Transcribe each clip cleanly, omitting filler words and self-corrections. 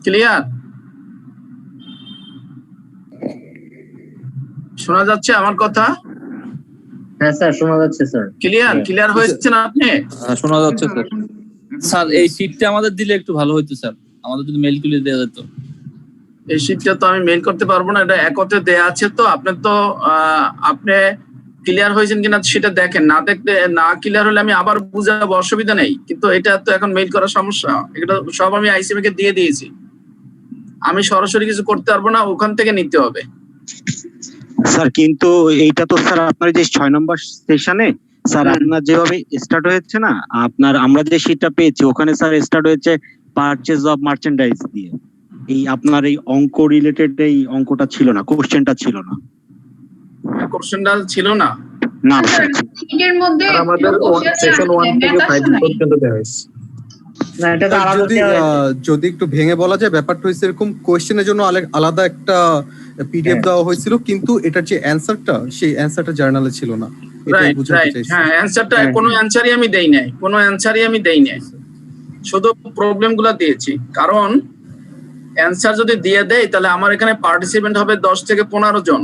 Clear? শোনা যাচ্ছে আমার কথা? হ্যাঁ স্যার শোনা যাচ্ছে স্যার। ক্লিয়ার হয়েছে না আপনি? শোনা যাচ্ছে স্যার। স্যার এই শীটটা আমাদের দিলে একটু ভালো হতো স্যার, আমাদের যদি মেইল করে দেওয়া যেত। এই শীটটা তো আমি মেইল করতে পারবো না, এটা একতে দেয়া আছে। তো আপনি তো আপনি ক্লিয়ার হয়েছেন কিনা সেটা দেখেন, না দেখতে না ক্লিয়ার হলে আমি আবার বুঝাবো, অসুবিধা নেই। কিন্তু এটা তো এখন মেইল করার সমস্যা, এটা সব আমি আইসিএম কে দিয়ে দিয়েছি। আমি সরাসরি কিছু করতে পারবো না, ওখান থেকে নিতে হবে। স্যার কিন্তু এইটা তো স্যার আপনার যে 6 নম্বর সেশনে স্যার আপনার যেভাবে স্টার্ট হয়েছে না, আপনার আমরা যে শীটটা পেয়েছি ওখানে স্যার স্টার্ট হয়েছে পারচেজ অফ মার্চেন্ডাইজ দিয়ে। এই আপনার এই অঙ্ক রিলেটেড এই অঙ্কটা ছিল না, কোশ্চেনটা ছিল না। কোশ্চেনটা ছিল না? না স্যার, এর মধ্যে আমাদের সেশন 1 থেকে 5 পর্যন্ত দেওয়া হয়েছে। না এটা তো আলাদা যদি একটু ভেঙে বলা যায়, ব্যাপারটা হচ্ছে এরকম, কোশ্চেনের জন্য আলাদা একটা পিডিএফ দেওয়া হয়েছিল, কিন্তু এটার যে অ্যানসারটা সেই অ্যানসারটা জার্নালে ছিল না। এটাই বুঝাতে চাইছি। হ্যাঁ, অ্যানসারটা কোনো অ্যানসারই আমি দেই নাই, শুধু প্রবলেমগুলো দিয়েছি। কারণ অ্যানসার যদি দিয়ে দেই তাহলে আমার এখানে পার্টিসিপেন্ট হবে 10 থেকে 15 জন,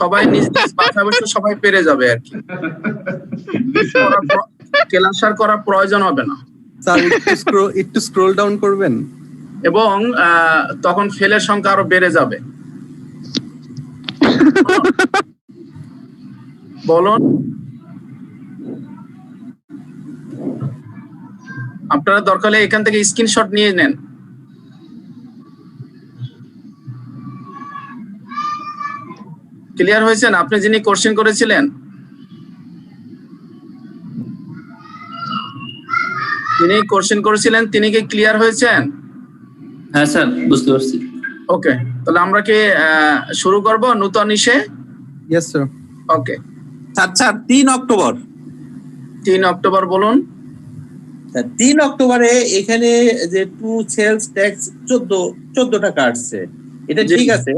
সবাই নিজ নিজ পাশাপাশি সবাই পেরে যাবে আর কি। ক্লাস আর করার প্রয়োজন হবে না। স্যার একটু স্ক্রল ডাউন করবেন, এবং তখন ফেলের সংখ্যা আরো বেড়ে যাবে। বলুন, আপনারা দরকার হলে এখান থেকে স্ক্রিনশট নিয়ে নেন। ক্লিয়ার হয়েছেন? আপনি যিনি কোশ্চেন করেছিলেন তিনি কি ক্লিয়ার হয়েছেন? হ্যাঁ স্যার, বুঝতে পারছি। ওকে, তাহলে আমরা কি শুরু করব নূতন ইসে? Yes sir. ওকে আচ্ছা, 3 অক্টোবর। 3 অক্টোবর বলুন। 3 অক্টোবরে এখানে যে টু সেলস ট্যাক্স 14 টাকা আসছে, এটা ঠিক আছে।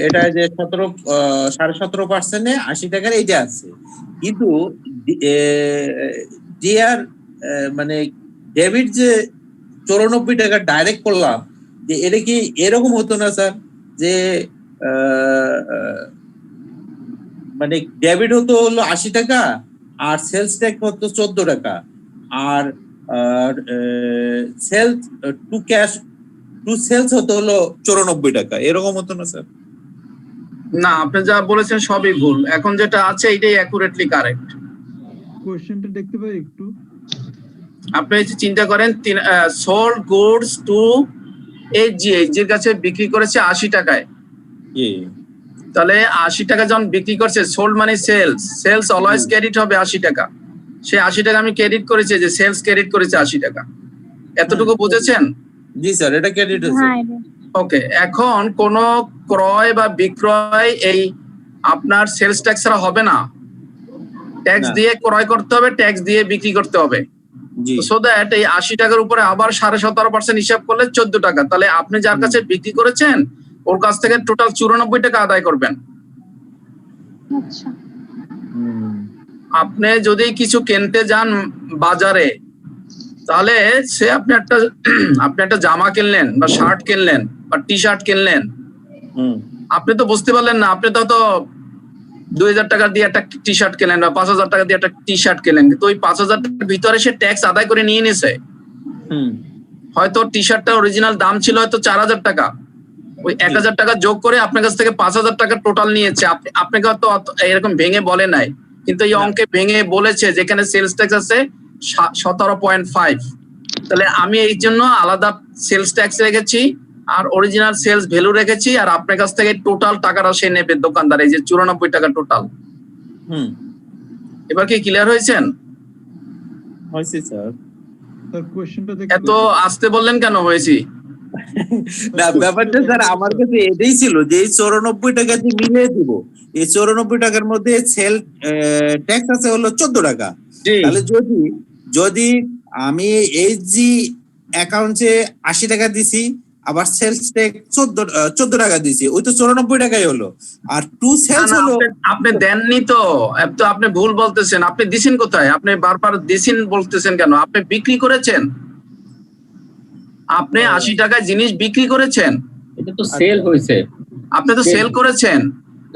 এটা যে 17.5% 80 টাকার এইটা আছে, কিন্তু ডিআর মানে ডেবিট যে 94 টাকা ডাইরেক্ট করলাম, যে এটা কি এরকম হতো না স্যার? যে মানে ডেবিট হতো হলো 80 টাকা আর সেলস ট্যাক্স হতো 14 টাকা, আর sales to cash to sales হতো হলো 94 টাকা, এরকম হতো না স্যার? না, আপনি যা বলেছেন সবই ভুল। এখন যেটা আছে এটাই অ্যাকুরেটলি কারেক্ট। কোশ্চেনটা দেখতে পাই একটু? আপনি চিন্তা করেন, সোল্ড গুডস টু এইচজি, এইচজির কাছে বিক্রি করেছে 80 টাকায়। তাহলে 80 টাকা যখন বিক্রি করছে, সোল্ড মানে সেলস অলওয়েজ ক্রেডিট হবে 80 টাকা। সে 80 টাকা আমি ক্রেডিট করেছে, যে সেলস ক্রেডিট করেছে 80 টাকা। এতটুকু বুঝেছেন? জি স্যার, এটা ক্রেডিট হয়েছে। ওকে, এখন কোন ক্রয় বা বিক্রয় এই আপনার সেলস ট্যাক্স ছাড়া হবে না। ট্যাক্স দিয়ে ক্রয় করতে হবে, ট্যাক্স দিয়ে বিক্রি করতে হবে। সো দ্যাট এই 80 টাকার উপরে আবার 17.5% হিসাব করলে 14 টাকা। তাহলে আপনি যার কাছে বিক্রি করেছেন ওর কাছ থেকে টোটাল 94 টাকা আদায় করবেন। আপনি যদি কিছু কিনতে যান বাজারে, তাহলে সে আপনি একটা জামা কিনলেন বা শার্ট কিনলেন বা টি শার্ট কিনলেন, আপনি তো বুঝতে পারলেন না, আপনি তো 2000 টাকা দিয়ে একটা টি শার্ট কিনলেন বা 5000 টাকা দিয়ে একটা টি শার্ট কিনলেন, কিন্তু ওই 5000 টাকার ভিতরে সে ট্যাক্স আদায় করে নিয়ে নিছে। হয়তো টি শার্টটা অরিজিনাল দাম ছিল হয়তো 4000 টাকা, ওই 1000 টাকা যোগ করে আপনার কাছ থেকে 5000 টাকা টোটাল নিয়েছে। আপনাকে হয়তো এরকম ভেঙে বলে নাই, কিন্তু এই অঙ্কে ভেঙে বলেছে যেখানে সেলস ট্যাক্স আছে 17.5। তাহলে আমি এই জন্য আলাদা সেলস ট্যাক্স রেখেছি আর অরিজিনাল সেলস ভ্যালু রেখেছি, আর আপনার কাছ থেকে টোটাল টাকাটা সে নেবে দোকানদার, এই যে 94 টাকা টোটাল। এবার কি ক্লিয়ার হয়েছেন? হয়েছে স্যার। কোশ্চেনটা এত আসতে বললেন কেন? হয়েছি না, ব্যাপারটা স্যার আমার কাছে এটাই ছিল যে এই 94 টাকা যে মিলিয়ে দিব, এই 94 টাকার মধ্যে সেল ট্যাক্স আছে হলো 14 টাকা। তাহলে যদি আমি এইচজি অ্যাকাউন্টে 80 টাকা দিছি, আবার সেলস ট্যাক্স 14 টাকা দিছি, ওই তো 94 টাকাই হলো। আর টু সেলস হলো আপনি দেননি তো, আপনি ভুল বলতেছেন। আপনি দিছেন কোথায়? আপনি বারবার দিছেন বলতেছেন কেন? আপনি বিক্রি করেছেন। আপনি 80 টাকায় জিনিস বিক্রি করেছেন, এটা তো সেল হয়েছে, আপনি তো সেল করেছেন।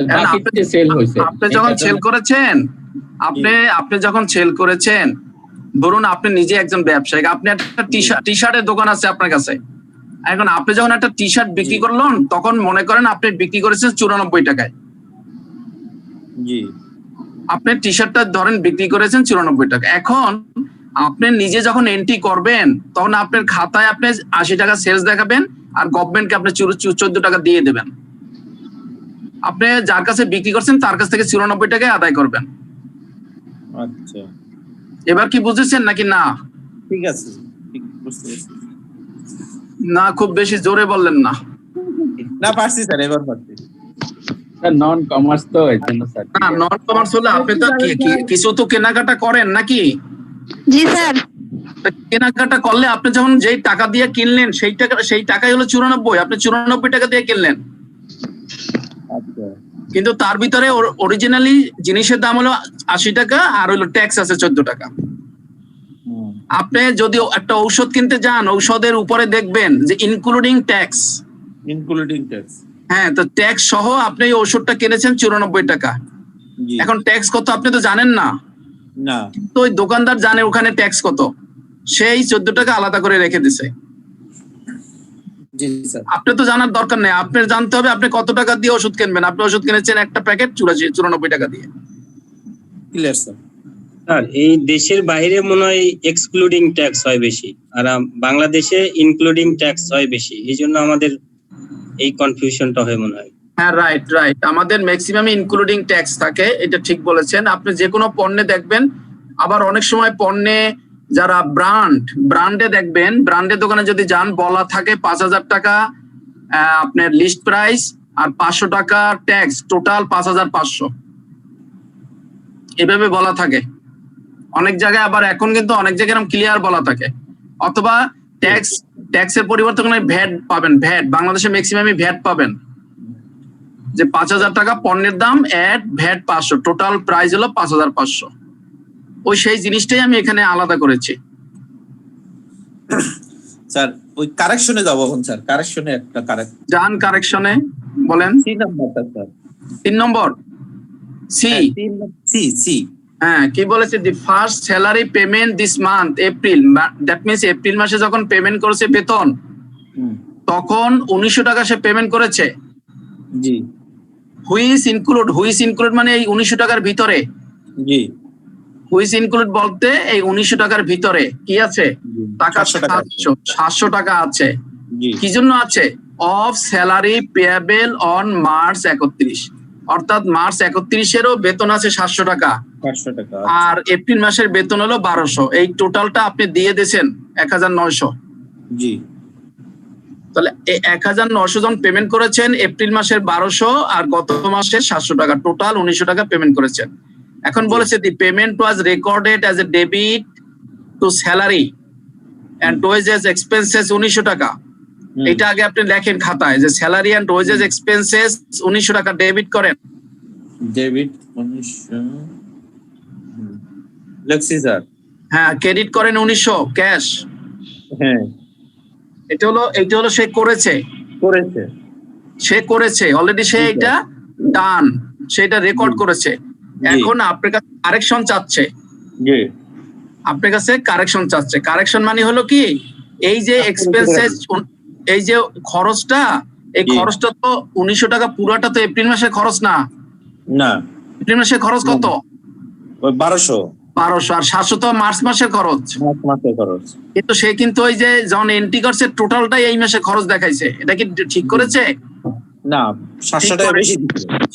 এখন বাকিতে সেল হয়েছে। আপনি যখন সেল করেছেন, আপনি যখন সেল করেছেন, ধরুন আপনি নিজে একজন ব্যবসায়ী, আপনি একটা টি শার্টের দোকান আছে আপনার কাছে। এখন আপনি যখন একটা টি শার্ট বিক্রি করলেন, তখন মনে করেন আপনি বিক্রি করেছেন 94 টাকায়। জি, আপনি টি শার্টটা ধরেন বিক্রি করেছেন 94 টাকা। এখন আপনি নিজে যখন এন্ট্রি করবেন, তখন আপনার খাতায় আপনি 80 টাকা সেলস দেখাবেন, আর গভর্নমেন্টকে আপনি 14 টাকা দিয়ে দেবেন। আপনি যার কাছে বিক্রি করছেন তার কাছ থেকে 94 টাকায় আদায় করবেন। আচ্ছা, এবার কি বুঝেছেন নাকি না? ঠিক আছে, ঠিক বুঝতে পেরেছি। না, খুব বেশি জোরে বললেন না। না, পারছি স্যার, এবার পারছি। স্যার নন কমার্স তো এই জন্য স্যার। না, নন কমার্স হলে আপনি তো কিছু তো কেনাকাটা করেন নাকি? জি স্যার। কেনাকাটা করলে আপনি যখন যেই টাকা দিয়ে কিনলেন, সেই টাকাই হলো 94, আপনি 94 টাকা দিয়ে কিনলেন। আচ্ছা, কিন্তু তার ভিতরে অরিজিনালি জিনিসের দাম হলো 80 টাকা, আর হলো ট্যাক্স আছে 14 টাকা। আপনি যদি একটা ঔষধ কিনতে যান, ঔষধের উপরে দেখবেন যে ইনক্লুডিং ট্যাক্স। হ্যাঁ, তো ট্যাক্স সহ আপনি এই ওষুধটা কিনেছেন 94 টাকা। জি, এখন ট্যাক্স কত আপনি তো জানেন না, না, তো ওই দোকানদার জানে ওখানে ট্যাক্স কত, সেই 14 টাকা আলাদা করে রেখে দিছে। জি স্যার, আপনি তো জানার দরকার নেই, আপনার জানতে হবে আপনি কত টাকা দিয়ে ওষুধ কিনবেন। আপনি ওষুধ কিনেছেন একটা প্যাকেট 94 টাকা দিয়ে। Clear sir. স্যার এই দেশের বাইরে মনে হয় এক্সক্লুডিং ট্যাক্স হয় বেশি, আর বাংলাদেশে ইনক্লুডিং ট্যাক্স হয় বেশি, এই জন্য আমাদের এই কনফিউশনটা হয় মনে হয়। হ্যাঁ, রাইট, আমাদের ম্যাক্সিমাম ইনক্লুডিং ট্যাক্স থাকে, এটা ঠিক বলেছেন। আপনি যে কোনো পণ্যে দেখবেন, আবার অনেক সময় পণ্যে যারা ব্র্যান্ডে দেখবেন, ব্র্যান্ডের দোকানে যদি যান, বলা থাকে 5000 টাকা আপনার লিস্ট প্রাইস, আর 500 টাকা ট্যাক্স, টোটাল 5500, এভাবে বলা থাকে অনেক জায়গায়। আবার এখন কিন্তু অনেক জায়গায় এরকম ক্লিয়ার বলা থাকে। অথবা ট্যাক্সের পরিবর্তে ভ্যাট পাবেন, ভ্যাট বাংলাদেশে ম্যাক্সিমামই ভ্যাট পাবেন, যে 5000 টাকা পণ্যের দাম, ভ্যাট 500, টোটাল প্রাইস হলো 5500। ওই সেই জিনিসটাই আমি এখানে আলাদা করেছি। স্যার ওই কারেকশনে যাব এখন স্যার, কারেকশনে একটা যান কারেকশনে, বলেন। 3 নাম্বারটা স্যার, 3 নম্বর সি। হ্যাঁ, কি বলেছে? The first salary payment this month April, that means April মাসে যখন পেমেন্ট করেছে বেতন, তখন 1900 টাকা সে পেমেন্ট করেছে। জি, হুইচ ইনক্লুড মানে এই 1900 টাকার ভিতরে। জি, হুইচ ইনক্লুড বলতে এই 1900 টাকার ভিতরে কি আছে? টাকা 700 টাকা আছে। কি জন্য আছে? Of salary payable on March 31, অর্থাৎ মার্চ 31-এরও বেতন আছে 700 টাকা, আর এপ্রিল মাসের বেতন হলো 1200। এই টোটালটা আপনি দিয়ে দিয়েছেন 1900। জি, তাহলে 1900 জন পেমেন্ট করেছেন, এপ্রিল মাসের 1200 আর গত মাসে 700 টাকা, টোটাল 1900 টাকা পেমেন্ট করেছেন। এখন বলেছে the payment was recorded as a debit to salary and wages expenses 1900 টাকা। এটা আগে আপনি লেখেন খাতায় যে স্যালারি এন্ড ওয়েজেস এক্সপেন্সেস 1900 টাকা ডেবিট করেন। ডেবিট 1900 লেখছি স্যার। হ্যাঁ, ক্রেডিট করেন 1900 ক্যাশ। হ্যাঁ, এটা হলো সে করেছে অলরেডি, সে এটা ডান, সেটা রেকর্ড করেছে। এখন আপনার কাছে কারেকশন চাচ্ছে। আপনার কাছে কারেকশন চাচ্ছে। কারেকশন মানে হলো কি, এই যে এক্সপেন্সেস, এই যে খরচটা, এই খরচটা তো 1900 টাকা পুরাটা তো এপ্রিল মাসের খরচ না। এপ্রিল মাসের খরচ কত? 1200, আর 700 তো মার্চ মাসের খরচ। কিন্তু সে কিন্তু ওই যে যখন এন্ট্রি করছে টোটালটাই এই মাসে খরচ দেখাইছে। এটা কি ঠিক করেছে? না, 700 টাকা বেশি।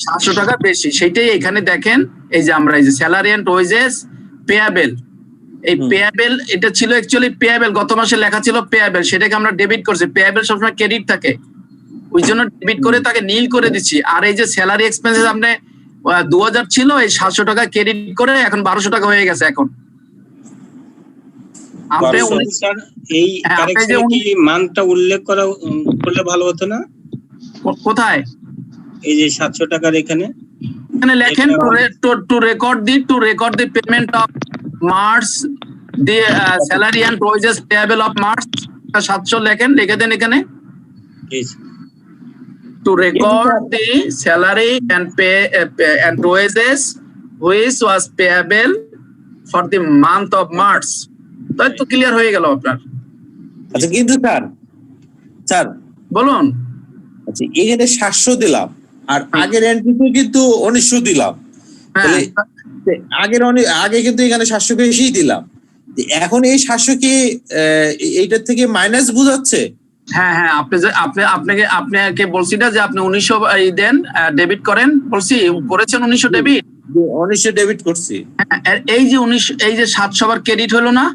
700 টাকা বেশি, সেইটাই এখানে দেখেন। এই যে আমরা এই যে স্যালারি এন্ড ওয়েজেস পেয়েবল, এই পেয়েবল এটা ছিল অ্যাকচুয়ালি পেয়েবল, গত মাসে লেখা ছিল পেয়েবল, সেটাকে আমরা ডেবিট করছি। পেয়েবল সবসময় ক্রেডিট থাকে, ওই জন্য ডেবিট করে তাকে নীল করে দিচ্ছি। আর এই যে স্যালারি এক্সপেন্সেস আপনি 2000 ছিল, এই 700 টাকা ক্রেডিট করে এখন 1200 টাকা হয়ে গেছে। এখন আপনি এই কারেকশনে কি মানটা উল্লেখ করলে ভালো হতো না? কোথায়? এই যে 700 টাকার এখানে লেখেন to record the payment of March, the salary and wages payable of March 700 লেখেন, লিখে দেন এখানে। Please. To record the salary and pay and wages which was payable for the month of March. তাই তো ক্লিয়ার হয়ে গেল আপনার। আচ্ছা কিন্তু স্যার বলুন। আচ্ছা এখানে 700 দিলাম আর আগের এন্ট্রিতে কিন্তু 1900 দিলাম, তাহলে আগে কিন্তু এখানে 700 বেশিই দিলাম, এখন এই 700 কি এইটার থেকে মাইনাস বোঝাচ্ছে? হ্যাঁ হ্যাঁ, আপনাকে বলছি না যে আপনি 1900 দেন, ডেবিট করেন, বলছি করেছেন 1900 ডেবিট? 1900 ডেবিট করছি। এই যে 1900, এই যে 700 বার ক্রেডিট হলো না?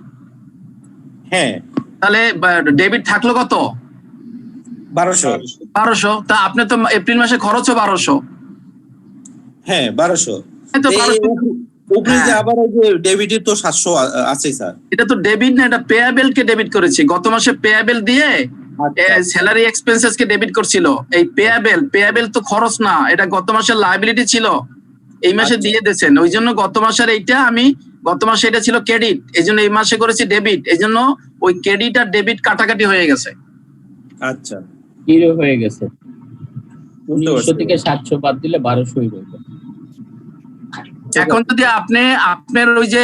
হ্যাঁ, তাহলে ডেবিট থাকলো কত? 1200। তা আপনি তো এপ্রিল মাসে খরচও 1200। হ্যাঁ 1200। তো 1200 উপরে যে আবার ওই যে ডেবিটের তো 700 আছে স্যার। এটা তো ডেবিট না, এটা পেয়াবেল কে ডেবিট করেছি। গত মাসে পেয়াবেল দিয়ে স্যালারি এক্সপেন্সেস কে ডেবিট করছিল। এই পেয়াবেল তো খরচ না, এটা গত মাসের লায়াবিলিটি ছিল, এই মাসে দিয়ে দিয়েছেন। ওই জন্য গত মাসের এইটা গত মাসে এটা ছিল ক্রেডিট, এই জন্য এই মাসে করেছি ডেবিট, এই জন্য ওই ক্রেডিট আর ডেবিট কাটাকাটি হয়ে গেছে। আচ্ছা, জিরো হয়ে গেছে। 1900 থেকে 700 বাদ দিলে 1200 হয়ে যাবে। এখন যদি আপনার ওই যে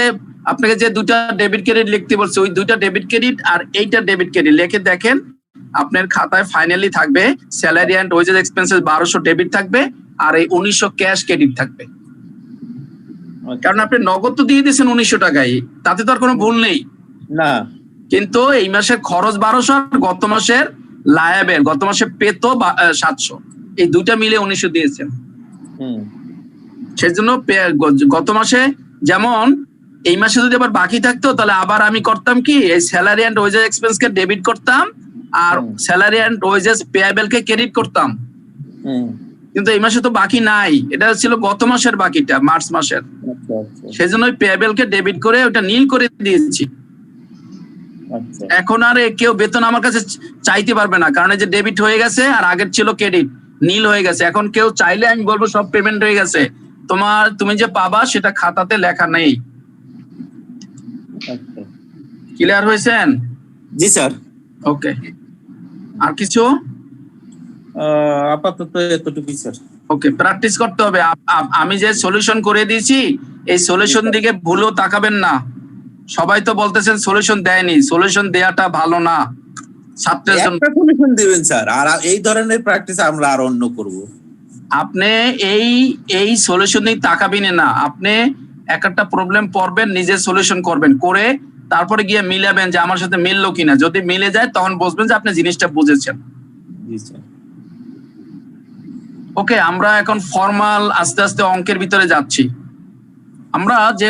আপনাকে যে দুটা ডেবিট ক্রেডিট লিখতে বলছে, ওই দুইটা ডেবিট ক্রেডিট আর এইটা ডেবিট ক্রেডিট লিখে দেখেন, আপনার খাতায় ফাইনালি থাকবে salary and wages expenses 1200 debit থাকবে আর এই 1900 ক্যাশ ক্রেডিট থাকবে। কারণ আপনি নগদ তো দিয়ে দিয়েছেন 1900 টাকায়, তাতে তো আর কোনো ভুল নেই না। কিন্তু এই মাসের খরচ 1200 আর গত মাসের লায়াবেল, গত মাসে পেতো 700, এই দুইটা মিলে 1900 দিয়েছেন। সেজন্য গত মাসে যেমন এই মাসে যদি আবার বাকি থাকতো, তাহলে আবার আমি করতাম কি, এই স্যালারি এন্ড ওয়েজেস এক্সপেন্স কে ডেবিট করতাম আর স্যালারি এন্ড ওয়েজেস পেয়াবেল কে ক্রেডিট করতাম। কিন্তু এই মাসে তো বাকি নাই, এটা ছিল গত মাসের বাকিটা, মার্চ মাসের। সেজন্য ওই পেয়াবেল কে ডেবিট করে ওটা নীল করে দিয়েছি। এখন আর কেউ বেতন আমার কাছে চাইতে পারবে না, কারণ এই যে ডেবিট হয়ে গেছে আর আগের ছিল ক্রেডিট, নীল হয়ে গেছে। এখন কেউ চাইলে আমি বলবো সব পেমেন্ট হয়ে গেছে, তুমি যে পাবা সেটা খাতাতে লেখা নেই। ক্লিয়ার হয়েছেন? জি স্যার। ওকে, আর কিছু? আপাতত এতটুকুই স্যার। ওকে, প্র্যাকটিস করতে হবে। আমি যে সলিউশন করে দিয়েছি, এই সলিউশন দিকে ভুলেও তাকাবেন না। সবাই তো বলতেছেন সলিউশন দেয়নি, সলিউশন দেয়াটা ভালো না ছাত্রের জন্য। একটা সলিউশন দিবেন স্যার, আর এই ধরনের প্র্যাকটিস আমরা আর অন্য করব। আপনি এই সলিউশন নিয়ে তাকাবেন না, আপনি একটা প্রবলেম পড়বেন, নিজে সলিউশন করবেন, করে তারপরে গিয়ে মিলাবেন যে আমার সাথে মিললো কিনা। যদি মিলে যায় তখন বুঝবেন যে আপনি জিনিসটা বুঝেছেন। ওকে, আমরা এখন ফর্মাল আস্তে আস্তে অঙ্কের ভিতরে যাচ্ছি। আমরা যে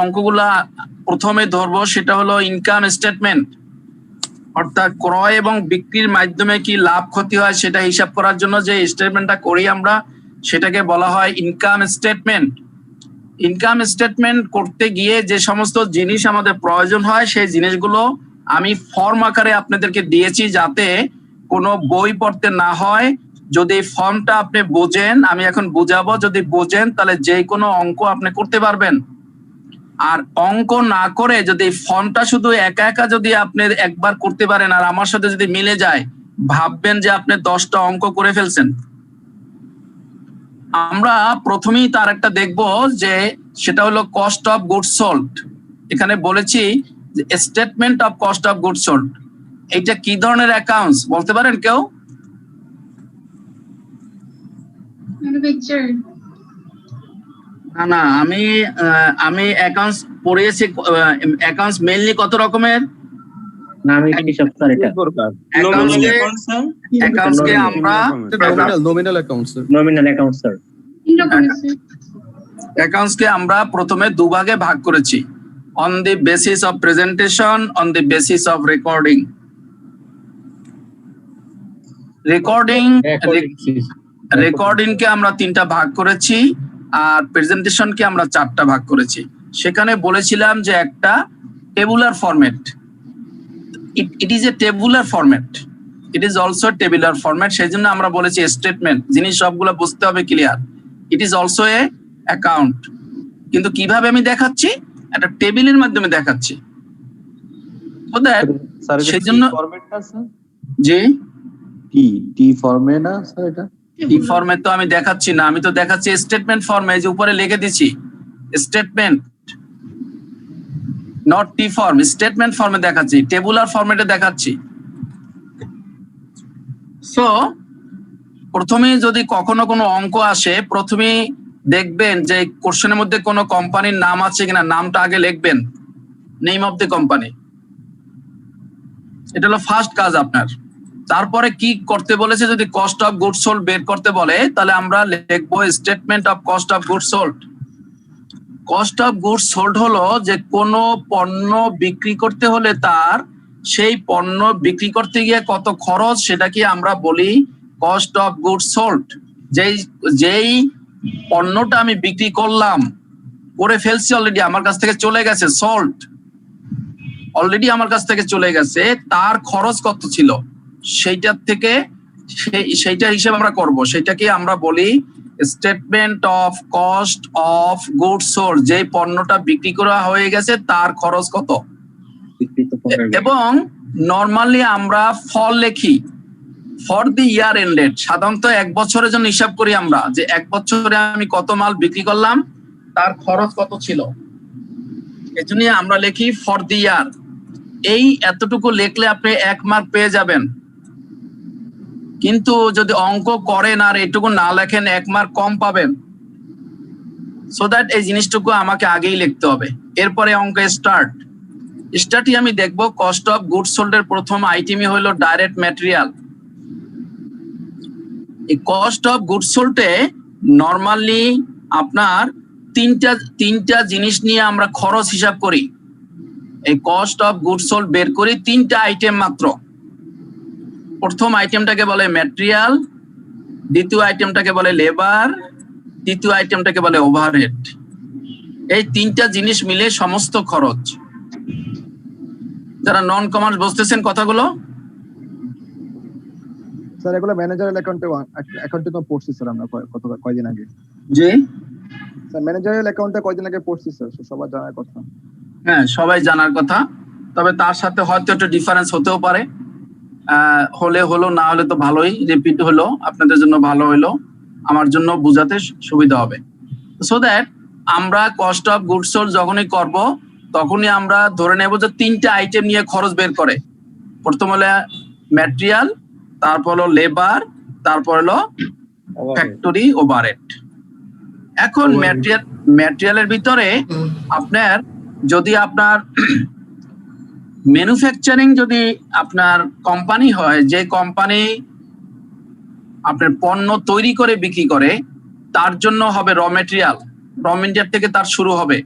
অঙ্কগুলা প্রথমে ধরবো সেটা হলো ইনকাম স্টেটমেন্ট, অর্থাৎ ক্রয় এবং বিক্রির মাধ্যমে কি লাভ ক্ষতি হয় সেটা হিসাব করার জন্য যে স্টেটমেন্টটা করি আমরা, সেটাকে বলা হয় ইনকাম স্টেটমেন্ট। ইনকাম স্টেটমেন্ট করতে গিয়ে যে সমস্ত জিনিস আমাদের প্রয়োজন হয়, সেই জিনিসগুলো আমি ফর্ম আকারে আপনাদেরকে দিয়েছি, যাতে কোনো বই পড়তে না হয়। যদি ফর্মটা আপনি বোঝেন, আমি এখন বুঝাবো, যদি বোঝেন তাহলে যে কোনো অঙ্ক আপনি করতে পারবেন। আর অঙ্ক না করে যদি ফর্মটা শুধু একা একা যদি আপনি একবার করতে পারেন আর আমার সাথে যদি মিলে যায়, ভাববেন যে আপনি 10টা অঙ্ক করে ফেলছেন। আমরা প্রথমেই তার একটা দেখবো যে সেটা হলো কস্ট অফ গুডস সোল্ড। এখানে বলেছি যে statement of cost of goods sold, এটা কি ধরনের অ্যাকাউন্টস বলতে পারেন কেউ? না, আমি অ্যাকাউন্টস পড়িয়েছি। অ্যাকাউন্টস মেইনলি কত রকমের? না, আমি কি সব স্যার, এটা অ্যাকাউন্টসকে আমরা nominal account sir. Nominal account sir. অ্যাকাউন্টসকে আমরা প্রথমে দুভাগে ভাগ করেছি, on the basis of presentation, on the basis of recording. রেকর্ডিংকে আমরা 3টা ভাগ করেছি আর প্রেজেন্টেশনকে আমরা 4টা ভাগ করেছি। সেখানে বলেছিলাম যে একটা tabular format, it is a tabular format, it is also tabular format. সেই জন্য আমরা বলেছি স্টেটমেন্ট, জিনিস সবগুলো বুঝতে হবে clear. It is also a account, কিন্তু কিভাবে আমি দেখাচ্ছি, একটা টেবিলের মাধ্যমে দেখাচ্ছি। So that সেজন্য জি টি ফর্মে না স্যার এটা? টি ফর্মে তো আমি দেখাচ্ছি না, আমি তো দেখাচ্ছি স্টেটমেন্ট ফর্মে, যে উপরে লিখে দিচ্ছি statement, not T form, statement ফর্মে দেখাচ্ছি, টেবুলার ফরম্যাটে দেখাচ্ছি। সো প্রথমে যদি কখনো কোনো অঙ্ক আসে, প্রথমে দেখবেন যে কোশ্চেনের মধ্যে কোনো কোম্পানির নাম আছে কিনা, নামটা আগে লিখবেন, নেম অফ দ্য কোম্পানি। এটা হলো ফার্স্ট কাজ আপনার। তারপরে কি করতে বলেছে, যদি কস্ট অফ গুডস সোল্ড বের করতে বলে, তাহলে আমরা লিখবো statement of cost of goods sold. Cost of goods sold হলো যে কোনো পণ্য বিক্রি করতে হলে তার সেই পণ্য বিক্রি করতে গিয়ে কত খরচ, সেটাকে আমরা বলি কস্ট অফ গুডস সোল্ড। যেই পণ্যটা আমি বিক্রি করলাম, করে ফেলছি অলরেডি, আমার কাছ থেকে চলে গেছে, সোল্ড অলরেডি আমার কাছ থেকে চলে গেছে, তার খরচ কত ছিল সেইটার থেকে সেইটা হিসেব আমরা করব, সেটাকে আমরা বলি statement of cost of goods sold. যে পণ্যটা বিক্রি করা হয়ে গেছে তার খরচ কত। এবং নরমালি আমরা ফল লিখি ফর দি ইয়ার এন্ডেড, সাধারণত 1 বছরের জন্য হিসাব করি আমরা, যে 1 বছরে আমি কত মাল বিক্রি করলাম, তার খরচ কত ছিল, এজন্য আমরা লিখি ফর দি ইয়ার। এই এতটুকু লিখলে আপনি 1 মার্ক পেয়ে যাবেন। কিন্তু যদি অঙ্ক করেন আর এটুকু না লেখেন, 1 মার্ক কম পাবেন। সো দ্যাট এই জিনিসটুকু আমাকে আগেই লিখতে হবে। এরপরে অঙ্ক স্টার্টই আমি দেখবো কস্ট অফ গুডস সোল্ড এর প্রথম আইটেমই হলো ডাইরেক্ট ম্যাটেরিয়াল। এই কস্ট অফ গুডস সোল্ডে নরমালি আপনার তিনটা জিনিস নিয়ে আমরা খরচ হিসাব করি। এই কস্ট অফ গুডস সোল্ড বের করি 3টা আইটেম মাত্র। প্রথম আইটেমটাকে বলে ম্যাটেরিয়াল, দ্বিতীয় আইটেমটাকে বলে লেবার, তৃতীয় আইটেমটাকে বলে ওভারহেড। এই 3টা জিনিস মিলে সমস্ত খরচ। যারা নন কমার্স বুঝতেছেন কথাগুলো, স্যার এগুলো ম্যানেজারাল অ্যাকাউন্টে তো পড়ছি স্যার, আমরা কয়দিন আগে। জি স্যার ম্যানেজারাল অ্যাকাউন্টে কয়দিন আগে পড়ছি স্যার, সবার জানার কথা। হ্যাঁ, সবাই জানার কথা, তবে তার সাথে হয়তো একটু ডিফারেন্স হতেও পারে। হলে হলো, না হলে তো ভালোই, রিপিট হলো আপনাদের জন্য ভালো হলো, আমার জন্য বোঝাতে সুবিধা হবে। সো দ্যাট আমরা কস্ট অফ গুডস সোল্ড যখনই করব, তখনই আমরা ধরে নেব যে 3টা আইটেম নিয়ে খরচ বের করে। প্রথম হলো ম্যাটেরিয়াল, তারপর হলো লেবার, তারপর হলো ফ্যাক্টরি ওভারহেড। এখন ম্যাটেরিয়ালের ভিতরে আপনার যদি আপনার ম্যানুফ্যাকচারিং যদি আপনার কোম্পানি হয়, যে কোম্পানি আপনার পণ্য তৈরি করে বিক্রি করে, তার জন্য হবে র মেটেরিয়াল থেকে তার শুরু হবে।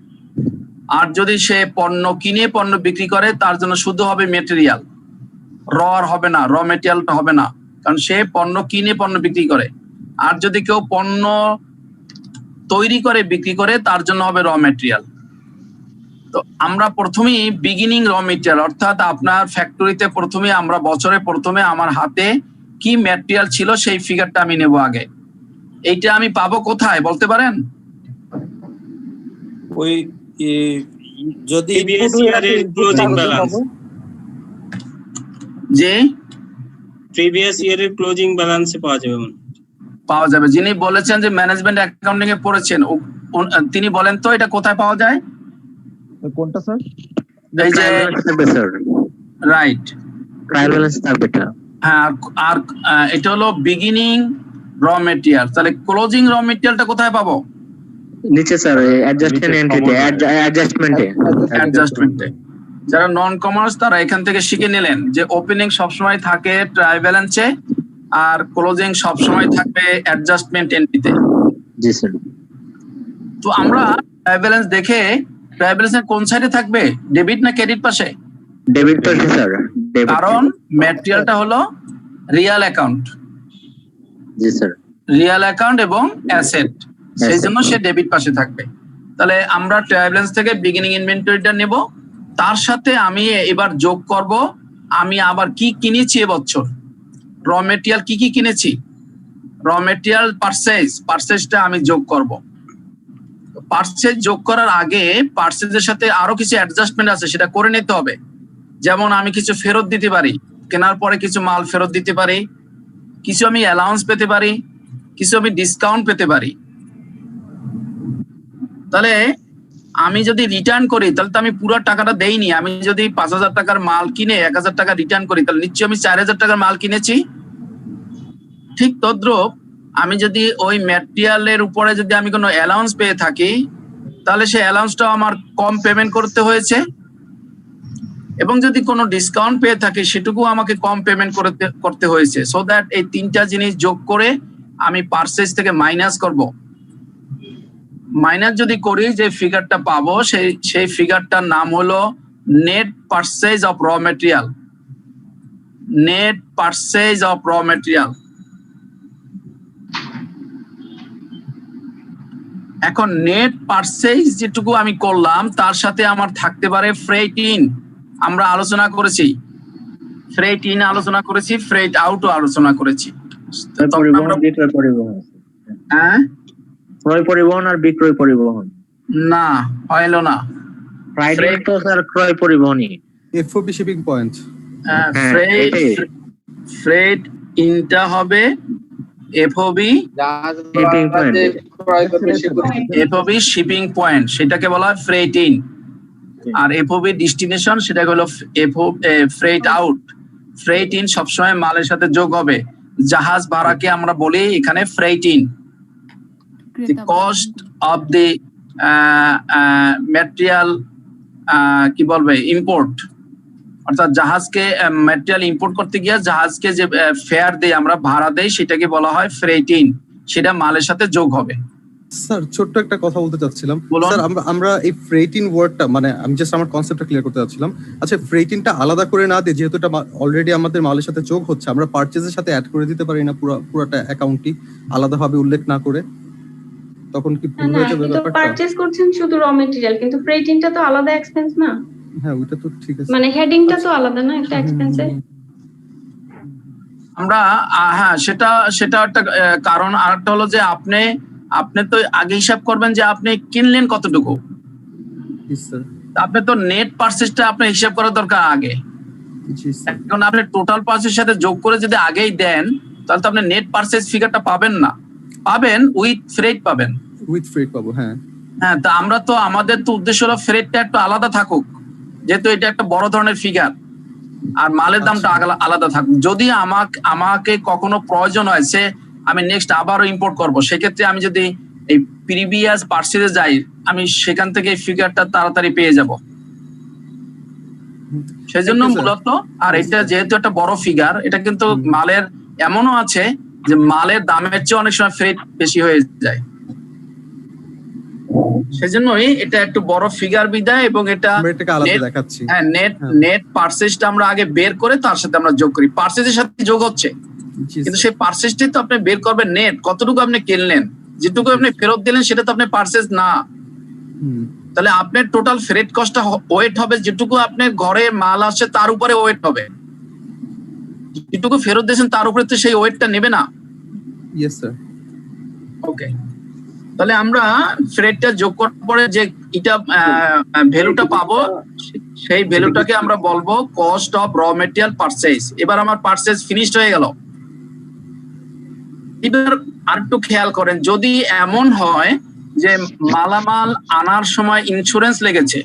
আর যদি সে পণ্য কিনে পণ্য বিক্রি করে, তার জন্য শুধু হবে মেটেরিয়াল, র আর হবে না, র মেটেরিয়ালটা হবে না, কারণ সে পণ্য কিনে পণ্য বিক্রি করে। আর যদি কেউ পণ্য তৈরি করে বিক্রি করে, তার জন্য হবে র মেটেরিয়াল। তো আমরা প্রথমেই বিগিনিং র মেটেরিয়াল, অর্থাৎ আপনার ফ্যাক্টরিতে প্রথমে আমরা বছরে প্রথমে আমার হাতে কি ম্যাটেরিয়াল ছিল সেই ফিগারটা আমি নেব আগে। এইটা আমি পাবো কোথায় বলতে পারেন? ওই যদি প্রিভিয়াস ইয়ারের ক্লোজিং ব্যালেন্স, যে প্রিভিয়াস ইয়ারের ক্লোজিং ব্যালেন্সে পাওয়া যাবে। যিনি বলেছেন যে ম্যানেজমেন্ট অ্যাকাউন্টিং এ পড়েছেন, তিনি বলেন তো এটা কোথায় পাওয়া যায়? কোনটা স্যার? এই যে রাইট, ট্রায়াল ব্যালেন্স থাকবে এটা। হ্যাঁ, আর এটা হলো বিগিনিং র মেটেরিয়াল। তাহলে ক্লোজিং র মেটেরিয়ালটা কোথায় পাবো? নিচে স্যার অ্যাডজাস্টমেন্টে। যারা নন কমার্স তারা এখান থেকে শিখে নিলেন যে ওপেনিং সবসময় থাকে ট্রায়াল ব্যালেন্সে, আর ক্লোজিং সবসময় থাকবে অ্যাডজাস্টমেন্ট এন্ট্রিতে। জি স্যার। তো আমরা ট্রায়াল ব্যালেন্স দেখে, ট্রায়াল ব্যালেন্সের কোন সাইডে থাকবে, ডেবিট না ক্রেডিট পাশে? ডেবিট পাশে স্যার। কারণ ম্যাটেরিয়ালটা হলো রিয়াল অ্যাকাউন্ট। জি স্যার। রিয়াল অ্যাকাউন্ট এবং অ্যাসেট, সেই জন্য সে ডেবিট পাশে থাকবে। তাহলে আমরা ট্রায়াল ব্যালেন্স থেকে বিগিনিং ইনভেন্টরিটা নেব, তার সাথে আমি এবার যোগ করব আমি আবার কি কিনেছি এবছর, র মেটেরিয়াল কি কি কিনেছি, র মেটেরিয়াল পারচেজটা আমি যোগ করব। পারচেজ যোগ করার আগে পারচেজের সাথে আরো কিছু অ্যাডজাস্টমেন্ট আছে, সেটা করে নিতে হবে। যেমন আমি কিছু ফেরত দিতে পারি, কেনার পরে কিছু মাল ফেরত দিতে পারি, কিছু আমি অ্যালাউন্স পেতে পারি, কিছু আমি ডিসকাউন্ট পেতে পারি। তাহলে আমি যদি রিটার্ন করি তাহলে তো আমি পুরো টাকাটা দেইনি। আমি যদি 5,000 টাকার মাল কিনে 1,000 টাকা রিটার্ন করি তাহলে নিশ্চয়ই আমি 4,000 টাকার মাল কিনেছি। ঠিক তদ্রুপ আমি যদি ওই ম্যাটেরিয়ালের উপরে যদি আমি কোনো অ্যালাউন্স পেয়ে থাকি তাহলে সেই অ্যালাউন্সটাও আমার কম পেমেন্ট করতে হয়েছে, এবং যদি কোনো ডিসকাউন্ট পেয়ে থাকি সেটুকু আমাকে কম পেমেন্ট করতে হয়েছে। সো দ্যাট এই তিনটা জিনিস যোগ করে আমি পারচেজ থেকে মাইনাস করব। মাইনাস যদি করি যে ফিগারটা পাবো সেই ফিগারটার নাম হলো net purchase of raw material. Net purchase of raw material. এখন নেট পারচেজ যেটুকু আমি করলাম তার সাথে আমার থাকতে পারে ফ্রেট ইন, আমরা আলোচনা করেছি, ফ্রেট ইন আলোচনা করেছি, ফ্রেট আউটও আলোচনা করেছি। হ্যাঁ, ক্রয় পরিবহন আর বিক্রয় পরিবহন না হইলো না। ফ্রাইডে তো স্যার ক্রয় পরিবহনই। FOB shipping point. ফ্রেট ইনটা হবে FOB shipping point. FOB shipping point, সেটাকে বলা হয় ফ্রেট ইন। আর এফওবি ডেস্টিনেশন সেটাকে হলো ফ্রেট আউট। ফ্রেট ইন সবসময় মালের সাথে যোগ হবে। জাহাজ ভাড়াকে আমরা বলি এখানে freight in. The cost of the material কি বলবে ইম্পোর্ট, অর্থাৎ জাহাজকে ম্যাটেরিয়াল ইম্পোর্ট করতে গিয়ে জাহাজকে যে ফেয়ার দেই আমরা, ভাড়া দেই, সেটাকে বলা হয় ফ্রেট ইন। সেটা মালের সাথে যোগ হবে। স্যার ছোট্ট একটা কথা বলতে চাচ্ছিলাম বলুন। স্যার, আমরা এই ফ্রেট ইন ওয়ার্ডটা মানে আমি জাস্ট আমার কনসেপ্টটা ক্লিয়ার করতে চাচ্ছিলাম। আচ্ছা, ফ্রেট ইনটা আলাদা করে না দিয়ে, যেহেতু এটা অলরেডি আমাদের মালের সাথে যোগ হচ্ছে, আমরা পারচেজের সাথে অ্যাড করে দিতে পারি না পুরোটা অ্যাকাউন্টই আলাদাভাবে উল্লেখ না করে? তখন কি ভুল হয়ে যাবে ব্যাপারটা? পারচেজ করছেন শুধু র মেটেরিয়াল, কিন্তু ফ্রেট ইনটা তো আলাদা এক্সপেন্স না? হ্যাঁ, ওইটা তো ঠিক আছে। মানে হেডিংটা তো আলাদা না একটা এক্সপেন্সে? আমরা হ্যাঁ, সেটা একটা কারণ। আরেকটা হলো যে আপনি তো আগে হিসাব করবেন যে আপনি কিনলেন কতটুকু। জি স্যার। আপনি তো নেট পারচেজটা আপনার হিসাব করা দরকার আগে। জি স্যার। এখন আপনি টোটাল পারচেজের সাথে যোগ করে যদি আগেই দেন তাহলে তো আপনি নেট পারচেজ ফিগারটা পাবেন না, পাবেন উইথ ফ্রেট পাবেন। উইথ ফ্রেট পাবো, হ্যাঁ। হ্যাঁ, তা আমরা তো আমাদের তো উদ্দেশ্য হলো ফ্রেটটা একটু আলাদা থাকুক, যেহেতু এটা একটা বড় ধরনের ফিগার, আর মালের দামটা আলাদা থাকুক। যদি আমাকে কখনো প্রয়োজন হয় সে আমি নেক্সট আবারও ইম্পোর্ট করব, সেক্ষেত্রে আমি যদি এই প্রিভিয়াস পারচেজে যাই আমি সেখান থেকে এই ফিগারটা তাড়াতাড়ি পেয়ে যাব। সেজন্য মূলত, আর এটা যেহেতু একটা বড় ফিগার, এটা কিন্তু মালের এমনও আছে যে মালের দামের চেয়ে অনেক সময় ফ্রেট বেশি হয়ে যায়। সেজন্যই এটা একটু বড় ফিগার বিদায়, এবং এটা দেখাচ্ছি। হ্যাঁ, নেট পারচেজটা আমরা আগে বের করে তার সাথে আমরা যোগ করি। পারচেজের সাথে যোগ হচ্ছে, কিন্তু সেই পারচেজটাই তো আপনি বের করবেন নেট, কতটুকু আপনি কিনলেন, যেটুকু আপনি ফেরত দিলেন সেটা তো আপনি পারচেজ না। তাহলে আপনার টোটাল ফ্রেট কস্টটা ওয়েট হবে যেটুকু আপনার ঘরে মাল আসছে তার উপরে ওয়েট হবে। যেটুকু ফেরত দিয়েছেন তার উপরে তো সেই ওয়েটটা নেবে না। Yes sir. ওকে, তাহলে আমরা ফ্রেটটা যোগ করার পরে যে এটা ভ্যালুটা পাবো, সেই ভ্যালুটাকে আমরা বলবো cost of raw material purchase. এবার আমার পারচেজ ফিনিশড হয়ে গেল। এবার আরেকটু খেয়াল করেন, যদি এমন হয় যে মালামাল আনার সময় ইন্স্যুরেন্স লেগেছে,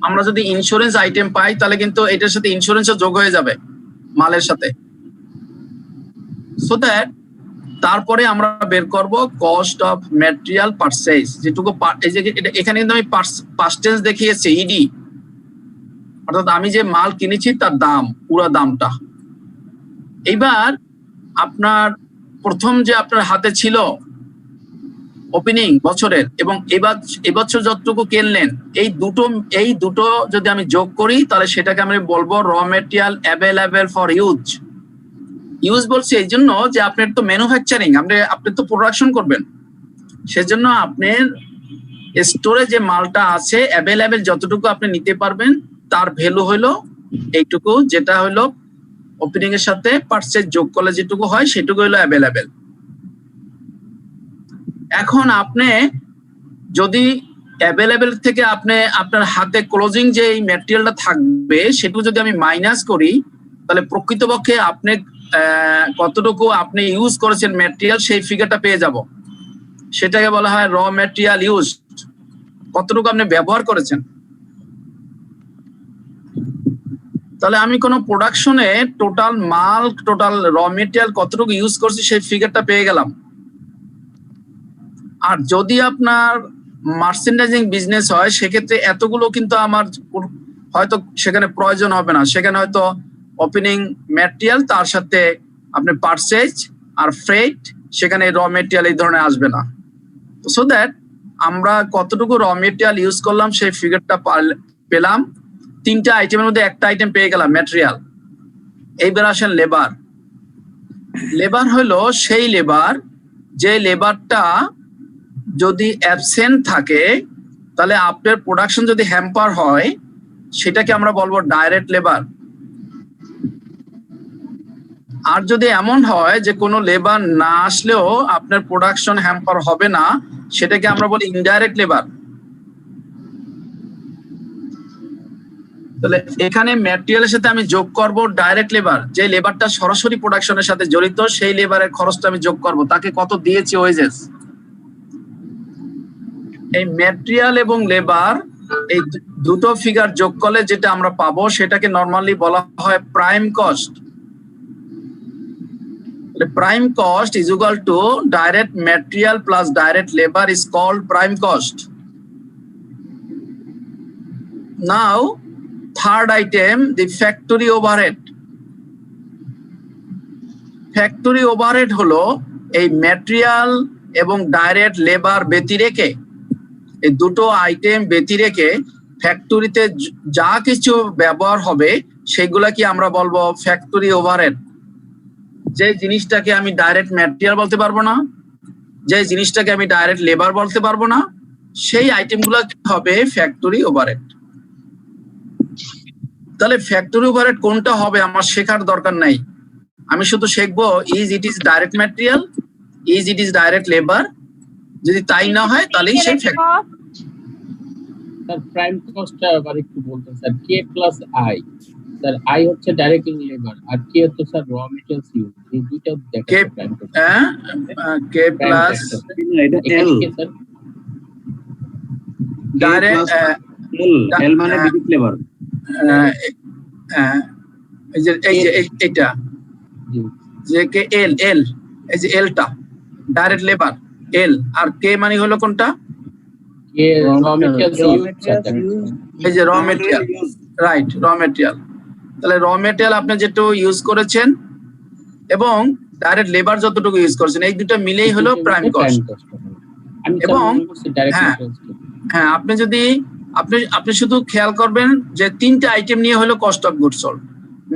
আমরা যদি ইন্স্যুরেন্স আইটেম পাই তাহলে কিন্তু এটার সাথে ইন্স্যুরেন্সও যোগ হয়ে যাবে মালের সাথে। সো দ্যাট তারপরে আমরা বের করব কস্ট অফ ম্যাটেরিয়াল পারচেজ, যেটুকু এই যে এখানে কিন্তু আমি পাস্ট টেন্স দেখিয়েছি ইডি, অর্থাৎ আমি যে মাল কিনেছি তার দাম, পুরো দামটা। এইবার আপনার প্রথম যে আপনার হাতে ছিল ওপেনিং বছরের, এবং এবছর যতটুকু কিনলেন, এই দুটো যদি আমি যোগ করি তাহলে সেটাকে আমি বলবো র মেটেরিয়াল অ্যাভেলেবেল ফর ইউজ বলছি এই জন্য যে আপনার তো ম্যানুফ্যাকচারিং, আপনি তো প্রোডাকশন করবেন, সেজন্য আপনার স্টোরে যে মালটা আছে অ্যাভেলেবেল যতটুকু আপনি নিতে পারবেন তার ভ্যালু হলো এইটুকু, যেটা হলো ওপেনিং এর সাথে পারচেজ যোগ করলে যেটুকু হয় সেটুকু হলো অ্যাভেলেবেল। এখন আপনি যদি অ্যাভেলেবেল থেকে আপনি আপনার হাতে ক্লোজিং যে এই ম্যাটেরিয়ালটা থাকবে সেটুকু যদি আমি মাইনাস করি, তাহলে প্রকৃতপক্ষে আপনি কতটুকু আপনি ইউজ করেছেন ম্যাটেরিয়াল সেই ফিগারটা পেয়ে যাব। সেটাকে বলা হয় র ম্যাটেরিয়াল ইউজ, কতটুকু আপনি ব্যবহার করেছেন। তাহলে আমি কোনো প্রোডাকশনে টোটাল মাল, টোটাল র মেটেরিয়াল কতটুকু ইউজ করছি সেই ফিগারটা পেয়ে গেলাম। আর যদি আপনার মার্চেন্ডাইজিং বিজনেস হয় সেক্ষেত্রে এতগুলো কিন্তু আমার হয়তো সেখানে প্রয়োজন হবে না। সেখানে হয়তো ওপেনিং ম্যাটেরিয়াল তার সাথে আপনি পারচেজ আর ফ্রেট, সেখানে র মেটেরিয়াল এই ধরনের আসবে না। সো দ্যাট আমরা কতটুকু র মেটেরিয়াল ইউজ করলাম সেই ফিগারটা পেলাম। 3টা আইটেমের মধ্যে একটা আইটেম পেয়ে গেলাম ম্যাটেরিয়াল। এইবার আসেন লেবার। লেবার হলো সেই লেবার যে লেবারটা যদি অ্যাবসেন্ট থাকে, তাহলে আপনার প্রোডাকশন যদি হ্যাম্পার হয় সেটাকে আমরা বলবো ডাইরেক্ট লেবার। আর যদি এমন হয় যে কোনো লেবার না আসলেও আপনার প্রোডাকশন হ্যাম্পার হবে না, সেটাকে আমরা বলি ইনডাইরেক্ট লেবার। তাহলে এখানে ম্যাটেরিয়ালের সাথে আমি যোগ করব ডাইরেক্ট লেবার, যে লেবারটা সরাসরি প্রোডাকশনের সাথে জড়িত, সেই লেবারের খরচটা আমি যোগ করব, তাকে কত দিয়েছি ওয়েজেস। এই ম্যাটেরিয়াল এবং লেবার এই দুটো ফিগার যোগ করলে যেটা আমরা পাবো সেটাকে নরমালি বলা হয় prime cost. Prime cost is equal to direct material plus direct labour is called prime cost. Now third item, the factory overhead. Factory overhead হলো এই ম্যাটেরিয়াল এবং ডাইরেক্ট লেবার ব্যতিরেকে, এই দুটো আইটেম ব্যতিরেকে ফ্যাক্টরিতে যা কিছু ব্যবহার হবে সেগুলা কি আমরা বলবো ফ্যাক্টরি ওভারহেড। যে জিনিসটাকে আমি ডাইরেক্ট ম্যাটেরিয়াল বলতে পারবো না, যে জিনিসটাকে আমি ডাইরেক্ট লেবার বলতে পারবো না, সেই আইটেমগুলো হবে ফ্যাক্টরি ওভারহেড। তাহলে ফ্যাক্টরি ওভারহেড কোনটা হবে আমার শেখার দরকার নাই, আমি শুধু শিখবো is it is direct material, is it is direct labour. যদি তাই না হয় তাহলেই সেই স্যার প্রাইম কস্টটা আবার একটু বলতেন sir. K plus I, sir I হচ্ছে ডাইরেক্ট লেবার আর কে হচ্ছে স্যার র মেটেরিয়ালস ইউজ, এই দুইটা দেখা প্রাইম কস্ট। কে প্লাস এটা এল ডাইরেক্ট এল মানে ডিরেক্ট লেবার। এই যে এইটা যে কে এল এল, এই যে এলটা ডাইরেক্ট লেবার এল, আর কে মানে হলো কোনটা, কে র মেটেরিয়ালস ইউজ, এই যে র মেটেরিয়াল, রাইট র মেটেরিয়াল। তাহলে র মেটেরিয়াল আপনি যেটুকু ইউজ করেছেন এবং ডাইরেক্ট লেবার যতটুকু ইউজ করেছেন, এই দুটো মিলেই হলো প্রাইম কস্ট। এবং হ্যাঁ আপনি যদি আপনি শুধু খেয়াল করবেন যে 3টে আইটেম নিয়ে হলো cost of goods sold,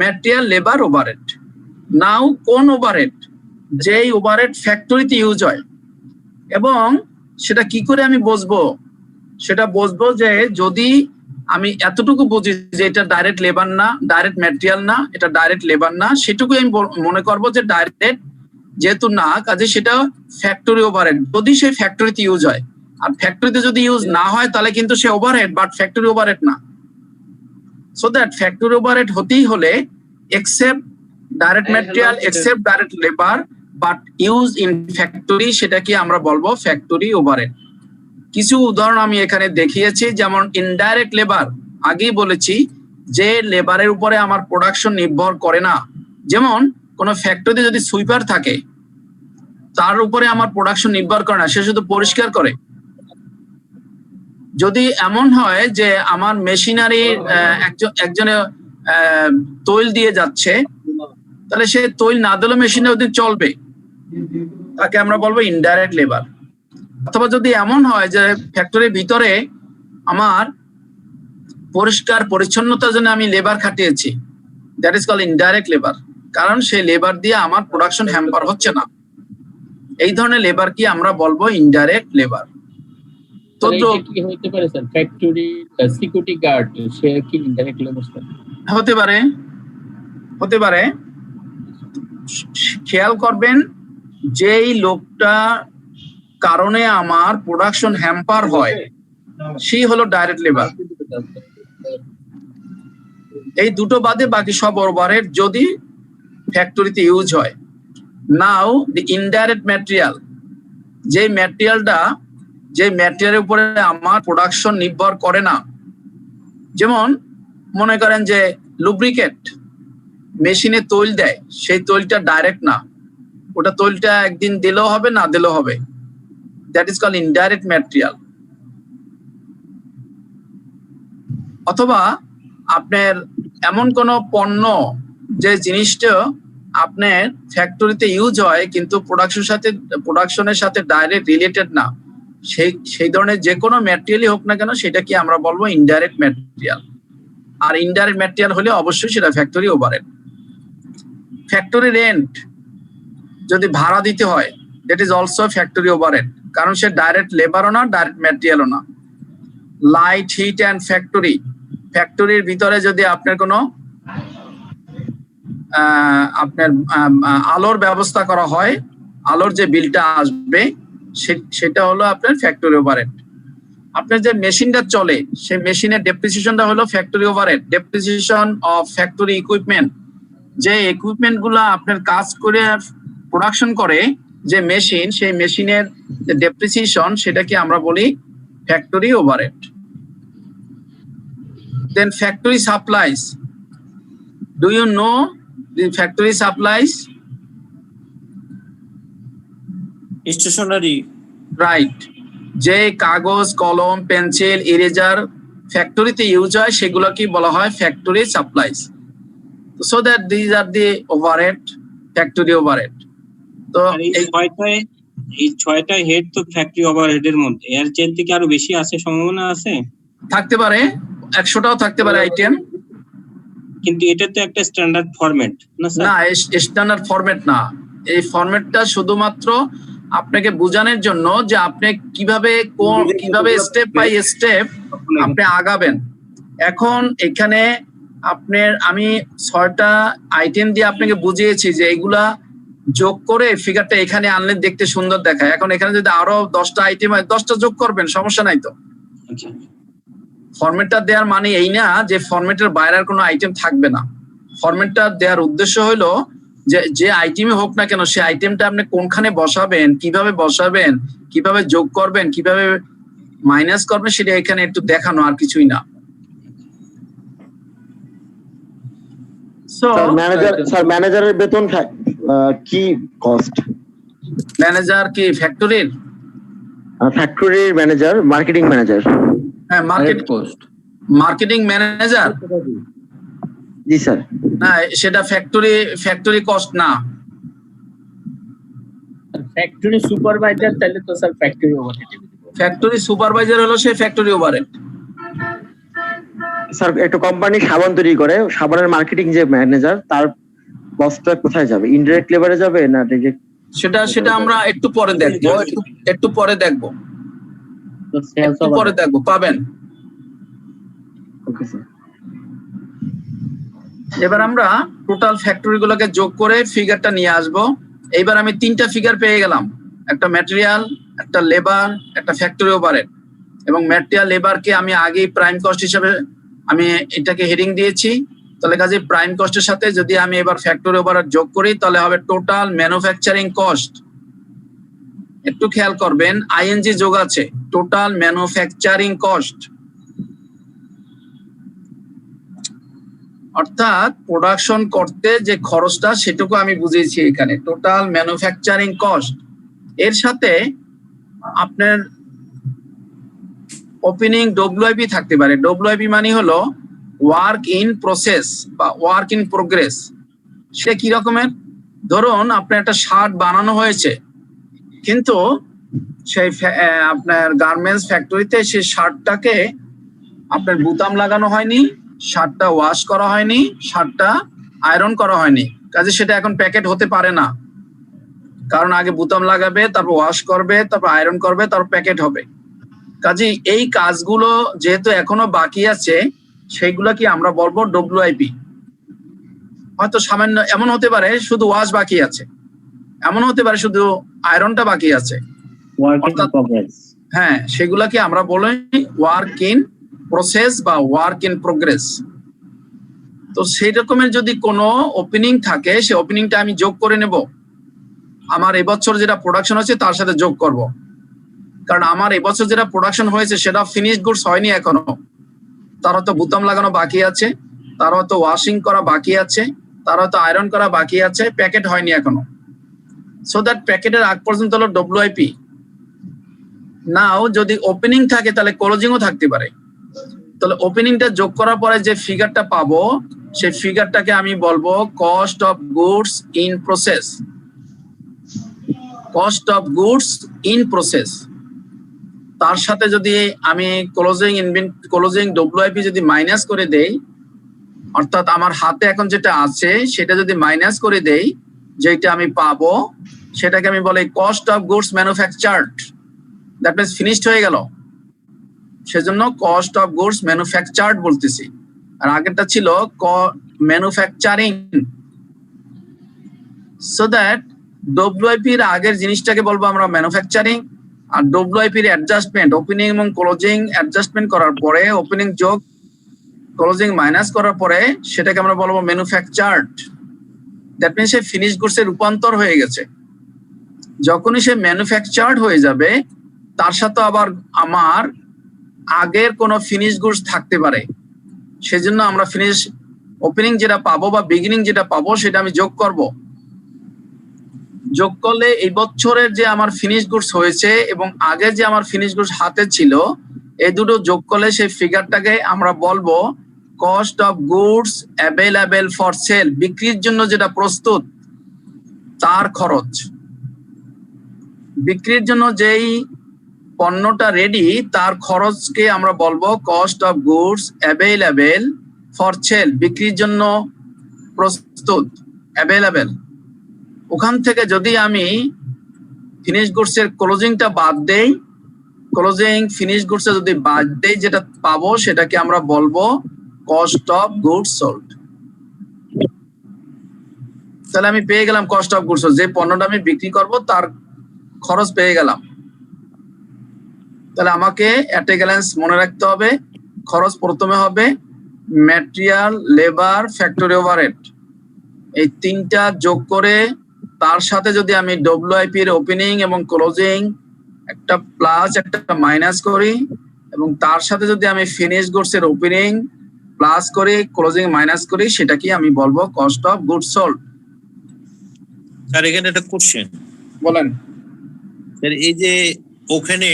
material, labour, overhead. Now কোন ওভারহেড, যেই ওভারহেড ফ্যাক্টরিতে ইউজ হয়, এবং সেটা কি করে আমি বুঝবো, সেটা বুঝবো যে যদি আমি এতটুকু বুঝি যে এটা ডাইরেক্ট লেবার না, ডাইরেক্ট ম্যাটেরিয়াল না, এটা ডাইরেক্ট লেবার না, সেটুকুই আমি মনে করবো যে ডাইরেক্ট যেহেতু না, কাজে সেটা ফ্যাক্টরি ওভারহেড যদি সেই ফ্যাক্টরিতে ইউজ হয়। আর ফ্যাক্টরিতে যদি ইউজ না হয় তাহলে কিন্তু সে ওভারহেড, বাট ফ্যাক্টরি ওভারহেড না। সো দ্যাট ফ্যাক্টরি ওভারহেড হতেই হলে except direct material, except direct labour, but use in factory, সেটাকে আমরা বলবো ফ্যাক্টরি ওভারহেড। কিছু উদাহরণ আমি এখানে দেখিয়েছি, যেমন ইনডাইরেক্ট লেবার, আগেই বলেছি যে লেবারের উপরে আমার প্রোডাকশন নির্ভর করে না। যেমন কোন ফ্যাক্টরিতে যদি সুইপার থাকে তার উপরে আমার প্রোডাকশন নির্ভর করে না, সে শুধু পরিষ্কার করে। যদি এমন হয় যে আমার মেশিনারি একজনে তৈল দিয়ে যাচ্ছে, তাহলে সে তৈল না দিলে মেশিনে ওদিন চলবে, তাকে আমরা বলবো ইনডাইরেক্ট লেবার। অথবা যদি এমন হয় যে ফ্যাক্টরির ভিতরে আমার পরিষ্কার পরিচ্ছন্নতার জন্য আমি লেবার খাটিয়েছি, that is called indirect labour, কারণ সেই লেবার দিয়ে আমার প্রোডাকশন হ্যাম্পার হচ্ছে না। এই ধরনের লেবার কি আমরা বলবো ইনডাইরেক্ট লেবার। তো কি হতে পারে স্যার, ফ্যাক্টরি সিকিউরিটি গার্ড সে কি ইনডাইরেক্ট লেবার স্যার? হতে পারে, হতে পারে। খেয়াল করবেন যেই লোকটা কারণে আমার প্রোডাকশন হ্যাম্পার হয়, সি হলো ডাইরেক্ট লেবার। এই দুটো বাদে বাকি সব ওভারহেড যদি ফ্যাক্টরিতে ইউজ হয়। নাও দি ইনডাইরেক্ট ম্যাটেরিয়াল, যে ম্যাটেরিয়ালের উপরে আমার প্রোডাকশন নির্ভর করে না, যেমন মনে করেন যে লুব্রিকেট মেশিনে তৈল দেয়, সেই তৈলটা ডাইরেক্ট না, ওটা তৈলটা একদিন দিলেও হবে না দিলেও হবে, that is called indirect material. অথবা আপনার এমন কোন পণ্য যে জিনিসটা আপনার ফ্যাক্টরিতে ইউজ হয় কিন্তু প্রোডাকশনের সাথে ডাইরেক্ট রিলেটেড না, সেই ধরনের যে কোনো ম্যাটেরিয়ালই হোক না কেন সেটা কি আমরা বলবো ইনডাইরেক্ট ম্যাটেরিয়াল। আর ইনডাইরেক্ট ম্যাটেরিয়াল হলে অবশ্যই সেটা ফ্যাক্টরি ওভারহেড। ফ্যাক্টরি রেন্ট যদি ভাড়া দিতে হয়, that is also factory overhead, কারণ সে ডাইরেক্ট লেবারও না ডাইরেক্ট ম্যাটেরিয়ালও না। লাইট, হিট অ্যান্ড ফ্যাক্টরির ভিতরে যদি আপনার কোনো আলোর ব্যবস্থা করা হয়, আলোর যে বিলটা আসবে সেটা হলো আপনার ফ্যাক্টরি ওভারহেড। আপনার যে মেশিনটা চলে সেই মেশিনের ডেপ্রিসিয়েশনটা হলো factory overhead. Depreciation of factory equipment, যে ইকুইপমেন্ট গুলা আপনার কাজ করে প্রোডাকশন করে যে মেশিন, সেই মেশিনের যে ডেপ্রিসিয়েশন সেটাকে আমরা বলি factory overhead. Then factory supplies. Do you know the factory supplies? Stationery. Right. যে কাগজ, কলম, পেন্সিল, ইরেজার ফ্যাক্টরিতে ইউজ হয় সেগুলো কি বলা হয় factory supplies. So that these are the overhead, factory overhead. তো এই ছয়টা হেড তো ফ্যাক্টরি ওভারহেডের মধ্যে, এর চেয়ে থেকে আরো বেশি আছে, সম্ভাবনা আছে? থাকতে পারে, 100টাও থাকতে পারে আইটেম, কিন্তু এটা তো একটা স্ট্যান্ডার্ড ফরম্যাট না স্যার? না, স্ট্যান্ডার্ড ফরম্যাট না। এই ফরম্যাটটা শুধুমাত্র আপনাকে বোঝানোর জন্য যে আপনি কিভাবে স্টেপ বাই স্টেপ আপনি আগাবেন। এখন এখানে আমি 6টা আইটেম দিয়ে আপনাকে বুঝিয়েছি যে এগুলা যোগ করে ফিগারটা এখানে আনলে দেখতে সুন্দর দেখায়। এখন এখানে যদি আরো 10টা আইটেম হয় 10টা যোগ করবেন, সমস্যা নাই তো। ফরম্যাটটা দেওয়ার মানে এই না যে ফরম্যাটের বাইরে আর কোনো আইটেম থাকবে না। ফরম্যাটটা দেওয়ার উদ্দেশ্য হলো যে আইটেমই হোক না কেন সেই আইটেমটা আপনি কোনখানে বসাবেন, কিভাবে যোগ করবেন, কিভাবে মাইনাস করবেন, সেটা এখানে একটু দেখানো, আর কিছুই না। ম্যানেজারের বেতন কি কস্ট? ম্যানেজার কি ফ্যাক্টরির ম্যানেজার, মার্কেটিং ম্যানেজার? হ্যাঁ, মার্কেটিং ম্যানেজার। জি স্যার। না, সেটা ফ্যাক্টরি কস্ট না। ফ্যাক্টরি সুপারভাইজার তাহলে তো sir factory overhead. Factory supervisor হলো সে ফ্যাক্টরি ওভারহেড। স্যার একটা কোম্পানি সাবান তৈরি করে, সাবানের মার্কেটিং যে ম্যানেজার তার বসটা কোথায় যাবে? ইনডাইরেক্ট লেবারে যাবে না ডাইরেক্ট? সেটা আমরা একটু পরে দেখবো, পাবেন। Okay sir. এবার আমরা টোটাল ফ্যাক্টরি গুলোকে যোগ করে ফিগারটা নিয়ে আসবো। এইবার আমি 3টা ফিগার পেয়ে গেলাম, একটা ম্যাটেরিয়াল, একটা লেবার, একটা ফ্যাক্টরি ওভারহেড। এবং ম্যাটেরিয়াল লেবারকে আমি আগেই প্রাইম কস্ট হিসেবে আমি এটাকে হেডিং দিয়েছি, তাহলে কাজে প্রাইম কস্টের সাথে যদি আমি এবার ফ্যাক্টরি ওভারহেড যোগ করি তাহলে হবে টোটাল ম্যানুফ্যাকচারিং কস্ট। একটু খেয়াল করবেন, আইএনজি যোগ আছে, টোটাল ম্যানুফ্যাকচারিং কস্ট, অর্থাৎ প্রোডাকশন করতে যে খরচটা সেটুকু আমি বুঝিয়েছি এখানে, টোটাল ম্যানুফ্যাকচারিং কস্ট। এর সাথে আপনার ওপেনিং ডব্লিউআইপি থাকতে পারে। ডব্লিউআইপি মানে হলো ওয়ার্ক ইন প্রসেস বা ওয়ার্ক ইন প্রোগ্রেস। সেটা কি রকমের? ধরুন আপনার একটা শার্ট বানানো হয়েছে, কিন্তু সেই আপনার গার্মেন্টস ফ্যাক্টরিতে সেই শার্টটাকে আপনার বুতাম লাগানো হয়নি, শার্টটা ওয়াশ করা হয়নি, শার্টটা আয়রন করা হয়নি, কাজে সেটা এখন প্যাকেট হতে পারে না। কারণ আগে বুতাম লাগাবে, তারপর ওয়াশ করবে, তারপর আয়রন করবে, তারপর প্যাকেট হবে। কাজে এই কাজগুলো যেহেতু এখনো বাকি আছে সেইগুলো কি আমরা বলবো ডব্লিউআইপি। হয়তো সামান্য এমন হতে পারে শুধু ওয়াশ বাকি আছে, এমন হতে পারে শুধু আয়রনটা বাকি আছে। হ্যাঁ, সেগুলাকে আমরা বলি ওয়ার্ক ইন প্রসেস বা ওয়ার্ক ইন প্রোগ্রেস। তো সেই রকমের যদি কোনো ওপেনিং থাকে, সেই ওপেনিংটা আমি যোগ করে নেব, আমার এবছর যেটা প্রোডাকশন হচ্ছে তার সাথে যোগ করব। কারণ আমার এবছর যেটা প্রোডাকশন হয়েছে সেটা ফিনিশড গুডস হয়নি এখনো, তার হয়তো বোতাম লাগানো বাকি আছে, তার হয়তো ওয়াশিং করা বাকি আছে, তার হয়তো আয়রন করা বাকি আছে, প্যাকেট হয়নি এখনো। সো দ্যাট প্যাকেটের আগ পর্যন্ত হলো WIP। নাও যদি ওপেনিং থাকে তাহলে ক্লোজিংও থাকতে পারে। তাহলে ওপেনিংটা যোগ করার পরে যে ফিগারটা পাবো, সেই ফিগারটাকে আমি বলবো cost of goods in process. Cost of goods in process, তার সাথে যদি আমি ক্লোজিং WIP যদি মাইনাস করে দেই, অর্থাৎ আমার হাতে এখন যেটা আছে সেটা যদি মাইনাস করে দেই, যেটা আমি পাবো সেটাকে আমি বলি cost of goods manufactured. That means finished হয়ে গেল, সেজন্য কস্ট অফ গুডস ম্যানুফ্যাকচার্ড বলতেছি। আর আগেরটা ছিল ম্যানুফ্যাকচারিং। সো দ্যাট WIP এর আগের জিনিসটাকে বলবো আমরা ম্যানুফ্যাকচারিং, আর WIP এর অ্যাডজাস্টমেন্ট, ওপেনিং এবং ক্লোজিং অ্যাডজাস্টমেন্ট করার পরে, ওপেনিং যোগ ক্লোজিং মাইনাস করার পরে সেটাকে আমরা বলবো manufactured. That means say finish goods এর রূপান্তর হয়ে গেছে। যখনই সে ম্যানুফ্যাকচার্ড হয়ে যাবে, তার সাথে আবার আমার আগের কোনো ফিনিশ গুডস থাকতে পারে, সেজন্য আমরা ফিনিশ ওপেনিং যেটা পাবো বা বিগিনিং যেটা পাবো সেটা আমি যোগ করব। যোগ করলে এই বছরের যে আমার ফিনিশ গুডস হয়েছে এবং আগে যে আমার ফিনিশ গুডস হাতে ছিল, এই দুটো যোগ করলে সেই ফিগারটাকে আমরা বলবো cost of goods available for sale. বিক্রির জন্য যেটা প্রস্তুত তার খরচ, বিক্রির জন্য যেই পণ্যটা রেডি তার খরচকে আমরা বলবো cost of goods available for sale. বিক্রির জন্য প্রস্তুত, অ্যাভেলেবল। ওখান থেকে যদি আমি ফিনিশ গুডস এর ক্লোজিংটা বাদ দেই, ক্লোজিং ফিনিশ গুডস যদি বাদ দেই, যেটা পাবো সেটাকে আমরা বলবো কস্ট অফ গুডস সোল্ড। তাহলে আমি পেয়ে গেলাম কস্ট অফ গুডস সোল্ড, যে পণ্যটা আমি বিক্রি করব তার খরচ পেয়ে গেলাম। তাহলে আমাকে অ্যাট এ গ্ল্যান্স মনে রাখতে হবে, খরচ প্রথমে হবে ম্যাটেরিয়াল, লেবার, ফ্যাক্টরি ওভারহেড, এই তিনটা যোগ করে তার সাথে যদি আমি WIP এর ওপেনিং এবং ক্লোজিং একটা প্লাস একটা মাইনাস করি, এবং তার সাথে যদি আমি ফিনিশ গুডস এর ওপেনিং প্লাস করি, ক্লোজিং মাইনাস করি, সেটাকে আমি বলবো cost of goods sold. Sir এখানে একটা কোশ্চেন বলেন। স্যার এই যে ওখানে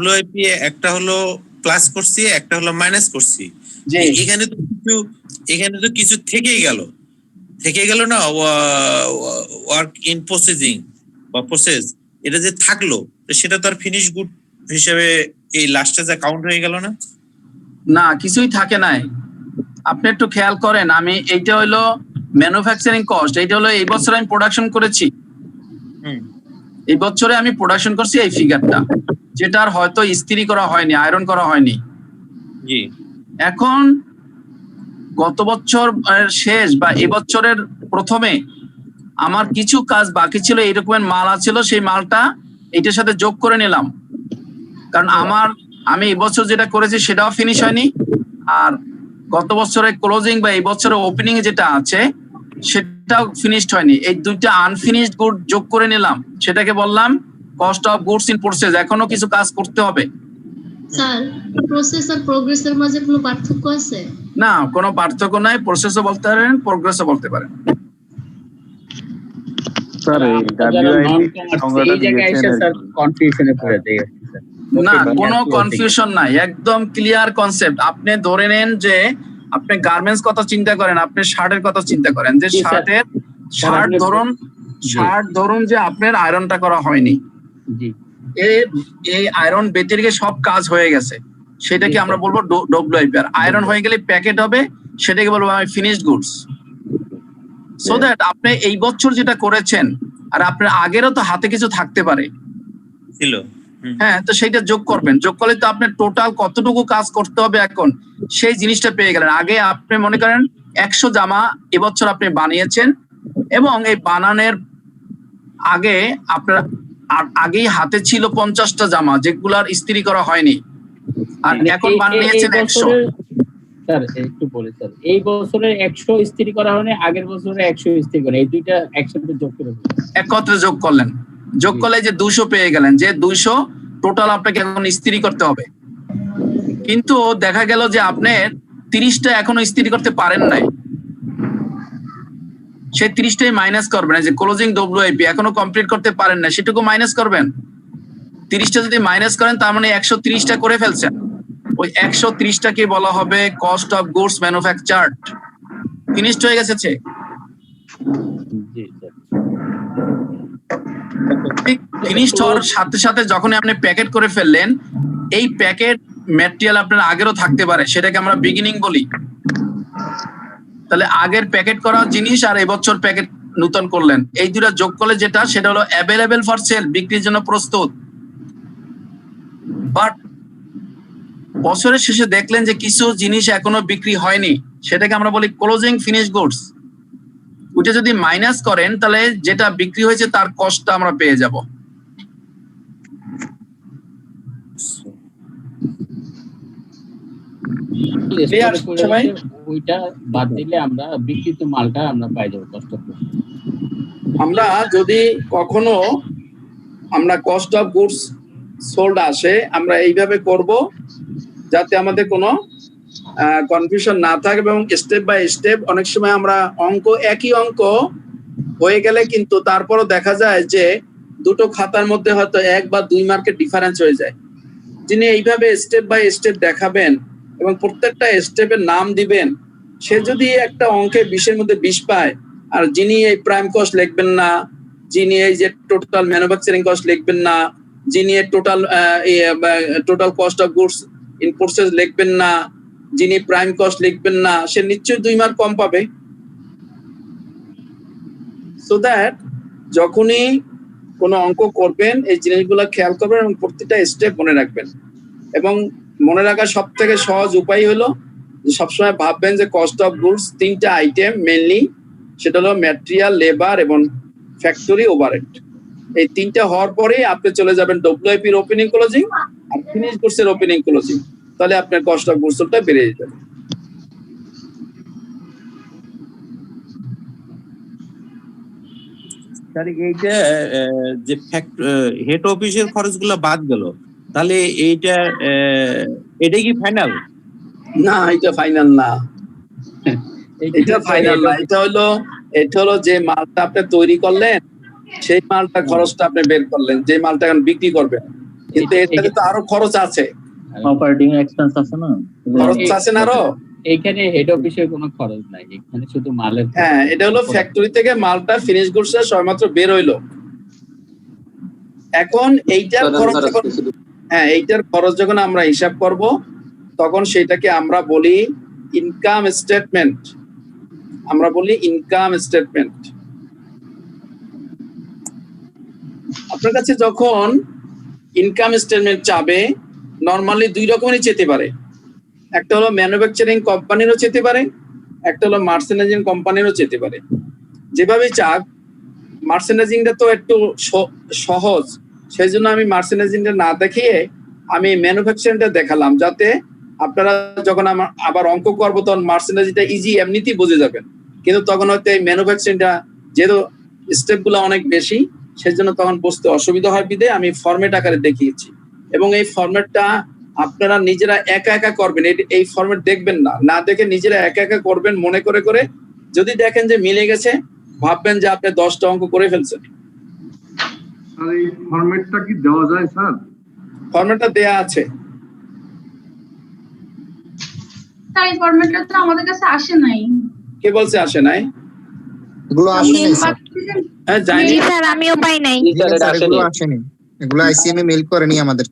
WIP একটা হলো প্লাস করছি, একটা হলো মাইনাস করছি, এখানে তো কিছু থেকেই গেল না, ওয়ার্ক ইন প্রসেসিং বা প্রসেস, এটা যে থাকলো সেটা তো আর ফিনিশ গুড হিসেবে এই লাস্টে যা কাউন্ট হয়ে গেল না? না, কিছুই থাকে নাই। আপনি একটু খেয়াল করেন, আমি এইটা হলো ম্যানুফ্যাকচারিং কস্ট, এইটা হলো এই বছর আমি প্রোডাকশন করেছি, এই বছরে আমি প্রোডাকশন করছি এই ফিগারটা, যেটার হয়তো ইস্ত্রি করা হয়নি, আয়রন করা হয়নি। জি, এখন গত বছর শেষ বা এবছরের প্রথমে আমার কিছু কাজ বাকি ছিল, এইরকমের মাল আছিল, সেই মালটা এইটার সাথে যোগ করে নিলাম। কারণ আমি এবছর যেটা করেছি সেটাও ফিনিশ হয়নি, আর গত বছরের ক্লোজিং বা এই বছরের ওপেনিং যেটা আছে সেটাও ফিনিশড হয়নি। এই দুইটা আনফিনিশড গুড যোগ করে নিলাম, সেটাকে বললাম cost of goods in process. এখনো কিছু কাজ করতে হবে। স্যার, প্রসেস আর প্রোগ্রেসের মাঝে কোনো পার্থক্য আছে? না, কোনো পার্থক্য নাই। প্রসেসও বলতে পারেন, প্রোগ্রেসও বলতে পারেন। স্যার এই জায়গায় এসে স্যার কনফিউশনে পড়ে যায়। না, কোনো কনফিউশন নাই, একদম ক্লিয়ার কনসেপ্ট। আপনি ধরে নেন যে আপনি গার্মেন্টস কথা চিন্তা করেন, আপনি শার্টের কথা চিন্তা করেন, যে শার্ট ধরুন যে আপনার আয়রনটা করা হয়নি, এই আয়রন ব্যতিরেকে সব কাজ হয়ে গেছে, সেটাকে আমরা বলবো WIP। আর আয়রন হয়ে গেলে প্যাকেট হবে, সেটাকে বলবো আমি ফিনিশড গুডস। সো দ্যাট আপনি এই বছর যেটা করেছেন আর আপনার আগেরও তো হাতে কিছু থাকতে পারে, হ্যাঁ, তো সেইটা যোগ করবেন। যোগ করলে তো আপনার টোটাল কতটুকু কাজ করতে হবে এখন সেই জিনিসটা পেয়ে গেলেন। আগে আপনি মনে করেন 100 জামা এবছর আপনি বানিয়েছেন, এবং এই বানানোর আগে আপনার আর আগেই হাতে ছিল 50টা জামা যেগুলার ইস্ত্রি করা হয়নি, আর এখন বানিয়েছেন 100। স্যার একটু বলি স্যার, এই বছরের 100 ইস্ত্রি করা হয়নি, আগের বছরে 100 ইস্ত্রি করা, এই দুইটা একসাথে যোগ করে একত্রে যোগ করলেন, যোগ করলে যে 200 পেয়ে গেলেন, যে 200 টোটাল আপনাকে এখন ইস্ত্রি করতে হবে। কিন্তু দেখা গেল যে আপনি 30টা এখনো ইস্ত্রি করতে পারেন নাই, সেই 30টাই মাইনাস করবেন, যে ক্লোজিং ডব্লিউআইপি এখনো কমপ্লিট করতে পারেন না সেটুকু মাইনাস করবেন। 30টা যদি মাইনাস করেন তার মানে 130টা করে ফেলছেন, ওই 130টাকে বলা হবে cost of goods manufactured. Finished হয়ে গেছে। ফিনিশড হওয়ার সাথে সাথে যখন আপনি প্যাকেট করে ফেললেন, এই প্যাকেট ম্যাটেরিয়াল আপনার আগেরও থাকতে পারে, সেটাকে আমরা বিগিনিং বলি। তাহলে আগের প্যাকেট করা জিনিস আর এবছর প্যাকেট নতুন করলেন, এই দুটা যোগ করলে যেটা, সেটা হলো অ্যাভেলেবেল ফর সেল, বিক্রির জন্য প্রস্তুত। বাট বছরের শেষে দেখলেন যে কিছু জিনিস এখনো বিক্রি হয়নি, সেটাকে আমরা বলি ক্লোজিং ফিনিশ গুডস। ওটা যদি মাইনাস করেন তাহলে যেটা বিক্রি হয়েছে তার কস্টটা আমরা পেয়ে যাব। ওইটা বাদ দিলে আমরা বিক্রিত মালটা আমরা পাই যাবো কষ্ট করে। আমরা যদি কখনো আমরা কস্ট অফ গুডস সোল্ড আসে, আমরা এইভাবে করব যাতে আমাদের কোনো কনফিউশন না থাকে, এবং স্টেপ বাই স্টেপ। অনেক সময় আমরা একই অঙ্ক হয়ে গেলে কিন্তু তারপরও দেখা যায় যে দুটো খাতার মধ্যে হয়তো 1 বা 2 মার্কের ডিফারেন্স হয়ে যায়। যিনি এইভাবে স্টেপ বাই স্টেপ দেখাবেন এবং প্রত্যেকটা স্টেপের নাম দিবেন, সে যদি একটা অঙ্কে 20-এর মধ্যে 20 পায়, আর যিনি এই প্রাইম কস্ট লিখবেন না, যিনি এই যে টোটাল ম্যানুফ্যাকচারিং কস্ট লিখবেন না, যিনি total cost of goods in process লিখবেন না, যিনি প্রাইম কস্ট লিখবেন না, সে নিশ্চয়ই 2 মার্ক কম পাবে। সো দ্যাট যখনই কোনো অঙ্ক করবেন এই জিনিসগুলো খেয়াল করবেন এবং প্রত্যেকটা স্টেপ মনে রাখবেন। এবং মনে রাখার সব থেকে সহজ উপায় হলো যে সবসময় ভাববেন যে কস্ট অফ গুডস 3টা আইটেম মেনলি, সেটা হলো ম্যাটেরিয়াল, লেবার এবং ফ্যাক্টরি ওভারহেড। এই 3টা হওয়ার পরেই আপনি চলে যাবেন ডব্লিউআইপি এর ওপেনিং ক্লোজিং আর ফিনিশ গুডস এর ওপেনিং ক্লোজিং, তাহলে আপনার কস্ট অফ গুডসটা বেড়ে যাবে। স্যার এইটা যে হেড অফিসের খরচগুলো বাদ গেল, তাহলে এটা কি ফাইনাল? না, এটা ফাইনাল না, এটা ফাইনাল না। এটা হলো যে মালটা আপনি তৈরি করলেন, সেই মালটা খরচটা আপনি বের করলেন, যে মালটা এখন বিক্রি করবেন। কিন্তু এটাতে তো আরো খরচ আছে, অপারেটিং এক্সপেন্স আছে না, খরচ আছে না আরো। এইখানে হেড অফিসের কোনো খরচ নাই, এখানে শুধু মালের। হ্যাঁ, এটা হলো ফ্যাক্টরি থেকে মালটা ফিনিশ গুডস এর সবেমাত্র বের হইলো। এখন এইটার খরচ যখন আমরা হিসাব করব, তখন সেটাকে আমরা বলি ইনকাম স্টেটমেন্ট। আমরা বলি ইনকাম স্টেটমেন্ট। আপনার কাছে যখন ইনকাম স্টেটমেন্ট চাবে, নরমালি 2 রকমেরই চেতে পারে। একটা হলো ম্যানুফ্যাকচারিং কোম্পানিরও চেতে পারে, একটা হলো মার্চেন্ডাইজিং কোম্পানিরও চেতে পারে। যেভাবে চাক, মার্চেন্ডাইজিংটা তো একটু সহজ, সেই জন্য আমি মার্চেন্ডাইজিংটা না দেখিয়ে আমি ম্যানুফ্যাকচারিংটা দেখালাম, যাতে আপনারা যখন আবার অঙ্ক করবো তখন মার্চেন্ডাইজিংটা ইজি এমনিতেই বুঝে যাবেন। কিন্তু তখন হয়তো এই ম্যানুফ্যাকচারিংটা যেহেতু স্টেপগুলো অনেক বেশি, সেজন্য তখন বুঝতে অসুবিধা হয়, বিধে আমি ফরম্যাট আকারে দেখিয়েছি। এবং এই ফরম্যাটটা আপনারা নিজেরা একা একা করবেন, এই ফরম্যাট দেখবেন না, না দেখে নিজেরা একা একা করবেন মনে করে করে। যদি দেখেন যে মিলে গেছে, ভাববেন যে আপনি 10টা অঙ্ক করে ফেলছেন। আর এই ফরম্যাটটা কি দেওয়া যায় স্যার? ফরম্যাটটা দেয়া আছে। স্যার এই ফরম্যাটটা তো আমাদের কাছে আসে নাই। কে বলছে আসে নাই? এগুলো আসেনি স্যার। হ্যাঁ, জানি স্যার, আমিও পাই নাই। এগুলো আসেনি, এগুলো আইসিএম এ মেইল করেনি আমাদের।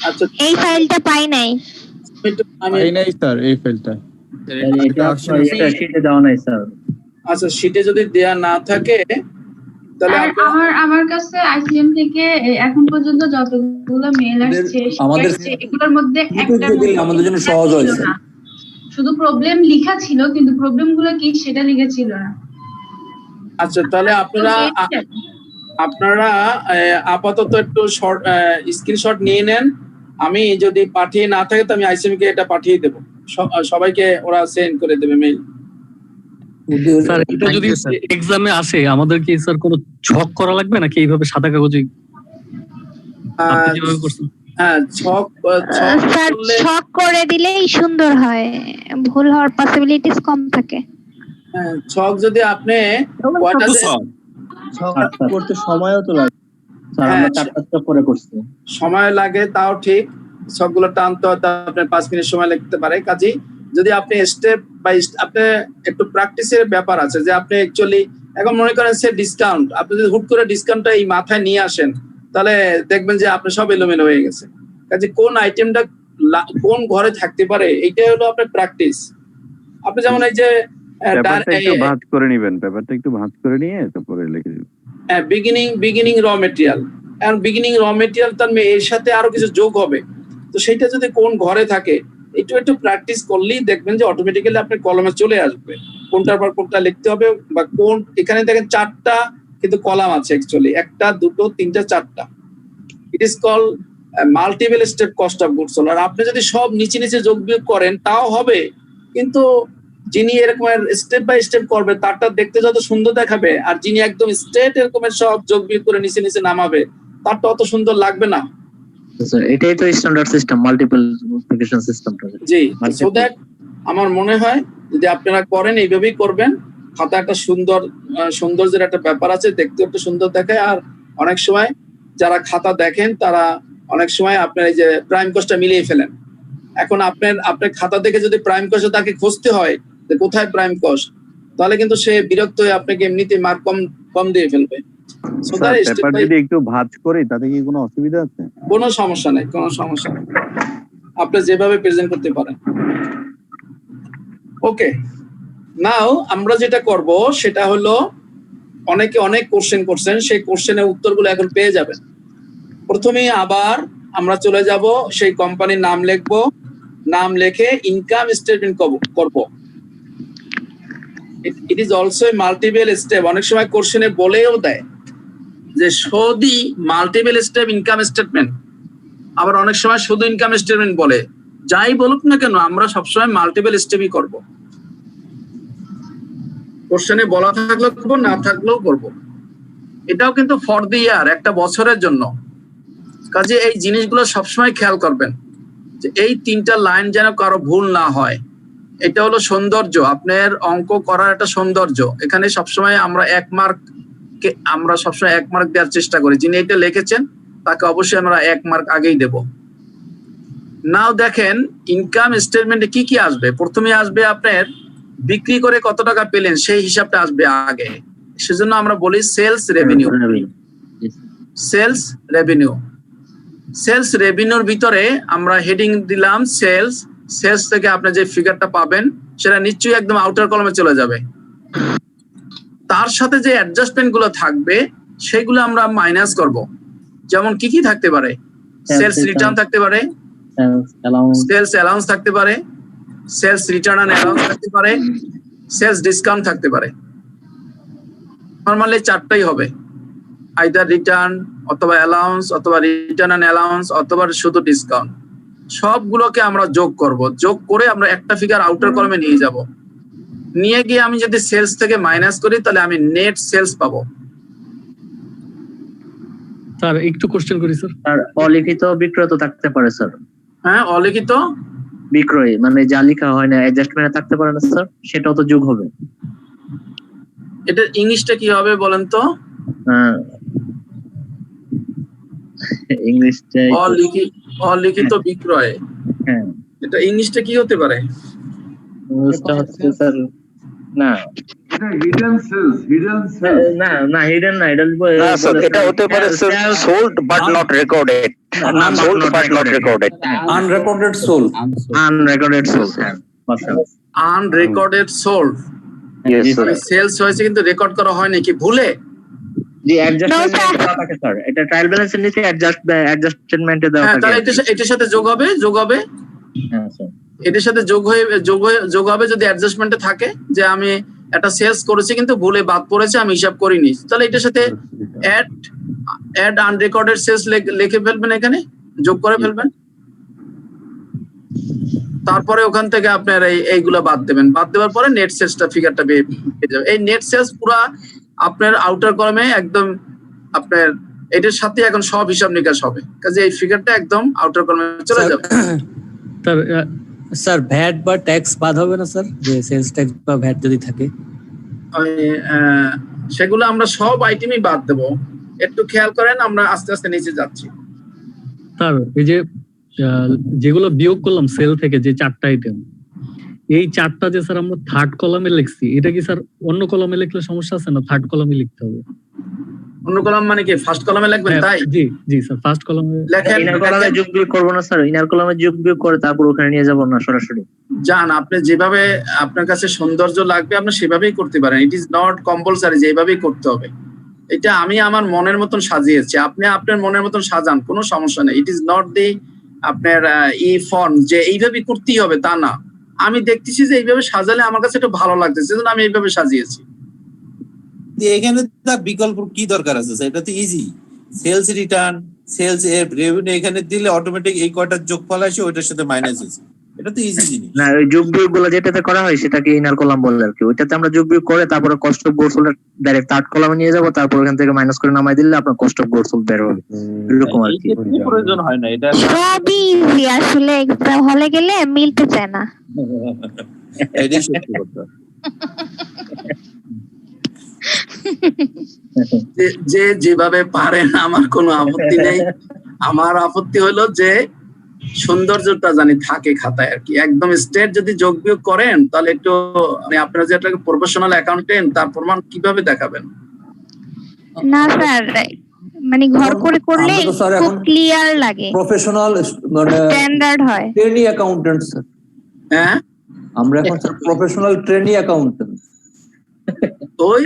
আচ্ছা, এই ফাইলটা পাই নাই। পাই নাই স্যার এই ফাইলটা। এটা শিটে দেওয়া নাই স্যার। আচ্ছা, শিটে যদি দেয়া না থাকে তাহলে আমার কাছে আইসিএম থেকে এখন পর্যন্ত যতগুলো মেল আসছে এগুলোর মধ্যে একটা আমাদের জন্য সহজ হয়েছে। শুধু প্রবলেম লেখা ছিল, কিন্তু প্রবলেমগুলো কি সেটা লেখা ছিল না। আচ্ছা, তাহলে আপনারা আপনারা আপাতত একটু শর্ট স্ক্রিনশট নিয়ে নেন। আমি যদি পাঠিয়ে না থাকে তো আমি আইসিএম কে এটা পাঠিয়ে দেব, সবাইকে ওরা সেন্ড করে দেবে মেইল। স্যার এটা যদি এক্সামে আসে আমাদের কি স্যার কোনো ছক করা লাগবে নাকি এইভাবে সাদা কাগজে আপনি যেভাবে করছেন? হ্যাঁ, ছক স্যার ছক করে দিলেই সুন্দর হয়, ভুল হওয়ার পসিবিলিটিস কম থাকে। হ্যাঁ, ছক যদি আপনি করতে সময়ও তো লাগে স্যার, আমরা 4-5টা করে করছি। সময় লাগে তাও ঠিক, সবগুলো টানতে হয়তো আপনার 5 মিনিট সময় লাগতে পারে। কাজে যদি আপনি স্টেপ বাই আপনি একটু প্র্যাকটিসের ব্যাপার আছে, যে আপনি অ্যাকচুয়ালি এখন মনে করেন সে ডিসকাউন্ট, আপনি যদি হুট করে ডিসকাউন্টটা এই মাথায় নিয়ে আসেন তাহলে দেখবেন যে আপনি সব এলোমেলো হয়ে গেছে। কাজে কোন আইটেমটা কোন ঘরে থাকতে পারে এইটাই হলো আপনার প্র্যাকটিস। আপনি যেমন এই যে ভাঁজ করে নেবেন, পেপারটা একটু ভাঁজ করে নিয়ে তারপরে লিখে দিবেন। বিগিনিং র মেটেরিয়াল, এখন বিগিনিং র মেটেরিয়াল তার এর সাথে আরো কিছু যোগ হবে, তো সেইটা যদি কোন ঘরে থাকে একটু প্র্যাকটিস করলেই দেখবেন যে অটোমেটিক্যালি আপনার কলমে চলে আসবে কোনটার পর কোনটা লিখতে হবে বা কোন। এখানে দেখেন 4টা কিন্তু কলাম আছে, অ্যাকচুয়ালি 1, 2, 3, 4টা। It is call multiple step cost of goods sold. আর আপনি যদি সব নিচে নিচে যোগ বিয়োগ করেন তাও হবে, কিন্তু যিনি এরকম স্টেপ বাই স্টেপ করবে তারটা দেখতে যত সুন্দর দেখাবে, আর যিনি একদম স্ট্রেট এরকমের সব যোগ বিয়োগ করে নিচে নিচে নামাবে তারটা অত সুন্দর লাগবে না। স্যার এটাই তো স্ট্যান্ডার্ড সিস্টেম, মাল্টিপল মাল্টিপ্লিকেশন সিস্টেমটা। জি, সো দ্যাট আমার মনে হয় যদি আপনারা করেন এইভাবেই করবেন, খাতা একটা সৌন্দর্যের একটা ব্যাপার আছে, দেখতে একটু সুন্দর দেখায়। আর অনেক সময় যারা খাতা দেখেন তারা অনেক সময় আপনার এই যে প্রাইম কস্টটা মিলিয়ে ফেলেন। এখন আপনার খাতা দেখে যদি প্রাইম কস্ট তাকে খুঁজতে হয় যে কোথায় প্রাইম কস্ট, তাহলে কিন্তু সে বিরক্ত হয়ে আপনাকে এমনিতে মার্ক কম দিয়ে ফেলবে। সো দ্যাট পেপার যদি একটু ভাঁজ করি তাতে কি কোনো অসুবিধা আছে? কোনো সমস্যা নেই, কোনো সমস্যা নেই, আপনি যেভাবে প্রেজেন্ট করতে পারেন। ওকে, নাও আমরা যেটা করব সেটা হলো, অনেকে অনেক কোশ্চেন করছেন, সেই কোশ্চেনের উত্তরগুলো এখন পেয়ে যাবেন। প্রথমে আবার আমরা চলে যাব সেই কোম্পানির নাম লিখবো, নাম লিখে ইনকাম স্টেটমেন্ট করব। It is also a multiple step. অনেক সময় কোশ্চেনে বলেও দেয় যে show the multiple step income statement, আবার অনেক সময় শুধু ইনকাম স্টেটমেন্ট বলে। যাই বলুক না কেন আমরা সবসময় মাল্টিপল স্টেপই করব। কোশ্চেনে বলা থাকলেও করবো, না থাকলেও করব। এটাও কিন্তু ফর দি ইয়ার, একটা বছরের জন্য। কাজে এই জিনিসগুলো সবসময় খেয়াল করবেন যে এই 3টা লাইন যেন কারো ভুল না হয়। এটা হলো সৌন্দর্য, আপনার অঙ্ক করার একটা সৌন্দর্য। এখানে সবসময় আমরা 1 মার্ক দেওয়ার চেষ্টা করি। যিনি এটা লিখেছেন তাকে অবশ্যই আমরা 1 মার্ক আগেই দেব। নাও দেখেন ইনকাম স্টেটমেন্টে কি কি আসবে। প্রথমে আসবে আপনার বিক্রি করে কত টাকা পেলেন সেই হিসাবটা আসবে আগে, সেজন্য আমরা বলি সেলস রেভিনিউ। সেলস রেভিনিউর ভিতরে আমরা হেডিং দিলাম সেলস। সেলস থেকে আপনি যে ফিগারটা পাবেন সেটা নিশ্চয়ই একদম আউটার কলমে চলে যাবে। তার সাথে যে অ্যাডজাস্টমেন্ট গুলো থাকবে সেগুলো আমরা মাইনাস করব। যেমন কি কি থাকতে পারে? সেলস রিটার্ন থাকতে পারে, সেলস অ্যালাউন্স থাকতে পারে, সেলস রিটার্ন অ্যান্ড অ্যালাউন্স থাকতে পারে, সেলস ডিসকাউন্ট থাকতে পারে। নরমালি 4টাই হবে, আইদার রিটার্ন অথবা অ্যালাউন্স অথবা রিটার্ন অ্যান্ড অ্যালাউন্স অথবা শুধু ডিসকাউন্ট। সবগুলোকে আমরা যোগ করব, যোগ করে আমরা একটা ফিগার আউটার কলমে নিয়ে যাব। নিয়ে গিয়ে আমি যদি সেলস থেকে মাইনাস করি তাহলে আমি নেট সেলস পাবো। স্যার একটু কোশ্চেন করি স্যার। আর অলিখিত বিক্রয় তো থাকতে পারে স্যার। হ্যাঁ, অলিখিত বিক্রয় মানে যা লেখা হয় না অ্যাডজাস্টমেন্টে থাকতে পারে না স্যার, সেটাও তো যোগ হবে। এটা ইংলিশটা কি হবে বলেন তো? ইংলিশটা অলিখিত বিক্রয়, হ্যাঁ এটা ইংলিশটা কি হতে পারে? ইংলিশটা হচ্ছে স্যার না হিডেন সেলস, না হিডেন না, এটা হতে পারে sold but not recorded, sold but not recorded, unrecorded sold, unrecorded sold, unrecorded sold. Sales হয়েছে কিন্তু রেকর্ড করা হয় নাকি ভুলে? জি অ্যাডজাস্টমেন্ট দেওয়া থাকে স্যার, এটা ট্রায়াল ব্যালেন্সের নিচে অ্যাডজাস্টমেন্টে দেওয়া থাকে। তাহলে এটার সাথে যোগ হবে হ্যাঁ স্যার, এটার সাথে যোগ হবে যদি অ্যাডজাস্টমেন্টে থাকে যে আমি একটা সেলস করেছি কিন্তু ভুলে বাদ পড়েছে, আমি হিসাব করিনি, তাহলে এটার সাথে অ্যাড আনরেকর্ডেড সেলস লিখে ফেলবেন, এখানে যোগ করে ফেলবেন। তারপরে ওখান থেকে আপনার এইগুলো বাদ দেবেন, বাদ দেওয়ার পরে নেট সেলসটা ফিগারটা পেয়ে যাবে। এই নেট সেলস পুরা আপনার আউটার কলামে একদম আপনার এটার সাথে এখন সব হিসাব নিকাশ হবে, কাজে এই ফিগারটা একদম আউটার কলামে চলে যাবে। স্যার ভ্যাট বা ট্যাক্স বাদ হবে না স্যার, যে সেলস ট্যাক্স বা ভ্যাট যদি থাকে? সেগুলো আমরা সব আইটেমই বাদ দেবো, একটু খেয়াল করেন, আমরা আস্তে আস্তে নিচে যাচ্ছি। স্যার এই যে যেগুলো বিয়োগ করলাম সেল থেকে, যে 4টা আইটেম, এই 4টা যে স্যার আমরা থার্ড কলামে লিখছি, এটা কি স্যার অন্য কলামে লিখলে সমস্যা আছে না? থার্ড কলামে লিখতে হবে। অন্য কলাম মানে কি ফার্স্ট কলামে লিখবেন? তাই জি জি স্যার, ফার্স্ট কলামে লেখেন। ইনার কলামে যোগ বিয়োগ করব না স্যার, ইনার কলামে যোগ বিয়োগ করে তারপর ওখানে নিয়ে যাব না সরাসরি? যান, আপনি যেভাবে আপনার কাছে সৌন্দর্য লাগবে আপনি সেভাবেই করতে পারেন। ইট ইজ নট কম্পালসারি যে এইভাবেই করতে হবে। এটা আমি আমার মনের মতন সাজিয়েছি, আপনি আপনার মনের মতন সাজান, কোনো সমস্যা নেই। ইট ইজ নট দি আপনার ফর্ম যে এইভাবে করতেই হবে তা না। আমি দেখতেছি যে এইভাবে সাজালে আমার কাছে একটু ভালো লাগতেছে, সেজন্য আমি এইভাবে সাজিয়েছি। এখানে তার বিকল্প কি দরকার আছে? এটা তো easy. Sales return, sales revenue এখানে দিলে অটোমেটিক এই কয়টা যোগফল আসে, ওইটার সাথে মাইনাস হয়েছে। এটা তো ইজি জিনিস না। ওই যোগ বিয়োগ গুলো যেটাতে করা হয় সেটাকে ইনার কলাম বলে আর কি। ওইটাতে আমরা যোগ বিয়োগ করে তারপরে cost of goods sold direct third কলামে নিয়ে যাব, তারপর ওখান থেকে মাইনাস করে নামাই দিলে আপনার কস্ট অফ গুডস সোল্ড বের হবে, এরকম আর কি। প্রয়োজন হয় না এটা, সবই ইজি আসলে, এক্সাম হলে গেলে মিলতে চায় না। এটাই সত্যি কথা। যে যেভাবে পারেন আমার কোনো আপত্তি নেই। আমার আপত্তি হলো যে সৌন্দর্যটা জানি থাকে খাতায় আর কি। একদম স্ট্রেট যদি যোগ বিয়োগ করেন তাহলে একটু আপনারা যে একটা প্রফেশনাল অ্যাকাউন্টেন্ট তার প্রমাণ কিভাবে দেখাবেন? না স্যার, মানে ঘর করে করলে খুব ক্লিয়ার লাগে, প্রফেশনাল মানে স্ট্যান্ডার্ড হয়। Trainee accountant sir. হ্যাঁ, আমরা এখন স্যার প্রফেশনাল ট্রেনি অ্যাকাউন্টেন্ট। ওই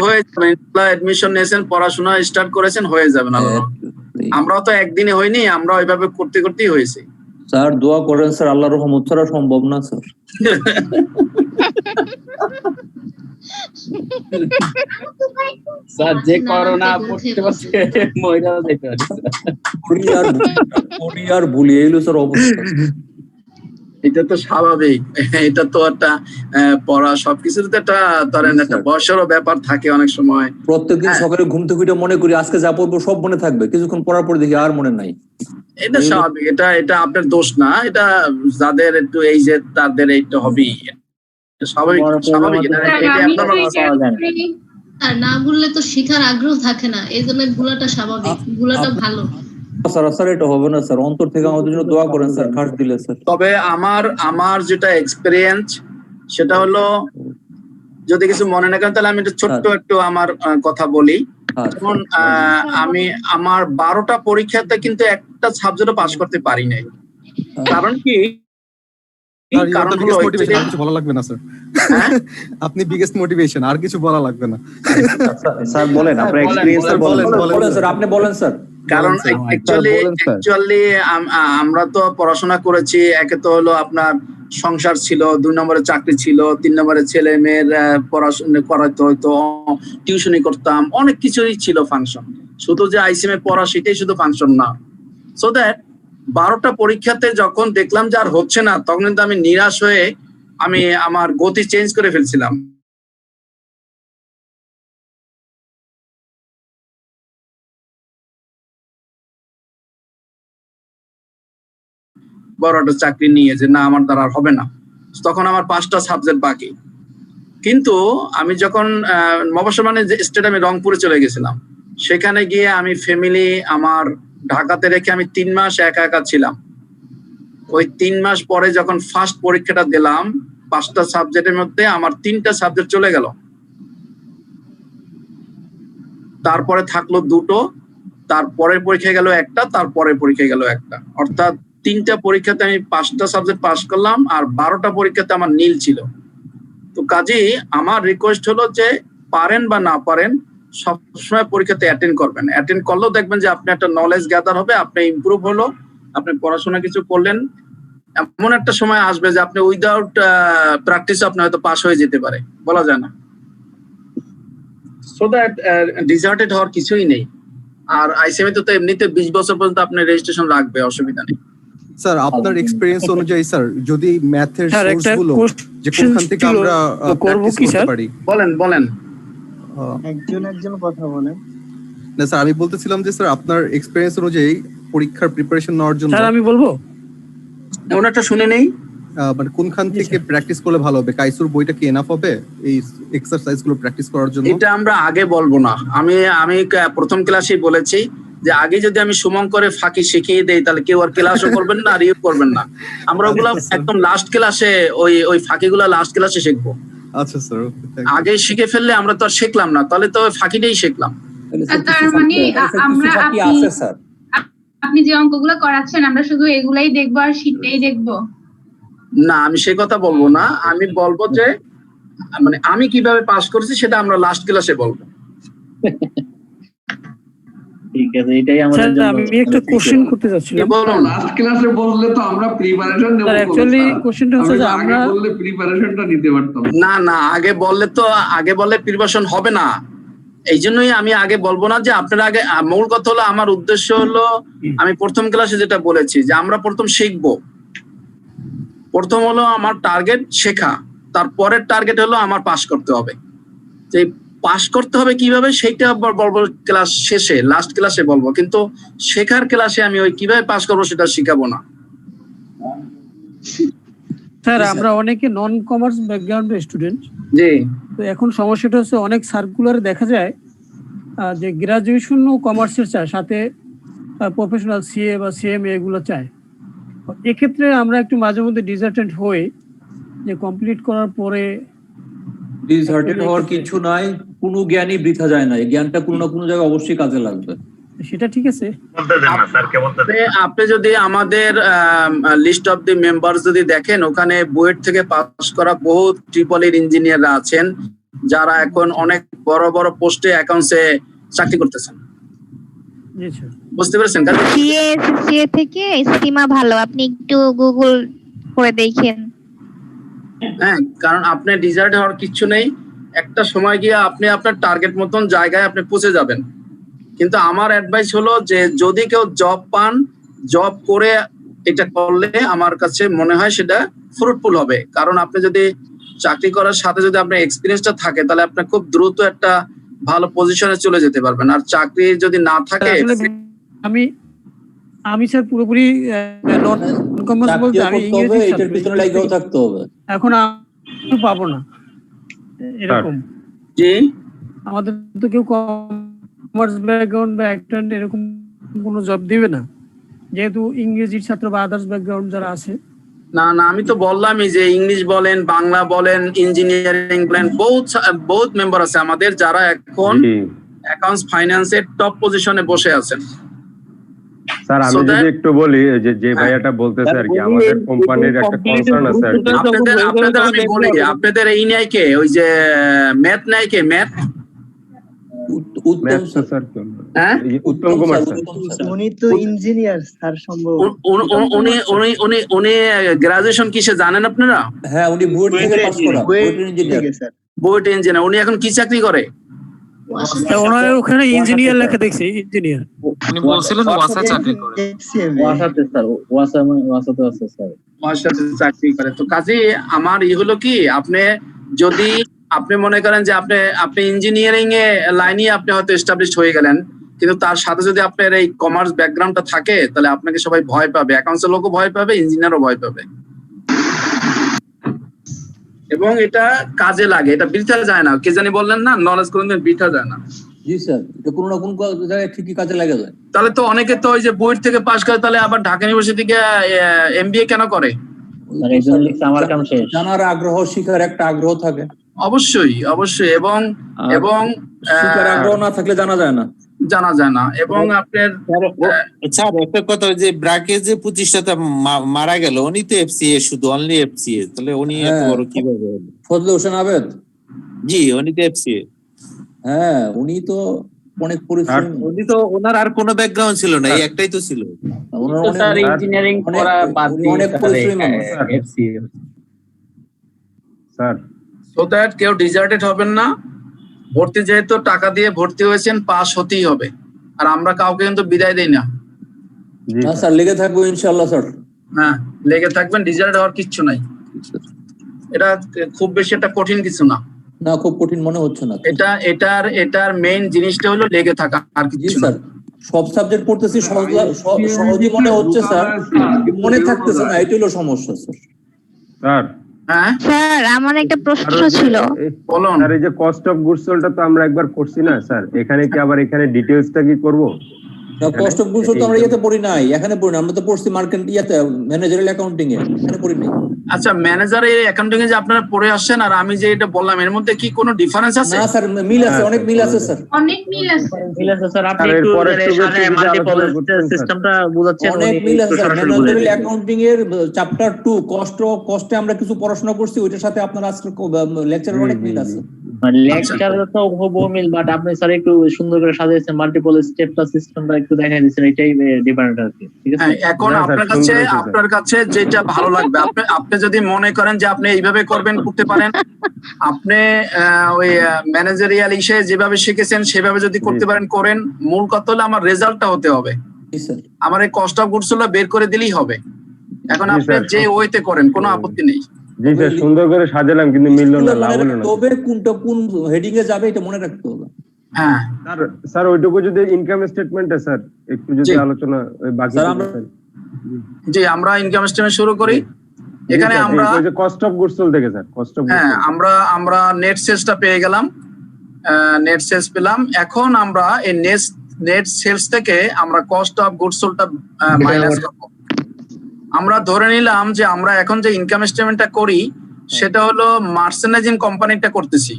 হয়ে যাবে, অ্যাডমিশন নিয়েছেন, পড়াশোনা স্টার্ট করেছেন, হয়ে যাবে না। আমরাও তো একদিনে হয়নি, আমরা ওইভাবে করতে করতেই হয়েছে। স্যার দোয়া করেন স্যার, আল্লাহর রহমত ছাড়া সম্ভব না স্যার। স্যার যে করোনা পড়তে পারছে মহিলা দেখতে পাচ্ছি আর ভুলিয়ে এলো স্যার অবস্থা। এটা তো স্বাভাবিক, এটা তো একটা পড়া সবকিছুর তো একটা ধরেন একটা বয়সেরও ব্যাপার থাকে অনেক সময়। প্রত্যেকদিন সকালে ঘুম থেকে উঠে মনে করি আজকে যা পড়বো সব মনে থাকবে, কিছুক্ষণ পড়ার পর দেখি আর মনে নাই। এটা স্বাভাবিক, এটা আপনার দোষ না, এটা যাদের একটু এই যে তাদের এইটা হবেই, স্বাভাবিক স্বাভাবিক। আর না ভুললে তো শেখার আগ্রহ থাকে না, এই জন্য ভুলাটা স্বাভাবিক, ভুলাটা ভালো। স্যার এটা হবে না স্যার, অন্তর থেকে আমাদের জন্য দোয়া করেন স্যার, খাস দিলে স্যার। তবে আমার যেটা এক্সপেরিয়েন্স সেটা হলো, যদি কিছু মনে না করেন তাহলে আমি একটু ছোট্ট একটু আমার কথা বলি। যেমন আমি আমার 12টা পরীক্ষাতে কিন্তু একটা সাবজেক্টও পাস করতে পারি নাই। কারণ কি? কারণ হলো কিছু বলা লাগবে না স্যার, আপনি বিগেস্ট মোটিভেশন, আর কিছু বলা লাগবে না স্যার। বলেন আপনার এক্সপেরিয়েন্স বলেন স্যার, আপনি বলেন স্যার। কারণ অ্যাকচুয়ালি আমরা তো পড়াশোনা করেছি, একে তো হলো আপনার সংসার ছিল, 2 নম্বরে চাকরি ছিল, 3 নম্বরে ছেলে মেয়ের পড়াশোনা করাতে হয়তো, টিউশনি করতাম, অনেক কিছুই ছিল ফাংশন। শুধু যে আইসিএম এ পড়া সেটাই শুধু ফাংশন না। সো দ্যাট 12টা পরীক্ষাতে যখন দেখলাম যে আর হচ্ছে না, তখন কিন্তু আমি নিরাশ হয়ে আমি আমার গতি চেঞ্জ করে ফেলছিলাম। বড় একটা চাকরি নিয়ে যে না আমার দ্বারা আর হবে না, তখন আমার 5টা সাবজেক্ট বাকি। কিন্তু আমি যখন মবসমানে স্টেট আমি রংপুরে চলে গেছিলাম, সেখানে গিয়ে আমি ফ্যামিলি আমার ঢাকাতে রেখে আমি 3 মাস একা একা ছিলাম। ওই 3 মাস পরে যখন ফার্স্ট পরীক্ষাটা দিলাম, 5টা সাবজেক্টের মধ্যে আমার 3টা সাবজেক্ট চলে গেল, তারপরে থাকলো 2টো, তারপরের পরীক্ষায় গেল 1টা, তারপরের পরীক্ষায় গেল 1টা। অর্থাৎ 3টা পরীক্ষাতে আমি 5টা সাবজেক্ট পাস করলাম, আর 12টা পরীক্ষাতে আমার নীল ছিল। তো কাজেই আমার রিকোয়েস্ট হলো যে পারেন বা না পারেন সবসময় পরীক্ষাতে অ্যাটেন্ড করবেন। অ্যাটেন্ড করলেও দেখবেন যে আপনি একটা নলেজ গ্যাদার হবে, আপনি ইমপ্রুভ হলো, আপনি পড়াশোনা কিছু করলেন। এমন একটা সময় আসবে যে আপনি উইদাউট প্র্যাকটিস আপনি হয়তো পাস হয়ে যেতে পারে, বলা যায় না। সো দ্যাট ডিজার্টেড হওয়ার কিছুই নেই। আর আইসিএমএ তো এমনিতে 20 বছর পর্যন্ত আপনার রেজিস্ট্রেশন লাগবে, অসুবিধা নেই। স্যার আপনার এক্সপেরিয়েন্স অনুযায়ী স্যার যদি ম্যাথের সোর্স গুলো যে কোনখান থেকে আমরা করব কি স্যার বলেন একজন কথা বলেন। না স্যার আমি বলতেছিলাম যে স্যার আপনার এক্সপেরিয়েন্স অনুযায়ী পরীক্ষার প্রিপারেশন নেওয়ার জন্য স্যার আমি বলবো ওনাটা শুনে নেই, মানে কোনখান থেকে প্র্যাকটিস করলে ভালো হবে? কাইসুর বইটা কি এনাফ হবে এই এক্সারসাইজ গুলো প্র্যাকটিস করার জন্য? এটা আমরা আগে বলবো না। আমি প্রথম ক্লাসেই বলেছি যে আগে যদি আমি শুভঙ্করে ফাঁকি শিখিয়ে দেই তাহলে কেউ আর ক্লাসও করবেন না, আর ইউ করবেন না। আমরা ওগুলা একদম লাস্ট ক্লাসে ওই ফাঁকিগুলা লাস্ট ক্লাসে শিখবো। আচ্ছা স্যার, আগে শিখে ফেললে আমরা তো আর শিখলাম না, তাহলে তো ওই ফাঁকিটাই শিখলাম। তার মানে আপনি যে অঙ্কগুলো করাচ্ছেন আমরা শুধু এগুলাই দেখবো আর শীটটাই দেখবো? না, আমি সেই কথা বলবো না। আমি বলবো যে মানে আমি কিভাবে পাস করেছি সেটা আমরা লাস্ট ক্লাসে বলবো। ঠিক আছে, এটাই আমাদের জন্য। আমি একটা কোশ্চেন করতে যাচ্ছিলাম। লাস্ট ক্লাসে বললে তো আমরা প্রিপারেশন নেব। স্যার অ্যাকচুয়ালি কোশ্চেনটা হচ্ছে যে আমরা বললে প্রিপারেশনটা নিতে পারতাম না, আগে বললে প্রিপারেশন হবে না। এই জন্যই আমি আগে বলবো না যে আপনারা আগে। মূল কথা হলো আমার উদ্দেশ্য হলো আমি প্রথম ক্লাসে যেটা বলেছি যে আমরা প্রথম শিখবো। প্রথম হলো আমার টার্গেট শেখা, তারপরের টার্গেট হলো আমার পাস করতে হবে। যে পাস করতে হবে কিভাবে সেইটা বলবো ক্লাস শেষে, লাস্ট ক্লাসে বলবো, কিন্তু শেখার ক্লাসে আমি ওই কিভাবে পাস করবো সেটা শিখাবো না। স্যার আমরা অনেকে নন কমার্স ব্যাকগ্রাউন্ডের স্টুডেন্ট। জি। তো এখন সমস্যাটা হচ্ছে অনেক সার্কুলারে দেখা যায় যে গ্রাজুয়েশন ও কমার্সের চায়, সাথে প্রফেশনাল সিএ বা সিএমএ এগুলো চায়। এক্ষেত্রে আমরা একটু মাঝে মধ্যে ডিসার্টেড হই যে কমপ্লিট করার পরে। ডিসার্টেড হওয়ার কিছু নাই, কোনো জ্ঞানই বৃথা যায় না। এই জ্ঞানটা কোনো না কোনো জায়গায় অবশ্যই কাজে লাগবে। সেটা ঠিক আছে। আপনি যদি আমাদের লিস্ট অফ দি মেম্বার্স যদি দেখেন, ওখানে বুয়েট থেকে পাস করা বহু ট্রিপল এর ইঞ্জিনিয়াররা আছেন যারা এখন অনেক বড় বড় পোস্টে অ্যাকাউন্টসে চাকরি করতেছেন। বুঝতে পেরেছেন? সিএ থেকে স্টিমা ভালো, আপনি একটু গুগল করে দেখেন। হ্যাঁ, কারণ আপনি ডিজার্ট হওয়ার কিছু নেই। একটা সময় গিয়ে আপনি আপনার টার্গেট মতন জায়গায় আপনি পৌঁছে যাবেন। কিন্তু আমার অ্যাডভাইস হলো যে যদি কেউ জব পান, জব করে এটা করলে আমার কাছে মনে হয় সেটা ফ্রুটফুল হবে। কারণ আপনি যদি চাকরি করার সাথে যদি আপনার এক্সপিরিয়েন্সটা থাকে তাহলে আপনি খুব দ্রুত একটা ভালো পজিশনে চলে যেতে পারবেন। আর চাকরি যদি না থাকে, আমি স্যার পুরোপুরি নন কমার্স বলতে আমি ইংরেজি এটার পিছনে লাগেও থাকতে হবে। এখন আমি পাবো না এরকম। জি, আমাদের তো কেউ কমার্স ব্যাকগ্রাউন্ড বা অ্যাকাউন্ট এরকম কোনো জব দিবে না, যেহেতু ইংরেজির ছাত্র বা আদার্স ব্যাকগ্রাউন্ড যারা আছে। না, আমি তো বললামই যে ইংলিশ বলেন, বাংলা বলেন, ইঞ্জিনিয়ারিং বলেন, বহুত মেম্বার আছে আমাদের যারা এখন অ্যাকাউন্টস ফাইন্যান্সের টপ পজিশনে বসে আছেন। স্যার আমি যদি একটু বলি যে ভাইয়াটা বলতেছে আর কি, আমাদের কোম্পানির একটা কনসার্ন আছে আর কি। আপনাদের আমি বলি, আপনাদের এই নাই কে, ওই যে ম্যাথ নাই কে, ম্যাথ উত্তম কুমার স্যার। উনি তো ইঞ্জিনিয়ার স্যার সম্ভব। উনি গ্রাজুয়েশন কিসে জানেন আপনারা? হ্যাঁ, উনি বুয়েট থেকে পাস করা, বুয়েট ইঞ্জিনিয়ার। বুয়েট ইঞ্জিনিয়ার। উনি এখন কি চাকরি করে? ওনার ওখানে ইঞ্জিনিয়ার লেখা দেখছি, ইঞ্জিনিয়ার। উনি বলছিলেন ওয়াসা চাকরি করে। ওয়াসাতে স্যার, ওয়াসাতে আছে স্যার, ওয়াসাতে চাকরি করে। তো কাজে আমার হলো কি, যদি আপনি মনে করেন যে আপনি ইঞ্জিনিয়ারিং এ লাইনে আপনি হয়তো এস্টাবলিশড হয়ে গেলেন, কিন্তু তার সাথে যদি আপনার এই কমার্স ব্যাকগ্রাউন্ডটা থাকে তাহলে আপনাকে সবাই ভয় পাবে, অ্যাকাউন্টসের লোকও ভয় পাবে, ইঞ্জিনিয়ারও ভয় পাবে। এবং এটা কাজে লাগে, এটা বৃথা যায় না। কে জানি বললেন না, নলেজ কোনদিন বৃথা যায় না। জি স্যার, এটা কোনো না কোনো জায়গায় ঠিকই কাজে লাগে যায়। তাহলে তো অনেকে তো ওই যে বুয়েট থেকে পাস করে তাহলে আবার ঢাকা ইউনিভার্সিটি থেকে এমবিএ কেন করে? জানার আগ্রহ, শিখার একটা আগ্রহ থাকে। অবশ্যই এবং শিখার আগ্রহ না থাকলে জানা যায় না। এবং আপনার স্যার একটা কথা, যে ব্রাকে যে প্রতিষ্ঠাতা মারা গেল, উনি তো এফসিএ, শুধু অনলি এফসিএ, তাহলে উনি এত বড় কিভাবে হলো? ফজলে হোসেন আবেদ। জি, উনি তো এফসিএ। হ্যাঁ, উনি তো অনেক পরিশ্রম। উনি তো, ওনার আর কোনো ব্যাকগ্রাউন্ড ছিল না, এই একটাই তো ছিল। স্যার ইঞ্জিনিয়ারিং করা বাদ দিয়ে অনেক পরিশ্রম এফসিএ স্যার। সো দ্যাট কেউ ডিজার্টেড হবেন না। ভর্তি যেহেতু টাকা দিয়ে ভর্তি হয়েছেন, পাস হতেই হবে। আর আমরা কাউকে কিন্তু বিদায় দেই না। না স্যার, লেগে থাকবো ইনশাআল্লাহ স্যার। না, লেগে থাকবেন, ডিজার্ট হওয়ার কিচ্ছু নাই। এটা খুব বেশি একটা কঠিন কিছু না। না, খুব কঠিন মনে হচ্ছে না। এটার মেইন জিনিসটা হলো লেগে থাকা, আর কিছু না। সব সাবজেক্ট পড়তেছি সহজে মনে হচ্ছে স্যার, মনে থাকতেছে না, এটাই হলো সমস্যা স্যার। স্যার স্যার আমার একটা প্রশ্ন ছিল। বলুন স্যার, এই যে কস্ট অফ গুডস সোল্ডটা তো আমরা একবার করছি না স্যার, এখানে কি আবার এখানে ডিটেইলসটা কি করব? কস্ট অফ গুডস তো আমরা ইয়েতে পড়ি নাই, এখানে পড়ি না, আমরা তো পড়ছি মার্কেট ইয়াতে ম্যানেজারাল অ্যাকাউন্টিং এ, এখানে পড়ি নাই। আচ্ছা, ম্যানেজারের অ্যাকাউন্টিং এ যে আপনারা পড়ে আসছেন আর আমি যে এটা বললাম, এর মধ্যে কি কোনো ডিফারেন্স আছে? না স্যার, মিল আছে, অনেক মিল আছে স্যার, অনেক মিল আছে। মিল আছে স্যার। আপনি একটু মাল্টিপল সিস্টেমটা বুঝাচ্ছেন, অনেক মিল আছে স্যার। ম্যানেজারাল অ্যাকাউন্টিং এর চ্যাপ্টার 2 কস্টে আমরা কিছু পড়াশোনা করছি, ওইটার সাথে আপনার আজকে লেকচারের অনেক মিল আছে। লেকচারে তো হুবহু মিল, বাট আপনি স্যার একটু সুন্দর করে সাজিয়েছেন, মাল্টিপল স্টেপটা সিস্টেমটা একটু দেখাই দিয়েছেন, এটাই ডিফারেন্ট আর কি। ঠিক আছে, এখন আপনার কাছে যেটা ভালো লাগবে, আপনি যদি মনে করেন যে আপনি এইভাবে করবেন, করতে পারেন। আপনি ওই ম্যানেজারিয়াল ইসে যেভাবে শিখেছেন সেভাবে যদি করতে পারেন, করেন। মূল কথা হলো আমার রেজাল্টটা হতে হবে। আমার এই কস্ট অফ গুডস গুলো বের করে দিলেই হবে। এখন আপনি যে ওয়েতে করেন, কোনো আপত্তি নেই। জি স্যার, সুন্দর করে সাজালাম কিন্তু মিললো না, লাভ হলো না। তবে কোনটা কোন হেডিং এ যাবে এটা মনে রাখতে হবে। হ্যাঁ স্যার, ওইটুকু যদি ইনকাম স্টেটমেন্টে স্যার একটু যদি আলোচনা বাকি স্যার। জি, আমরা ইনকাম স্টেটমেন্ট শুরু করি। এখানে আমরা ওই যে কস্ট অফ গুডস সোল্ড থেকে স্যার, কস্ট অফ হ্যাঁ, আমরা নেট সেলসটা পেয়ে গেলাম, নেট সেলস পেলাম। এখন আমরা এই নেট সেলস থেকে আমরা কস্ট অফ গুডস সোল্ডটা মাইনাস করব। আমরা ধরে নিলাম যে আমরা এখন যে ইনকাম স্টেটমেন্টটা করি সেটা হলো মার্চেন্ডাইজিং কোম্পানিটা করতেছি।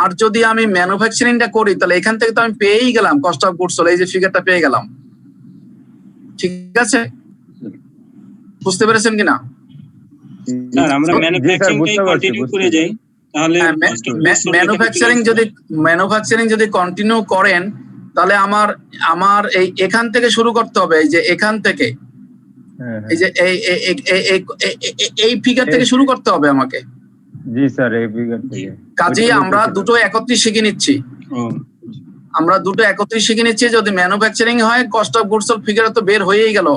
আর যদি আমি ম্যানুফ্যাকচারিংটা করি তাহলে এখান থেকে তো আমি পেয়েই গেলাম কস্ট অফ গুডস সোল্ড, এই যে ফিগারটা পেয়ে গেলাম। ঠিক আছে, বুঝতে পেরেছেন কিনা? স্যার, আমরা ম্যানুফ্যাকচারিংটাই কন্টিনিউ করে যাই তাহলে। ম্যানুফ্যাকচারিং যদি কন্টিনিউ করেন তাহলে আমার এখান থেকে শুরু করতে হবে। এই যে এখান থেকে, এই যে এই ফিগার থেকে শুরু করতে হবে আমাকে। জি স্যার, এই ফিগার থেকে। কাজেই আমরা দুটো একত্রিত শিখে নিচ্ছি। যদি ম্যানুফ্যাকচারিং হয়, cost of goods sold figure তো বের হয়েই গেল।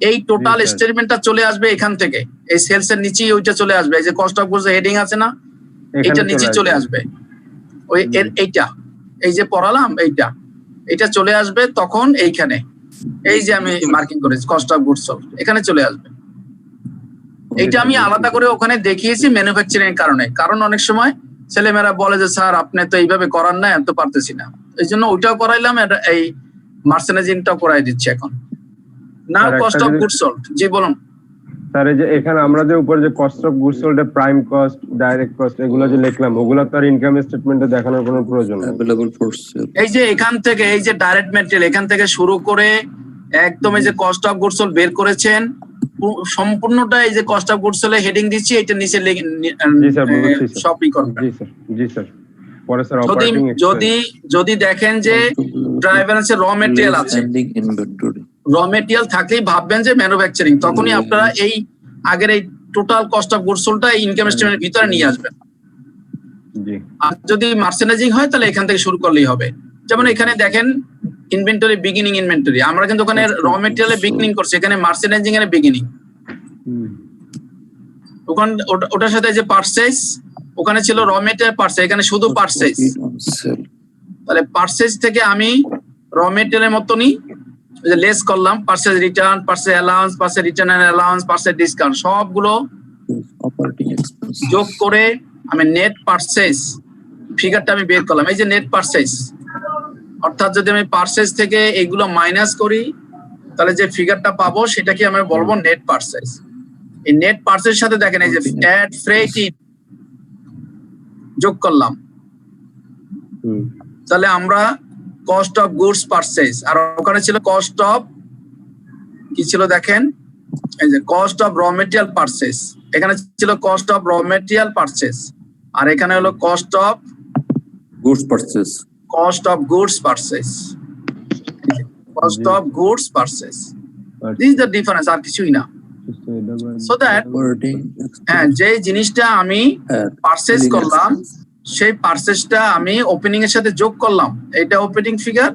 এই টোটাল স্টেটমেন্টটা চলে আসবে এখান থেকে, এই সেলস এর নিচেই ওইটা চলে আসবে। এই যে কস্ট অফ গুডস হেডিং আছে না, এইটা নিচে চলে আসবে। ওই এইটা, এই যে পড়ালাম, এইটা চলে আসবে তখন এইখানে। এই যে আমি মার্কিং করেছি কস্ট অফ গুডস সোল্ড, এখানে চলে আসবে। এইটা আমি আলাদা করে ওখানে দেখিয়েছি ম্যানুফ্যাকচারিং এর কারণে। কারণ অনেক সময় ছেলেমেয়েরা বলে যে স্যার আপনি তো এইভাবে করার না, আমি তো পারতেছি না। এই জন্য ওইটাও করাইলাম, এই মার্চেন্ডাইজিংটাও করাই দিচ্ছি এখন। না কস্ট অফ গুডস সোল্ড। জি বলুন স্যার। এই যে এখানে আমরা যে উপরে যে কস্ট অফ গুডস সোল্ড এর প্রাইম কস্ট, ডাইরেক্ট কস্ট এগুলো যে লিখলাম, ওগুলো তো আর ইনকাম স্টেটমেন্টে দেখানোর কোনো প্রয়োজন নেই। এই যে এখান থেকে, এই যে ডাইরেক্ট ম্যাটেরিয়াল এখান থেকে শুরু করে একদম এই যে কস্ট অফ গুডস সোল্ড বের করেছেন, সম্পূর্ণটা এই যে cost of goods sold heading দিচ্ছি, এটা নিচে সবই করবেন। জি স্যার। পরে স্যার যদি দেখেন যে ড্রাইভারেন্সে র মেটেরিয়াল আছে, র মেটেরিয়াল থাকলেই ভাববেন যে ম্যানুফ্যাকচারিং, তখনই আপনারা এই আগের এই টোটাল কস্ট অফ গুডস সোল্ডটা ইনকাম স্টেটমেন্টের ভিতরে নিয়ে আসবেন। আর যদি মার্চেন্ডাইজিং হয় তাহলে এখান থেকে শুরু করলেই হবে। যেমন এখানে দেখেন ইনভেন্টরি, বিগিনিং ইনভেন্টরি, আমরা কিন্তু ওখানে র মেটেরিয়ালে বিগিনিং করছি, এখানে মার্চেন্ডাইজিং এর বিগিনিং। ওখানে ওটার সাথে যে পারচেজ, ওখানে ছিল র মেটেরিয়াল পারচেজ, এখানে শুধু পারচেজ। তাহলে পারচেজ থেকে আমি র মেটেরিয়ালের মতনই লেস করলাম, purchase return, purchase allowance, purchase return and allowance, purchase discount, সবগুলো যোগ করে আমি নেট পারচেজ ফিগারটা আমি বের করলাম। এই যে নেট পারচেজ, অর্থাৎ যদি আমি পারচেজ থেকে এগুলো মাইনাস করি তাহলে যে ফিগারটা পাবো সেটাকে আমি বলবো নেট পারচেজ। এই নেট পারচেজ সাথে দেখেন এই যে অ্যাড ফ্রেট যোগ করলাম, তাহলে আমরা কস্ট অফ গুডস পারচেজ, আর ওখানে ছিল কস্ট অফ কি ছিল দেখেন, এই যে cost of raw material purchase, এখানে ছিল cost of raw material purchase, আর এখানে হলো cost of goods purchase, cost of goods purchase, cost of goods purchase. This is the difference, আর কিছুই না। সো দ্যাট হ্যাঁ, যে জিনিসটা আমি পারচেজ করলাম সেই পারচেজটা আমি ওপেনিং এর সাথে যোগ করলাম, এটা ওপেনিং ফিগার,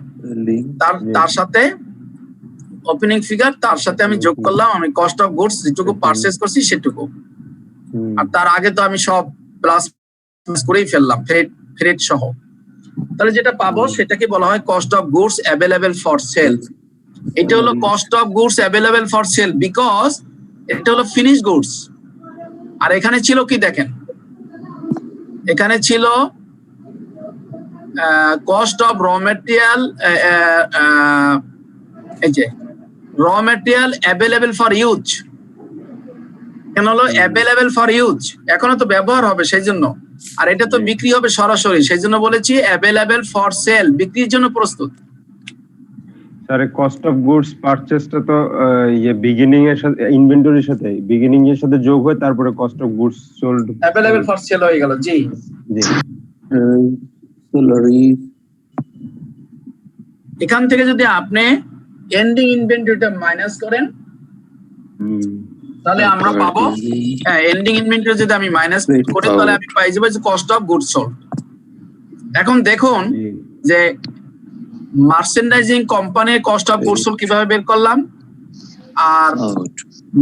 তার সাথে ওপেনিং ফিগার, তার সাথে আমি যোগ করলাম আমি কস্ট অফ গুডস যেটুকু পারচেজ করছি সেটুকু, আর তার আগে তো আমি সব প্লাস করেই ফেললাম ফ্রেট সহ। তাহলে যেটা পাবো সেটাকে বলা হয় cost of goods available for sale. এটা হলো cost of goods available for sale because এটা হলো ফিনিশ গুডস। আর এখানে ছিল কি দেখেন, এখানে ছিল কস্ট অফ র ম্যাটেরিয়াল, এই যে র ম্যাটেরিয়াল অ্যাভেলেবল ফর ইউজ, কেন হলো অ্যাভেলেবল ফর ইউজ, এখনো তো ব্যবহার হবে সেই জন্য, আর এটা তো বিক্রি হবে সরাসরি, সেই জন্য বলেছি অ্যাভেলেবল ফর সেল, বিক্রির জন্য প্রস্তুত। স্যার কস্ট অফ গুডস পারচেজটা তো ইয়ে বিগিনিং এর সাথে ইনভেন্টরির সাথে বিগিনিং এর সাথে যোগ হয়, তারপরে cost of goods sold available for sale হয়ে গেল। জি এখান থেকে যদি আপনি এন্ডিং ইনভেন্টরিটা মাইনাস করেন তাহলে আমরা পাবো, হ্যাঁ এন্ডিং ইনভেন্টরি যদি আমি মাইনাস করি তাহলে আমি পাই যাবো কস্ট অফ গুডস সোল্ড। এখন দেখুন যে মার্চেন্ডাইজিং কোম্পানির কস্ট অফ গুডস সোল্ড কিভাবে বের করলাম, আর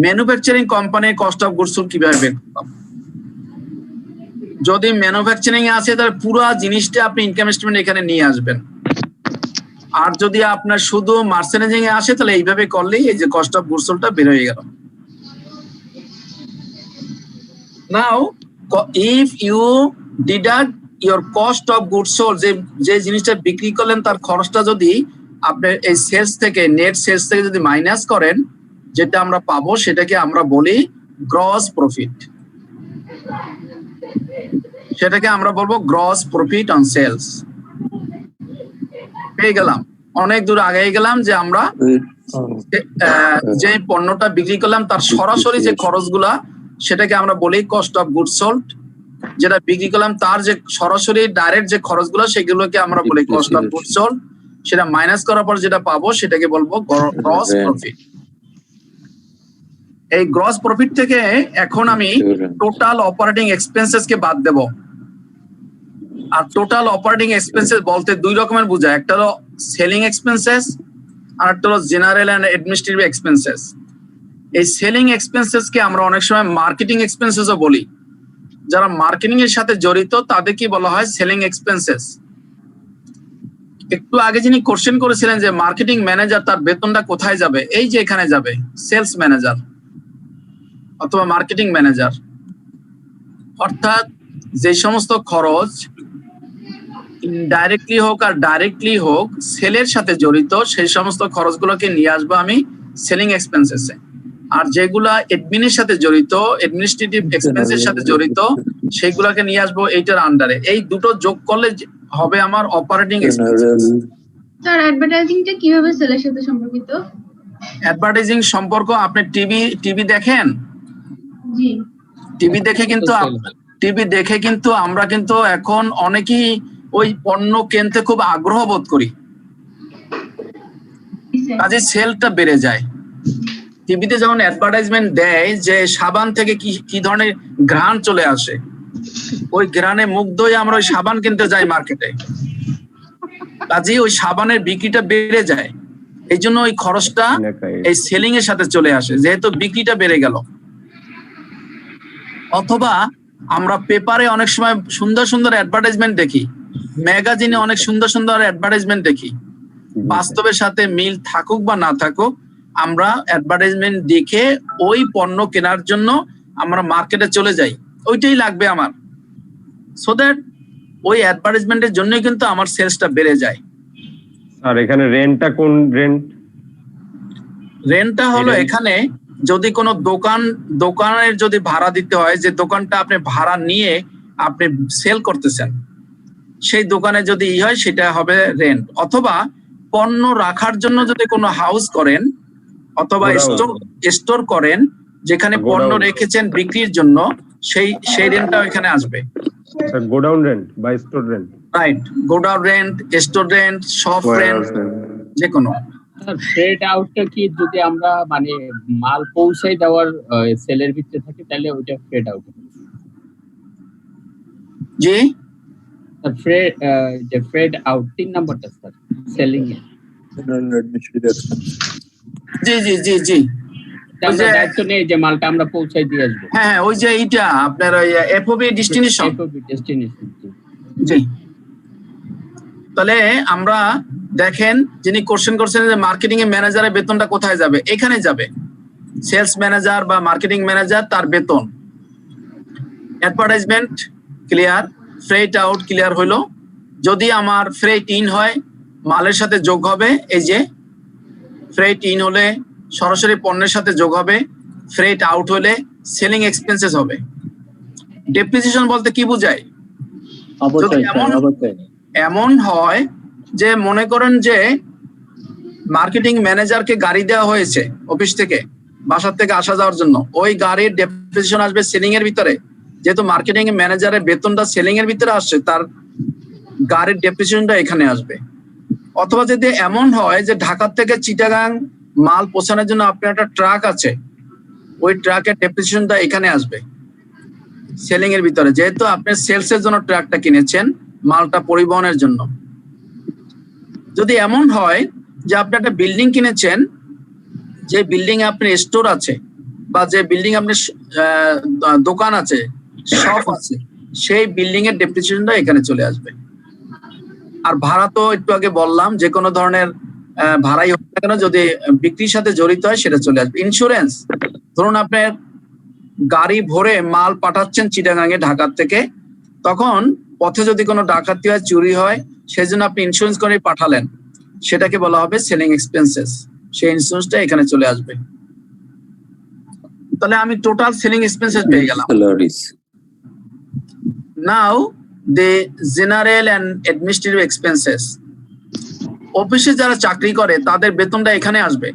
ম্যানুফ্যাকচারিং কোম্পানির কস্ট অফ গুডস সোল্ড কিভাবে বের করলাম। যদি ম্যানুফ্যাকচারিং এ আছে তাহলে পুরো জিনিসটা আপনি ইনকাম স্টেটমেন্ট এখানে নিয়ে আসবেন, আর যদি আপনার শুধু মার্চেন্ডাইজিং এ আসে তাহলে এইভাবে করলেই এই যে কস্ট অফ গুডস সোল্ডটা বের হয়ে গেল। নাও if you deduct your cost of goods sold, যে জিনিসটা বিক্রি করলেন তার খরচটা যদি আপনি এই সেলস থেকে নেট সেলস থেকে যদি মাইনাস করেন, যেটা আমরা পাবো সেটাকে আমরা বলি গ্রস প্রফিট, সেটাকে আমরা বলবো গ্রস প্রফিট অন সেলস। পেয়ে গেলাম, অনেক দূর আগে গেলাম যে আমরা যে পণ্যটা বিক্রি করলাম তার সরাসরি যে খরচগুলা সেটাকে আমরা বলি কস্ট অফ গুডস সোল্ড, যেটা বিক্রি করলাম তার যে সরাসরি ডাইরেক্ট যে খরচগুলো সেগুলোকে আমরা বলি কস্ট অফ গুডস সোল্ড, সেটা মাইনাস করার পর যেটা পাবো সেটাকে বলবো গ্রস প্রফিট। এই গ্রস প্রফিট থেকে এখন আমি টোটাল অপারেটিং এক্সপেন্সেস কে বাদ দেব। আর টোটাল অপারেটিং এক্সপেন্সেস বলতে দুই রকমের বোঝায়, একটা হলো সেলিং এক্সপেন্সেস আর একটা হলো জেনারেল এন্ড অ্যাডমিনিস্ট্রেটিভ এক্সপেন্সেস। এই সেলিং এক্সপেন্সেস কে আমরা অনেক সময় মার্কেটিং এক্সপেন্সেসও বলি। যারা মার্কেটিং এর সাথে জড়িত তাদেরকে বলা হয় সেলিং এক্সপেন্সেস। একটু আগে যিনি কোশ্চেন করেছিলেন যে মার্কেটিং ম্যানেজার তার বেতনটা কোথায় যাবে, এই যে এখানে যাবে, সেলস ম্যানেজার অথবা মার্কেটিং ম্যানেজার। অর্থাৎ যে সমস্ত খরচ ইনডাইরেক্টলি হোক আর ডাইরেক্টলি হোক সেলের সাথে জড়িত সেই সমস্ত খরচগুলোকে নিয়ে আসবো আমি সেলিং এক্সপেন্সেসে, আর যেগুলা এডমিনের সাথে জড়িত অ্যাডমিনিস্ট্রেটিভ এক্সপেন্সের সাথে জড়িত সেইগুলোকে নিয়ে আসবো এইটার আন্ডারে। এই দুটো যোগ করলে হবে আমার অপারেটিং এক্সপেন্সেস। স্যার অ্যাডভার্টাইজিংটা কিভাবে সেলের সাথে সম্পর্কিত? অ্যাডভার্টাইজিং সম্পর্ক, আপনি টিভি দেখেন? জি টিভি দেখে কিন্তু আমরা কিন্তু এখন অনেকেই ওই পণ্য কিনতে খুব আগ্রহ বোধ করি, কাজে সেলটা বেড়ে যায়। টিভিতে যখন অ্যাডভার্টাইজমেন্ট দেয় যে সাবান থেকে কি ধরনের ঘ্রাণ চলে আসে, ওই ঘ্রাণে মুগ্ধ হয়ে আমরা ওই সাবান কিনতে যাই মার্কেটে, কাজেই ওই সাবানের বিক্রিটা বেড়ে যায়। এই জন্য ওই খরচটা এই সেলিং এর সাথে চলে আসে, যেহেতু বিক্রিটা বেড়ে গেল। অথবা আমরা পেপারে অনেক সময় সুন্দর সুন্দর অ্যাডভার্টাইজমেন্ট দেখি, ম্যাগাজিনে অনেক সুন্দর সুন্দর অ্যাডভার্টাইজমেন্ট দেখি, বাস্তবের সাথে মিল থাকুক বা না থাকুক আমরা অ্যাডভার্টাইজমেন্ট দেখে ওই পণ্য কেনার জন্য আমরা মার্কেটে চলে যাই, ওইটাই লাগবে আমার, সো দ্যাট ওই অ্যাডভার্টাইজমেন্টের জন্যই কিন্তু আমার সেলসটা বেড়ে যায়। আর এখানে রেন্টটা কোন রেন্টটা হলো এখানে যদি কোনো দোকানের যদি ভাড়া দিতে হয়, যে দোকানটা আপনি ভাড়া নিয়ে আপনি সেল করতেছেন সেই দোকানে যদি হয় সেটা হবে রেন্ট। অথবা পণ্য রাখার জন্য যদি কোনো হাউস করেন অথবা স্টোর করেন যেখানে পণ্য রেখেছেন বিক্রির জন্য, সেই রেন্টটাও এখানে আসবে। গোডাউন রেন্ট বা store rent, right, godown rent, store rent, shop rent, যে কোনো। ফ্রেড আউটটা কি যদি আমরা মানে মাল পৌঁছাই দেওয়ার সেলের ভিতরে থাকে তাহলে ওইটা ফ্রেড আউট। জি যে ফ্রেড আউট 3 নাম্বারটা স্যার সেলিং এ জি জি জি জি আমরা দায়িত্ব নেই যে মালটা আমরা পৌঁছাই দিয়ে আসবো। হ্যাঁ ওই যে এইটা আপনার ওই এফওবি ডেস্টিনেশন জি। তাহলে আমরা দেখেন যিনি কোশ্চেন করছেন যে মার্কেটিং এর ম্যানেজারের বেতনটা কোথায় যাবে, এখানে যাবে। সেলস ম্যানেজার বা মার্কেটিং ম্যানেজার তার বেতন। Advertisement clear, freight out clear হলো। যদি আমার ফ্রেট ইন হয় মালের সাথে যোগ হবে, এই যে ফ্রেট ইন হলে সরাসরি পণ্যের সাথে যোগ হবে, ফ্রেট আউট হলে সেলিং এক্সপেন্সেস হবে। ডেপ্রিসিয়েশন বলতে কি বোঝায়? যদি এমন হয় যে মনে করেন যে মার্কেটিং ম্যানেজারকে গাড়ি দেওয়া হয়েছে অফিস থেকে বাসার থেকে আসা যাওয়ার জন্য, ওই গাড়ির ডেপ্রিসিয়েশন আসবে সেলিং এর ভিতরে। যেহেতু মার্কেটিং ম্যানেজারের বেতনটা সেলিং এর ভিতরে আসছে, তার গাড়ির ডেপ্রিসিয়েশনটা এখানে আসবে। অথবা যদি এমন হয় যে ঢাকা থেকে চিটাগাং মাল পৌঁছানোর জন্য আপনার একটা ট্রাক আছে, ওই ট্রাকের ডেপ্রিসিয়েশনটা এখানে আসবে সেলিং এর ভিতরে, যেহেতু আপনি সেলস এর জন্য ট্রাকটা কিনেছেন মালটা পরিবহনের জন্য। যদি এমন হয় যে আপনি একটা বিল্ডিং কিনেছেন, যে বিল্ডিং এ আপনার স্টোর আছে বা যে বিল্ডিং আপনার দোকান আছে, শপ আছে, সেই বিল্ডিং এর ডেপ্রিসিয়েশনটা এখানে চলে আসবে। আর ভাড়া তো একটু আগে বললাম, যে কোনো ধরনের ভাড়াই হোক না কেন যদি বিক্রির সাথে জড়িত হয় সেটা চলে আসবে। ইন্স্যুরেন্স, ধরুন আপনার গাড়ি ভরে মাল পাঠাচ্ছেন চিটাগাং এ ঢাকার থেকে, তখন পথে যদি কোনো ডাকাতি হয়, চুরি হয়, সেই জন্য আপনি ইন্স্যুরেন্স করে পাঠালেন, সেটাকে বলা হবে সেলিং এক্সপেন্সেস। সেই ইন্স্যুরেন্সটা এখানে চলে আসবে। তাহলে আমি টোটাল সেলিং এক্সপেন্সেস পেয়ে গেলাম। নাও the general and administrative expenses, অফিসে যারা চাকরি করে তাদের বেতনটা এখানে আসবে।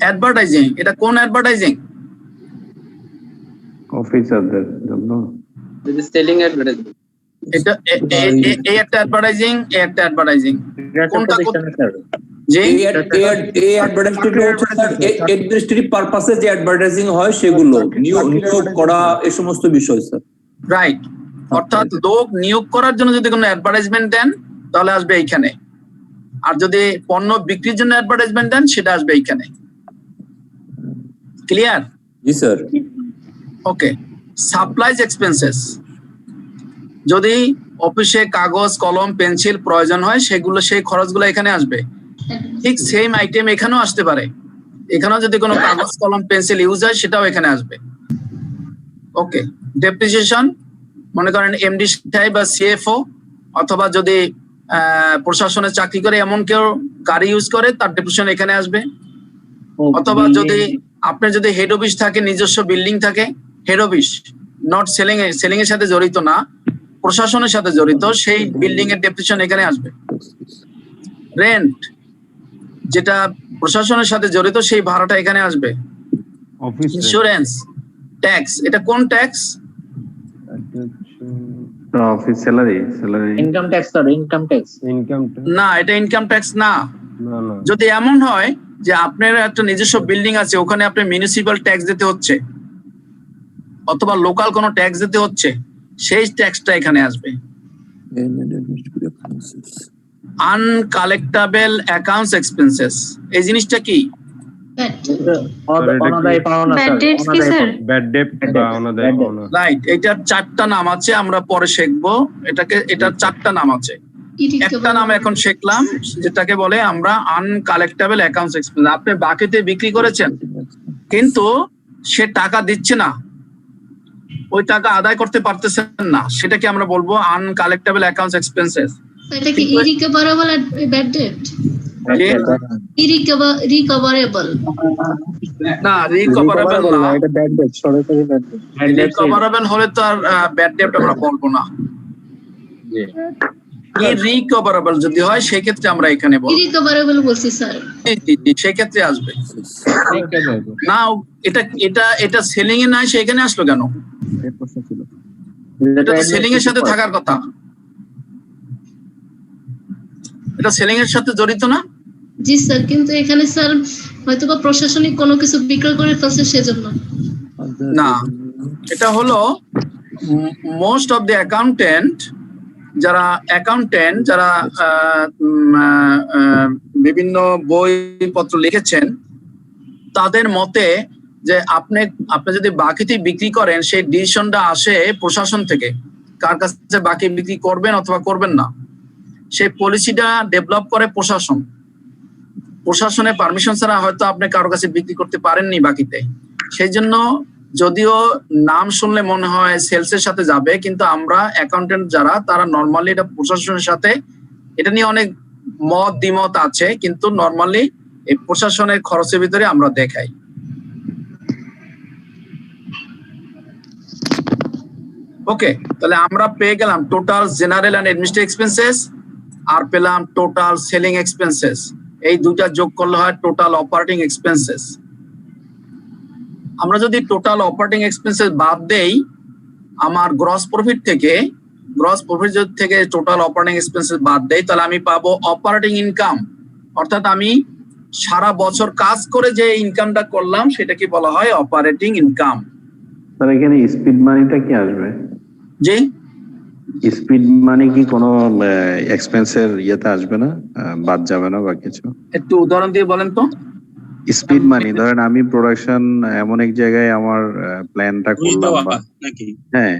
অ্যাডভার্টাইজিং, এটা কোন অ্যাডভার্টাইজিং? অফিসারদের জন্য সেলিং অ্যাডভার্টাইজিং। এটা এই একটা অ্যাডভার্টাইজিং, এই একটা অ্যাডভার্টাইজিং। কোনটা যে এই অ্যাডভার্টাইজমেন্ট হচ্ছে স্যার অ্যাডমিনিস্ট্রেটিভ পারপাসে যে অ্যাডভার্টাইজিং হয় সেগুলো, নিয়োগ করা এই সমস্ত বিষয় স্যার। রাইট, অর্থাৎ লোক নিয়োগ করার জন্য যদি কোনো অ্যাডভার্টাইজমেন্ট দেন তাহলে আসবে এইখানে, আর যদি পণ্য বিক্রির জন্য অ্যাডভার্টাইজমেন্ট দেন সেটা আসবে এইখানে। ক্লিয়ার? জি স্যার। ওকে। সাপ্লাইজ এক্সপেন্সেস, যদি অফিসে কাগজ কলম পেন্সিল প্রয়োজন হয় সেগুলো, সেই খরচগুলো এখানে আসবে। ঠিক সেম আইটেম এখানেও আসতে পারে, এখানেও যদি কোনো কাগজ কলম পেন্সিল ইউজ হয় সেটাও এখানে আসবে। ওকে। ডেপ্রিসিয়েশন, মনে করেন এমডি সাহেব বা সিএফও অথবা যদি প্রশাসনে চাকরি করে এমন কেউ গাড়ি ইউজ করে, তার ডেপ্রিসিয়েশন এখানে আসবে। অথবা যদি আপনার যদি হেড অফিস থাকে, নিজস্ব বিল্ডিং থাকে, হেড অফিস নট সেলিং এর সাথে জড়িত না, প্রশাসনের সাথে জড়িত, সেই বিল্ডিং এর ডেপ্রিসিয়েশন এখানে আসবে। রেন্ট, যেটা প্রশাসনের সাথে জড়িত, সেই ভাড়াটা এখানে আসবে। ইন্স্যুরেন্স, ট্যাক্স, এটা কোন tax? Office salary income tax sir, income tax. না, এটা ইনকাম ট্যাক্স না। যদি এমন হয় যে আপনার একটা নিজস্ব বিল্ডিং আছে, ওখানে আপনার মিউনিসিপাল ট্যাক্স দিতে হচ্ছে অথবা লোকাল কোনো ট্যাক্স দিতে হচ্ছে, সেই ট্যাক্সটা এখানে আসবে। আনকালেক্টেবল অ্যাকাউন্টস এক্সপেন্সেস, এই জিনিসটা কি? রাইট, এটার 4টা নাম আছে, আমরা পরে শিখবো এটাকে। এটার 4টা নাম আছে, একটা নাম এখন শিখলাম যেটাকে বলে আমরা আনকালেক্টেবল অ্যাকাউন্টস এক্সপেন্স। আপনি বাকিতে বিক্রি করেছেন কিন্তু সে টাকা দিচ্ছে না, ওই টাকা আদায় করতে পারতেছেন না, সেটাকে আমরা বলবো আনকালেক্টেবল অ্যাকাউন্টস এক্সপেন্সেস। এটা কি ইরিকভারেবল ব্যাড ডেট? রিকভারেবল না, রিকভারেবল না, এটা ব্যাড ডেট, সরাসরি ব্যাড ডেট। রিকভারেবল হলে তো আর ব্যাড ডেট আমরা বলবো না। রিকভারেবল যদি হয় সেই ক্ষেত্রে আমরা এখানে বলবো ইরিকভারেবল বলছি স্যার। সেই ক্ষেত্রে আসবে না। এটা এটা এটা সেলিং এ নাই, সেখানে আসলো কেন? এটা তো সেলিং এর সাথে থাকার কথা, এটা সেলিং এর সাথে জড়িত না। জি স্যার, কিন্তু এখানে স্যার হয়তোবা প্রশাসনিক কোনো কিছু বিক্রয় করে ফেলছে সেজন্য। না, এটা হলো মোস্ট অফ দ্য অ্যাকাউন্টেন্ট যারা বিভিন্ন বইপত্র লিখেছেন তাদের মতে যে আপনি যদি বাকিতে বিক্রি করেন সেই ডিসিশনটা আসে প্রশাসন থেকে, কার কাছে বাকি বিক্রি করবেন অথবা করবেন না। সেই পলিসিটা ডেভেলপ করে প্রশাসনের পারমিশন ছাড়া হয়তো আপনি কারো কাছে বিক্রি করতে পারেননি বাকিতে। সেই জন্য যদিও নাম শুনলে মনে হয় সেলসের সাথে যাবে, কিন্তু আমরা অ্যাকাউন্টেন্ট যারা তারা নর্মালি এটা প্রশাসনের সাথে, এটা নিয়ে অনেক মত দ্বিমত আছে, কিন্তু নর্মালি এই প্রশাসনের খরচের ভিতরে আমরা দেখাই। ওকে, তাহলে আমরা পেয়ে গেলাম total general and administrative expenses আর পেলাম টোটাল সেলিং এক্সপেন্সেস। এই দুইটা যোগ করলে হয় টোটাল অপারেটিং এক্সপেন্সেস। আমরা যদি টোটাল অপারেটিং এক্সপেন্সেস বাদ দেই আমার গ্রস প্রফিট থেকে টোটাল অপারেটিং এক্সপেন্সেস বাদ দেই, তাহলে আমি পাবো অপারেটিং ইনকাম। অর্থাৎ আমি সারা বছর কাজ করে যে ইনকামটা করলাম সেটাকে বলা হয় অপারেটিং ইনকাম। স্যার এখানে স্পিড মানিটা কি আসবে? জি, স্পিড মানি কি কোনো এক্সপেন্সের ইয়েতে আসবে না, বাদ যাবে না বা কিছু? একটু উদাহরণ দিয়ে বলেন তো। স্পিড মানি ধরেন আমি প্রোডাকশন এমন এক জায়গায় আমার প্ল্যানটা করলাম, হ্যাঁ,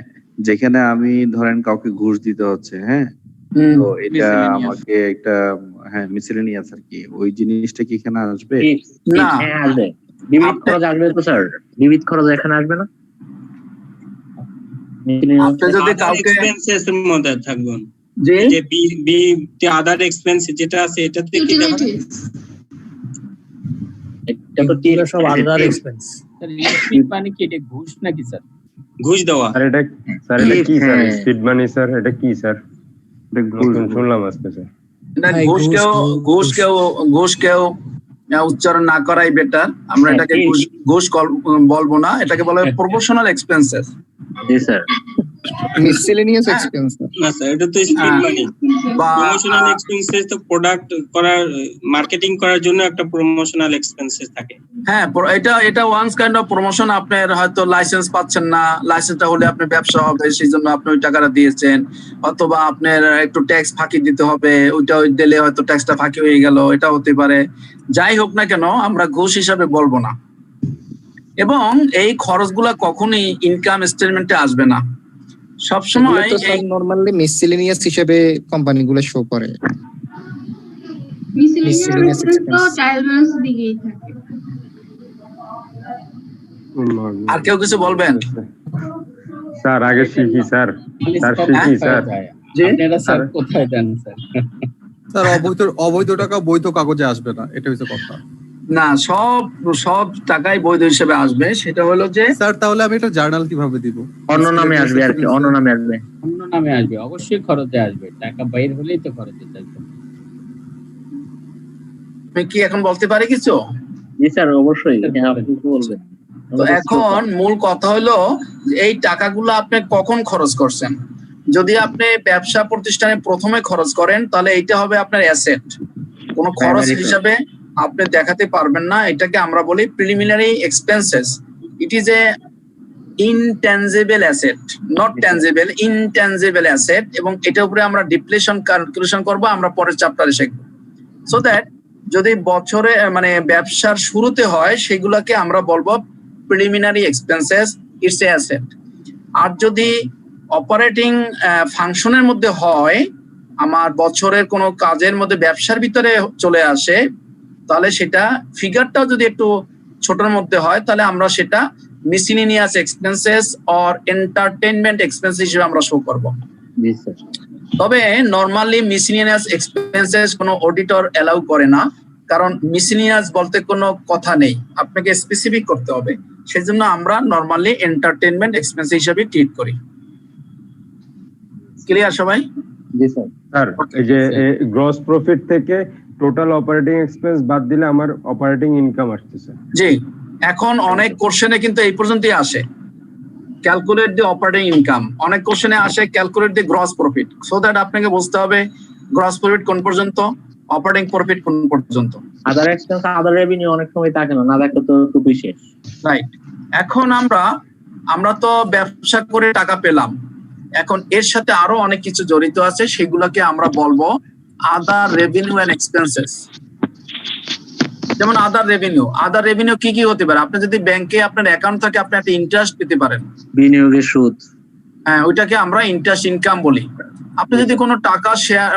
যেখানে আমি ধরেন কাউকে ঘুষ দিতে হচ্ছে, হ্যাঁ, তো এটা আমাকে একটা মিসেলেনিয়াস আর কি, ওই জিনিসটা কি এখানে আসবে? না, আসবে। বিবিধ খরচ আসবে তো স্যার, বিবিধ খরচ এখানে আসবে না। আপনি যদি কাউকে এক্সপেন্সেসের মধ্যে থাকবেন, যে আদার এক্সপেন্স যেটা আছে এটাতে কি হবে? এটা তো তিন সব আদার এক্সপেন্স। স্যার স্পিড মানি কি এটা ঘুষ নাকি স্যার? ঘুষ দেওয়া। স্যার এটা কি স্যার? স্পিড মানি স্যার এটা কি স্যার? এটা ঘুষ শুনলাম আজকে স্যার। না, ঘুষ কেউ উচ্চারণ না করাই বেটার। আমরা এটাকে ঘুষ বলবো না, এটাকে বলা হয় প্রমোশনাল এক্সপেন্সেস। জি স্যার, মিসেলেনিয়াস এক্সপেন্স। না স্যার, এটা তো স্পিড মানি। প্রমোশনাল এক্সপেন্সেস তো প্রোডাক্ট করার, মার্কেটিং করার জন্য একটা প্রমোশনাল এক্সপেন্সেস থাকে। হ্যাঁ, এটা ওয়ান্স কাইন্ড অফ প্রমোশন। আপনার হয়তো লাইসেন্স পাচ্ছেন না, লাইসেন্সটা হলে আপনার ব্যবসা হবে, সেই জন্য আপনি ওই টাকাটা দিয়েছেন, অথবা আপনার একটু ট্যাক্স ফাঁকি দিতে হবে, ওইটা দিলে হয়তো ট্যাক্সটা ফাঁকি হয়ে গেল, এটা হতে পারে। যাই হোক না কেন, আমরা ঘুষ হিসাবে বলবো না। এবং এই খরচগুলা কখনোই ইনকাম স্টেটমেন্টে আসবে না, সবসময় নরমালি মিসেলেনিয়াস হিসেবে কোম্পানিগুলো শো করে। মিসেলেনিয়াস তো ট্রায়াল ব্যালেন্স দিকেই থাকে। আর কেউ কিছু বলবেন? স্যার আগে শিখি স্যার, শিখি স্যার। আপনারা স্যার কোথায় যান স্যার? স্যার অবৈধ টাকা বৈধ কাগজে আসবে না, এটা হচ্ছে কথা। না, সব টাকাই বৈধ হিসেবে আসবে। সেটা হলো যে স্যার তাহলে আমি এটা জার্নাল কিভাবে দিব? অন্য নামে আসবে আর কি, অন্য নামে আসবে। অন্য নামে আসবে, অবশ্যই খরচে আসবে। টাকা বাইর হলেই তো খরচে আসবে। আমি কি এখন বলতে পারি কিছু? জি স্যার, অবশ্যই আপনি কি বলবেন। তো এখন মূল কথা হলো এই টাকাগুলো আপনি কখন খরচ করছেন। যদি আপনি ব্যবসা প্রতিষ্ঠানে প্রথমে খরচ করেন তাহলে এইটা হবে আপনার অ্যাসেট, কোনো খরচ হিসাবে আপনি দেখাতে পারবেন না। এটাকে আমরা বলি preliminary expenses. It is a intangible asset, not tangible, intangible asset. এবং এটার উপরে আমরা ডিপ্লেশন ক্যালকুলেশন করব, আমরা পরের চ্যাপ্টারে শিখব। সো দ্যাট যদি বছরে মানে ব্যবসার শুরুতে হয় সেগুলোকে আমরা বলবো preliminary expenses, it's a asset. আর যদি অপারেটিং ফাংশনের মধ্যে হয়, আমার বছরের কোনো কাজের মধ্যে ব্যবসার ভিতরে চলে আসে, তাহলে সেটা ফিগারটাও যদি একটু ছোটর মধ্যে হয় তাহলে আমরা সেটা miscellaneous expenses or entertainment expense হিসেবে আমরা শো করব। তবে নরমালি মিসেলেনিয়াস এক্সপেন্সেস কোনো অডিটর অ্যালাউ করে না, কারণ মিসেলেনিয়াস বলতে কোনো কথা নেই, আপনাকে স্পেসিফিক করতে হবে। সেজন্য আমরা নরমালি এন্টারটেইনমেন্ট এক্সপেন্স হিসেবে ট্রিট করি। ক্লিয়ার সবাই? জি স্যার। স্যার এই যে গ্রস প্রফিট থেকে টোটাল অপারেটিং এক্সপেন্স বাদ দিলে আমার অপারেটিং ইনকাম আসছে। জি, এখন অনেক কোশ্চেনে কিন্তু এই পর্যন্তই আসে, ক্যালকুলেট দি অপারেটিং ইনকাম। অনেক কোশ্চেনে আসে calculate the gross profit, so that আপনাকে বুঝতে হবে গ্রস প্রফিট কোন পর্যন্ত, অপারেটিং প্রফিট কোন পর্যন্ত। আদার এক্সপেন্স আদার রেভিনিউ অনেক সময় থাকে না, না দেখলে তো টুকুই শেষ। রাইট। এখন আমরা আমরা তো ব্যবসা করে টাকা পেলাম, এখন এর সাথে আরো অনেক কিছু জড়িত আছে, সেগুলোকে আমরা বলবো আদার রেভিনিউ এন্ড এক্সপেন্সেস। যেমন আদার রেভিনিউ কি কি হতে পারে? আপনি যদি ব্যাংকে আপনার অ্যাকাউন্ট থাকে, আপনি একটা ইন্টারেস্ট পেতে পারেন, বিনিয়োগের সুদ। হ্যাঁ, ওইটাকে আমরা ইন্টারেস্ট ইনকাম বলি। আপনি যদি কোনো টাকা শেয়ার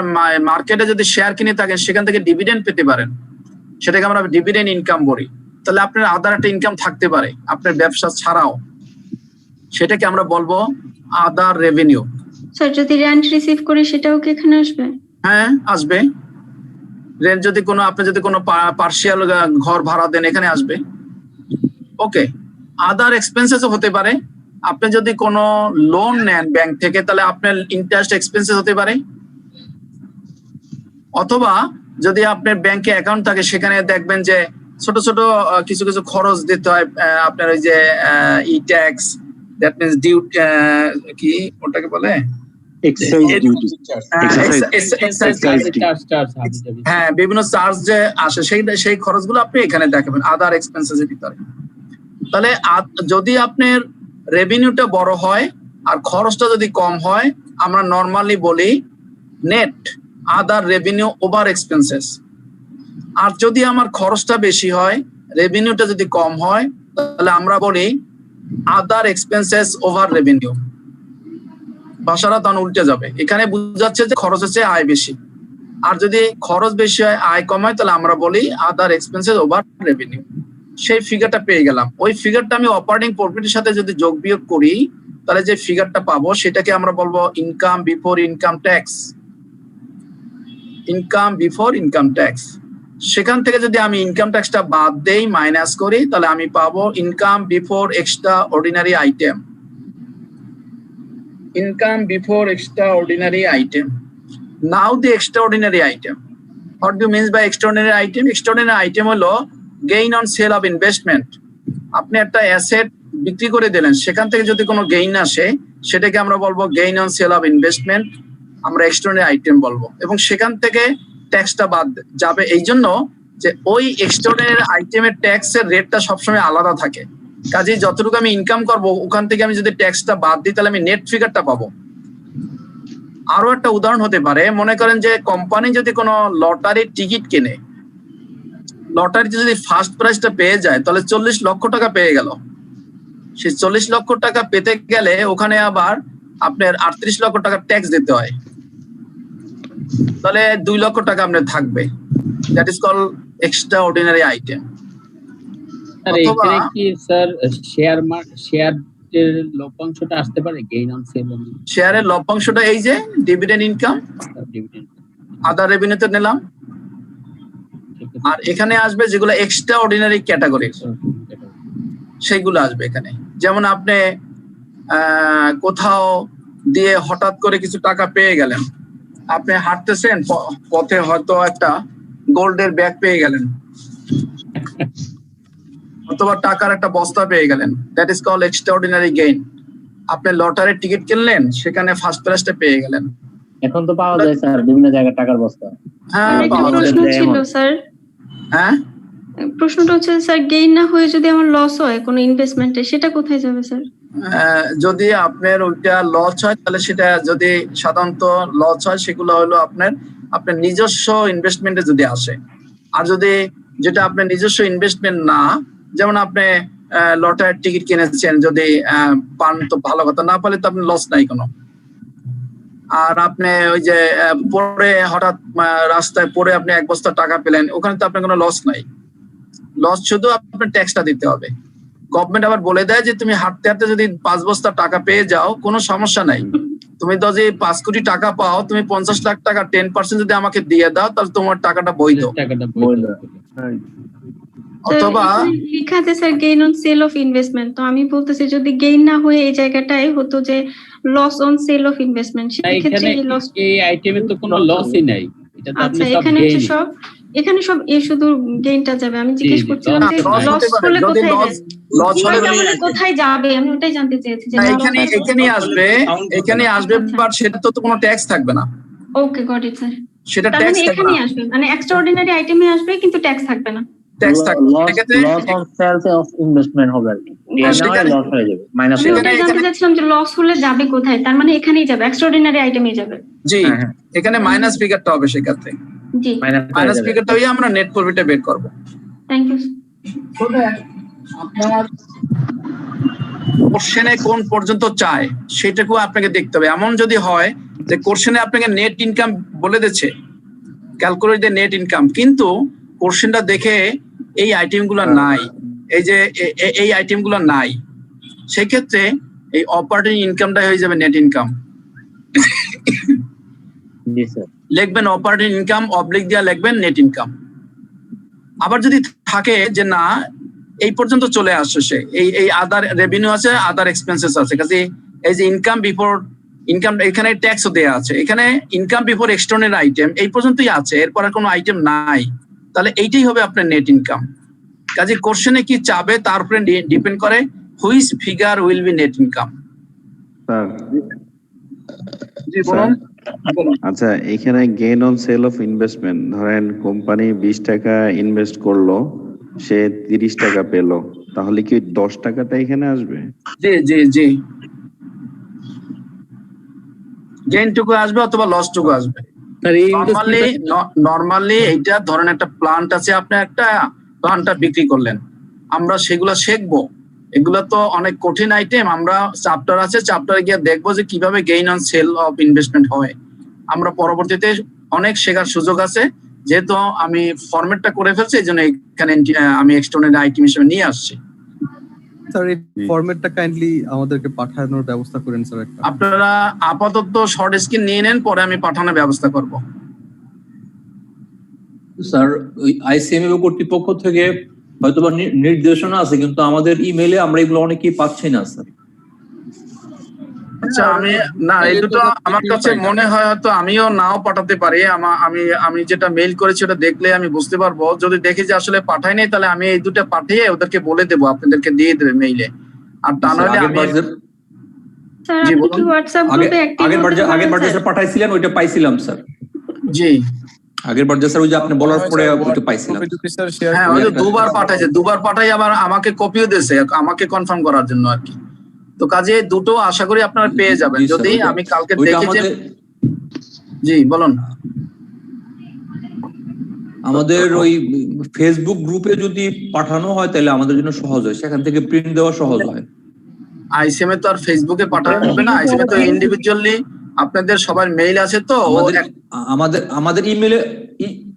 মার্কেটে যদি শেয়ার কিনে থাকেন, সেখান থেকে ডিভিডেন্ড পেতে পারেন, সেটাকে আমরা ডিভিডেন্ড ইনকাম বলি। তাহলে আপনার আদার একটা ইনকাম থাকতে পারে আপনার ব্যবসা ছাড়াও, সেটাকে আমরা বলবো আদার রেভিনিউ। স্যার যদি রেন্ট রিসিভ করি সেটাও কি এখানে আসবে? হ্যাঁ, আসবে। রেন্ট যদি কোনো আপনি যদি কোনো পার্সিয়াল ঘর ভাড়া দেন, এখানে আসবে। ওকে, আদার এক্সপেন্সেস হতে পারে। আপনি যদি কোনো লোন নেন ব্যাংক থেকে, তাহলে আপনার ইন্টারেস্ট এক্সপেন্সেস হতে পারে। অথবা যদি আপনার ব্যাংকে অ্যাকাউন্ট থাকে, সেখানে দেখবেন যে ছোট ছোট কিছু কিছু খরচ দিতে হয় আপনার, ওই যে ই ট্যাক্স, দ্যাট মিন্স ডিউ, কি ওটাকে বলে, হ্যাঁ, বিভিন্ন চার্জ যে আসে, সেই খরচগুলো আপনি এখানে দেখাবেন আদার এক্সপেন্সেস এর ভিতরে। তাহলে যদি আপনার রেভিনিউটা বড় হয় আর খরচটা যদি কম হয়, আমরা নর্মালি বলি নেট আদার রেভিনিউ ওভার এক্সপেন্সেস। আর যদি আমার খরচটা বেশি হয়, রেভিনিউটা যদি কম হয়, তাহলে আমরা বলি আদার এক্সপেন্সেস ওভার রেভিনিউ। ভাষাটা তখন উল্টে যাবে। এখানে বোঝাচ্ছে যে খরচের চেয়ে আয় বেশি, আর যদি খরচ বেশি হয় আয় কম হয়, তাহলে আমরা বলি আদার এক্সপেন্সেস ওভার রেভিনিউ। সেই ফিগারটা পেয়ে গেলাম। ওই ফিগারটা আমি অপারেটিং প্রফিটের সাথে যদি যোগ বিয়োগ করি, তাহলে যে ফিগারটা পাবো সেটাকে আমরা বলবো income before income tax. Income before income tax. সেখান থেকে যদি আমি ইনকাম ট্যাক্সটা বাদ দেই, মাইনাস করি, তাহলে আমি পাবো income before extra ordinary item. Income before extraordinary item. Now the extraordinary item. What do you mean by extraordinary item? Extraordinary item হলো gain on sale of investment. আপনি একটা অ্যাসেট বিক্রি করে দিলেন, সেখান থেকে যদি কোনো গেইন আসে, সেটাকে আমরা বলবো gain on sale of investment, আমরা এক্সট্রাঅর্ডিনারি আইটেম বলবো। এবং সেখান থেকে ট্যাক্সটা বাদ যাবে, এই জন্য যে ওই এক্সট্রাঅর্ডিনারি আইটেমের ট্যাক্সের রেটটা সবসময় আলাদা থাকে। কাজেই যতটুকু আমি ইনকাম করবো, ওখান থেকে আমি যদি ট্যাক্সটা বাদ দিই, তাহলে আমি নেট ফিগারটা পাবো। আরো একটা উদাহরণ হতে পারে, মনে করেন যে কোম্পানি যদি কোনো লটারির টিকিট কিনে, লটারিতে যদি ফার্স্ট প্রাইজটা পেয়ে যায়, তাহলে 40 লক্ষ টাকা পেয়ে গেল। সেই 40 লক্ষ টাকা পেতে গেলে ওখানে আবার আপনার 38 লক্ষ টাকা ট্যাক্স দিতে হয়, তাহলে 2 লক্ষ টাকা আপনার থাকবে। That is call extra ordinary item. এখানে কি স্যার শেয়ারের লভ্যাংশটা আসতে পারে? গেইন অন সেল, শেয়ারের লভ্যাংশটা এই যে ডিভিডেন্ড ইনকাম, আদার রেভিনিউতে নিলাম। আর এখানে আসবে যেগুলো এক্সট্রা অর্ডিনারি ক্যাটাগরি, সেইগুলো আসবে এখানে। যেমন আপনি কোথাও দিয়ে হঠাৎ করে কিছু টাকা পেয়ে গেলেন, আপনি হাঁটতেছেন, পথে হয়তো একটা গোল্ডের ব্যাগ পেয়ে গেলেন, অথবা টাকার একটা বস্তা পেয়ে গেলেন, that is call extraordinary gain. আপনি লটারির টিকিট কিনলেন, সেখানে ফার্স্ট প্রাইজটা পেয়ে গেলেন। এখন তো পাওয়া যায় স্যার বিভিন্ন জায়গায় টাকার বস্তা। হ্যাঁ, প্রশ্ন ছিল স্যার। হ্যাঁ, প্রশ্নটা হচ্ছে স্যার, গেইন না হয়ে যদি আমার লস হয় কোনো ইনভেস্টমেন্টে, সেটা কোথায় যাবে স্যার? যদি আপনার ওইটা লস হয়, তাহলে সেটা যদি সাধারণত লস হয়, সেগুলো হলো আপনার নিজস্ব ইনভেস্টমেন্টে যদি আসে। আর যদি যেটা আপনার নিজস্ব ইনভেস্টমেন্ট না, যেমন আপনি লটারির টিকিট কিনেছেন, যদি পান তো ভালো কথা, না পারলে তো আপনি লস নাই কোনো। আর আপনি ওই যে পরে হঠাৎ রাস্তায় পরে আপনি 1 বস্তা টাকা পেলেন, ওখানে তো আপনার কোনো লস নাই। লস শুধু আপনার ট্যাক্সটা দিতে হবে। গভর্নমেন্ট আবার বলে দেয় যে তুমি হাঁটতে হাঁটতে যদি 5 বস্তা টাকা পেয়ে যাও, কোনো সমস্যা নাই। তুমি তো যে 5 কোটি টাকা পাও, তুমি 50 লাখ টাকা 10% যদি আমাকে দিয়ে দাও, তাহলে তোমার টাকাটা বৈধ। অথবা লেখা আছে sir gain on sale of investment, তো আমি বলতেছি যদি গেইন না হয়ে এই জায়গাটায় হতো যে loss on sale of investment, সেই ক্ষেত্রে এই আইটেমে তো কোনো লসই নাই। এটা তো আপনি সব এখানে সব শুধু গেইনটা যাবে। আমি জিজ্ঞেস করছিলাম যে লস হলে কোথায় যাবে, লস হলে কোথায় যাবে, আমি ওটাই জানতে চেয়েছি। যে এখানে আসবে বাট সেটা তো কোনো ট্যাক্স থাকবে না। ওকে, গট ইট স্যার। সেটা ট্যাক্স এখানে আসবে, মানে এক্সট্রাঅর্ডিনারি আইটেমে আসবে, কিন্তু ট্যাক্স থাকবে না। ট্যাক্স থাকবে, loss on sales of investment হবে আর কি। লস হয়ে যাবে মাইনাস আমি ওটাই জানতে চাচ্ছিলাম যে লস হলে যাবে কোথায়, তার মানে এখানেই যাবে, এক্সট্রাঅর্ডিনারি আইটেমে যাবে। জি, এখানে মাইনাস ফিগারটা হবে সেক্ষেত্রে, জি মাইনাস ফিগারটা হয়ে আমরা নেট প্রফিটটা বের করব। Thank you. আপনার কোশ্চেনে কোন পর্যন্ত চায় সেটাকেও আপনাকে দেখতে হবে। এমন যদি হয় যে কোশ্চেনে আপনাকে নেট ইনকাম বলে দিচ্ছে, ক্যালকুলেট দ্য নেট ইনকাম, কিন্তু কোশ্চেনটা দেখে এই আইটেমগুলো নাই, এই যে এই আইটেমগুলো নাই, সেই ক্ষেত্রে এই অপারেটিং ইনকামটা হয়ে যাবে নেট ইনকাম। লিখবেন অপারেটিং ইনকাম অবলিক দিয়া লিখবেন নেট ইনকাম। আবার যদি থাকে যে না এই পর্যন্ত চলে আসছে সে, এই আদার রেভিনিউ আছে, আদার এক্সপেন্সেস আছে, কাজে এই যে ইনকাম বিফোর ইনকাম, এখানে ট্যাক্সও দেওয়া আছে, এখানে ইনকাম বিফোর এক্সটার্নাল আইটেম এই পর্যন্তই আছে, এরপর আর কোনো আইটেম নাই, তাহলে এইটাই হবে আপনার নেট ইনকাম। কাজে কোশ্চেনে কি চাবে তার উপরে ডিপেন্ড করে which figure will be net income. জি বলুন। আচ্ছা, এখানে gain on sale of investment, ধরেন কোম্পানি 20 টাকা ইনভেস্ট করলো, সে 30 টাকা পেলো, তাহলে কি 10 টাকাটা এখানে আসবে? জি জি জি, গেইন টুকু আসবে অথবা লস টুকু আসবে। নরমালি এইটা ধরেন একটা প্লান্ট আছে, আপনি একটা প্লান্টটা বিক্রি করলেন, আমরা সেগুলো শিখবো, এগুলো তো অনেক কঠিন আইটেম, আমরা চ্যাপ্টার আছে, চ্যাপ্টারে গিয়ে দেখবো যে কিভাবে gain on sale of investment হয়। আমরা পরবর্তীতে অনেক শেখার সুযোগ আছে, যেহেতু আমি ফরম্যাটটা করে ফেলছি এই জন্য এখানে আমি এক্সটার্নাল আইটেম হিসেবে নিয়ে আসছি। স্যার এই ফরম্যাটটা কাইন্ডলি আমাদেরকে পাঠানোর ব্যবস্থা করেন স্যার একটা। আপনারা আপাতত শর্ট স্ক্রিন নিয়ে নেন, পরে আমি পাঠানোর ব্যবস্থা করব। স্যার ওই আইসিএমএ কর্তৃপক্ষ থেকে হয়তোবা নির্দেশনা আছে, কিন্তু আমাদের ইমেইলে আমরা এগুলো অনেকেই পাচ্ছি না স্যার। আচ্ছা, আমি না এই দুটো আমার কাছে মনে হয় হয়তো আমিও নাও পাঠাতে পারি। আমি যেটা মেইল করেছি ওটা দেখলে আমি বুঝতে পারবো, যদি দেখি যে আসলে পাঠাই নাই তাহলে আমি এই দুটো পাঠিয়ে ওদেরকে বলে দেবো, আপনাদেরকে দিয়ে দেবে মেইলে। আর তা নইলে আমি স্যার আপনি কি হোয়াটসঅ্যাপ গ্রুপে আগেরবার যে পাঠাইছিলেন ওইটা পাইছিলাম স্যার। জি আগেরবার যে স্যার ওই যে আপনি বলার পরে ওইটা পাইছিলাম। হ্যাঁ ওই যে দুবার পাঠাইছে, আবার আমাকে কপিও দিয়েছে আমাকে কনফার্ম করার জন্য আর কি। তো কাজে দুটো আশা করি আপনারা পেয়ে যাবেন, যদি আমি কালকে দেখি যে। জি বলুন। আমাদের ওই ফেসবুক গ্রুপে যদি পাঠানো হয় তাহলে আমাদের জন্য সহজ হয়, সেখান থেকে প্রিন্ট দেওয়া সহজ হয়। আইসিএম এ তো আর ফেসবুকে পাঠানো হবে না, আইসিএম এ তো ইন্ডিভিজুয়ালি আপনাদের সবার মেইল আছে, তো